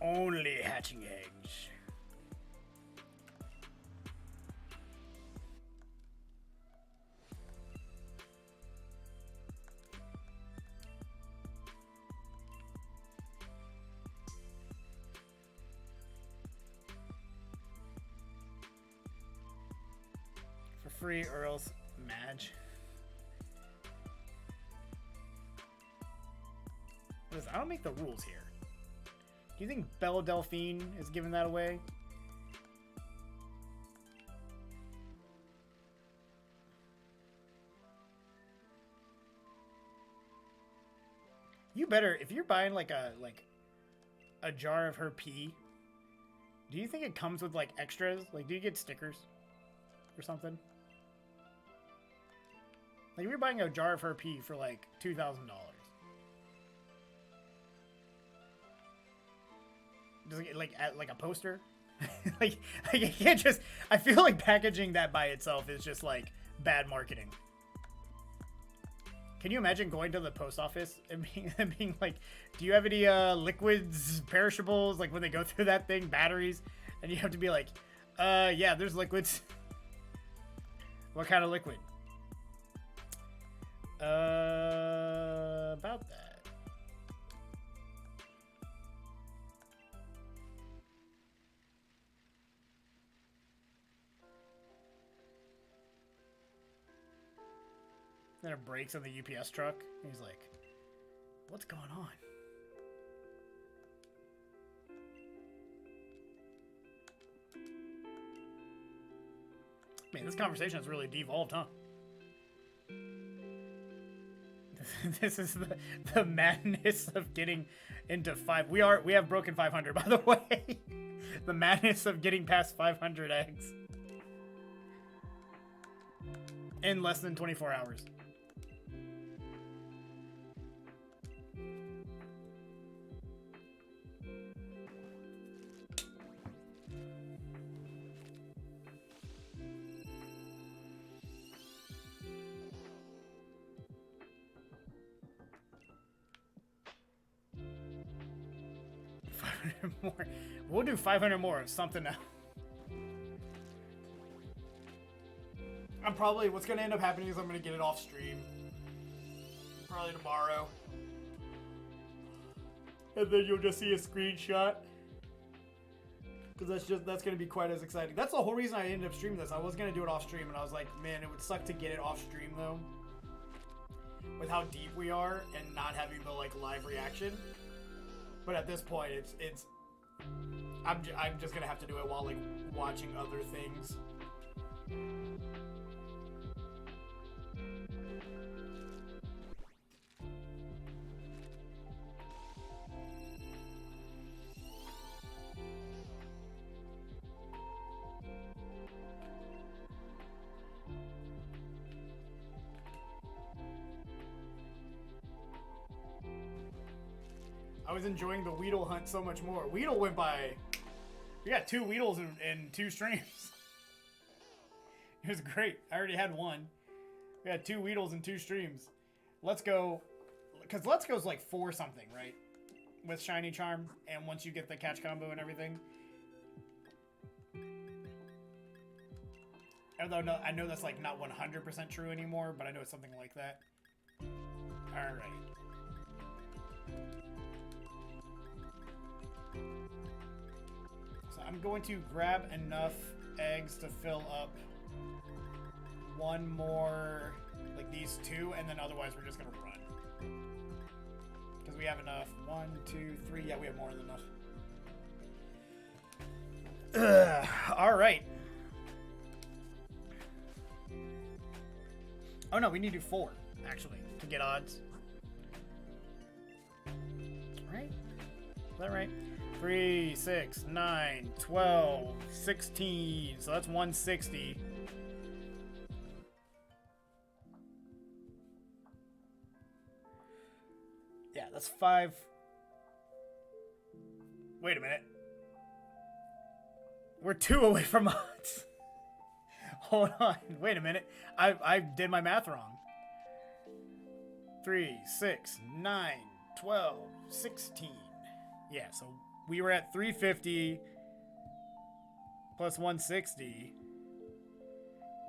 Only hatching eggs. For free or else Madge. Listen, I don't make the rules here. Do you think Belle Delphine is giving that away? You better, if you're buying like a jar of her pee, do you think it comes with like extras? Like, do you get stickers or something? Like, if you're buying a jar of her pee for like $2,000. like a poster. like you can't just. I feel like packaging that by itself is just like bad marketing. Can you imagine going to the post office and being like, do you have any liquids, perishables? Like when they go through that thing, batteries, and you have to be like, yeah, there's liquids. What kind of liquid? About that. Then it breaks on the UPS truck. He's like, what's going on? Man, this conversation has really devolved, huh? This is the madness of getting into 5. We have broken 500, by the way. The madness of getting past 500 eggs in less than 24 hours. More. We'll do 500 more of something now. What's gonna end up happening is I'm gonna get it off stream. Probably tomorrow. And then you'll just see a screenshot. Because that's gonna be quite as exciting. That's the whole reason I ended up streaming this. I was gonna do it off stream and I was like, man, it would suck to get it off stream though. With how deep we are and not having the like live reaction. But at this point, I'm just gonna have to do it while like watching other things. I was enjoying the Weedle hunt so much more. Weedle went by. We got 2 Weedles in 2 streams. It was great. I already had one. We had 2 Weedles in 2 streams. Let's Go, because Let's Go's like 4 something, right? With Shiny Charm, and once you get the catch combo and everything. Although no, I know that's like not 100% true anymore, but I know it's something like that. All right. So I'm going to grab enough eggs to fill up one more, like these 2, and then otherwise we're just gonna run. Because we have enough. 1, 2, 3. Yeah, we have more than enough. All right. Oh no, we need to do 4 actually to get odds. Right? Is that right? 3, 6, 9, 12, 16. So that's 160. Yeah, that's 5. Wait a minute. We're 2 away from odds. Hold on. Wait a minute. I did my math wrong. 3, 6, 9, 12, 16. Yeah, so we were at 350 plus 160.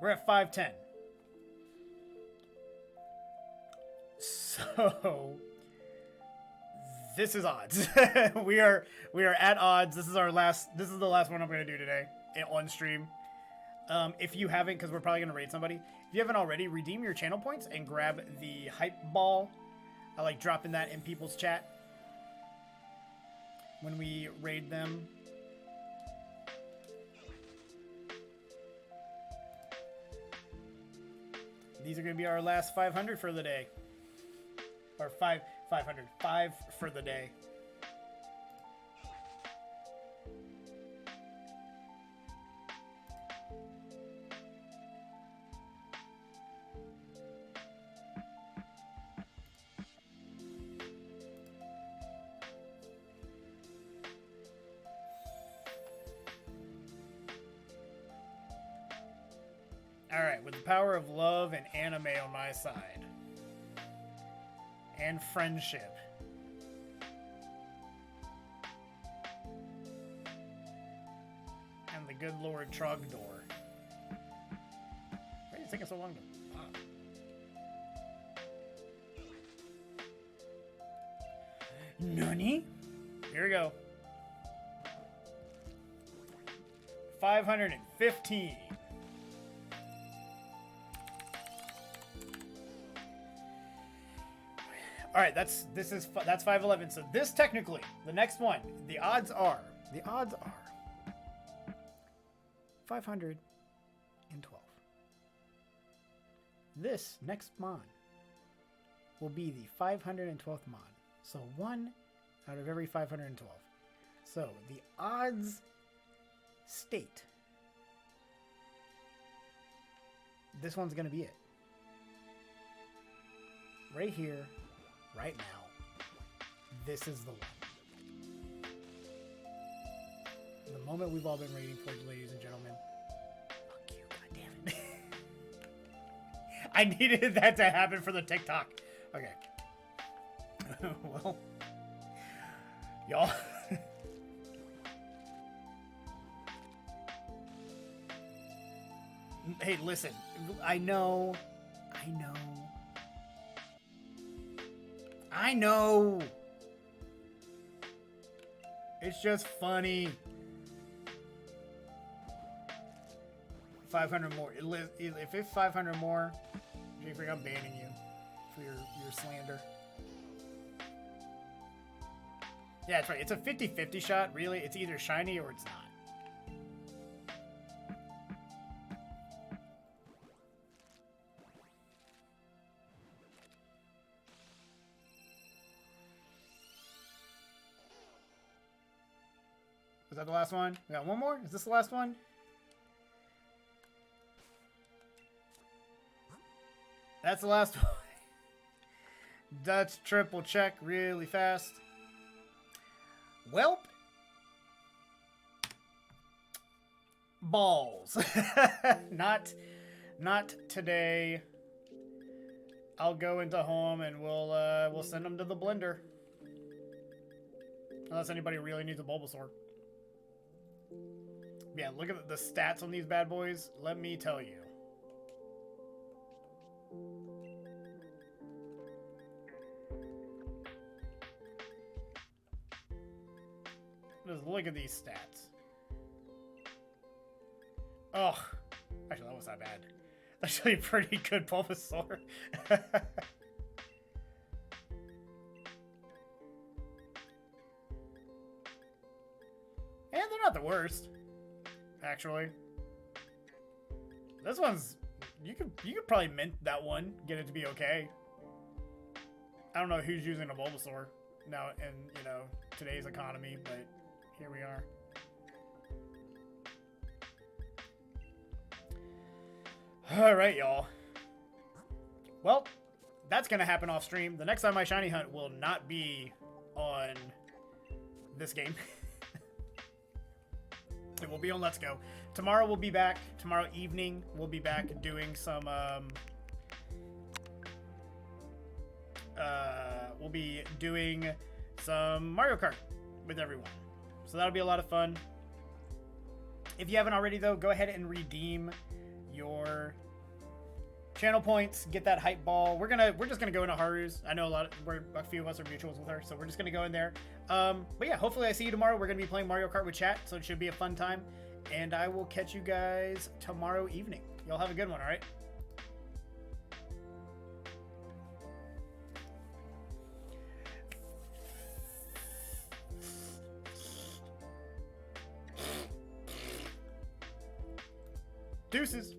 We're at 510. So this is odds. we are at odds. This is the last one I'm going to do today on stream. If you haven't, because we're probably going to raid somebody. If you haven't already, redeem your channel points and grab the hype ball. I like dropping that in people's chat when we raid them. These are going to be our last 500 for the day. Or 5 for the day. Alright, with the power of love and anime on my side. And friendship. And the good Lord Trogdor. Why is it taking so long to pop? Nani? Here we go. 515. All right, that's 511. So this technically, the next one, the odds are 512. This next mon will be the 512th mon. So 1 out of every 512. So the odds state this one's going to be it. Right here, right now. This is the one. The moment we've all been waiting for, ladies and gentlemen. Fuck you, goddammit. I needed that to happen for the TikTok. Okay. Well, y'all. Hey, listen. I know. It's just funny. 500 more. If it's 500 more, Jeffrey, I'm banning you for your slander. Yeah, that's right. It's a 50-50 shot, really. It's either shiny or it's not. Was that the last one? We got one more? Is this the last one? That's the last one. Dutch triple check really fast. Welp. Balls. Not today. I'll go into home and we'll send them to the blender. Unless anybody really needs a Bulbasaur. Yeah, look at the stats on these bad boys. Let me tell you. Just look at these stats. Oh, actually, that wasn't that bad. Actually, a pretty good Bulbasaur. And they're not the worst, actually. This one's you could probably mint that one, get it to be okay. I don't know who's using a Bulbasaur now in today's economy, but here we are. All right, y'all. Well, that's gonna happen off stream. The next time my shiny hunt will not be on this game. It will be on Let's Go. Tomorrow we'll be back. Tomorrow evening we'll be back doing some we'll be doing some Mario Kart with everyone. So that'll be a lot of fun. If you haven't already though, go ahead and redeem your channel points, get that hype ball. We're just gonna go into Haru's. I know a few of us are mutuals with her, so we're just gonna go in there. But yeah, hopefully I see you tomorrow. We're gonna be playing Mario Kart with chat, so it should be a fun time. And I will catch you guys tomorrow evening. Y'all have a good one, all right? Deuces.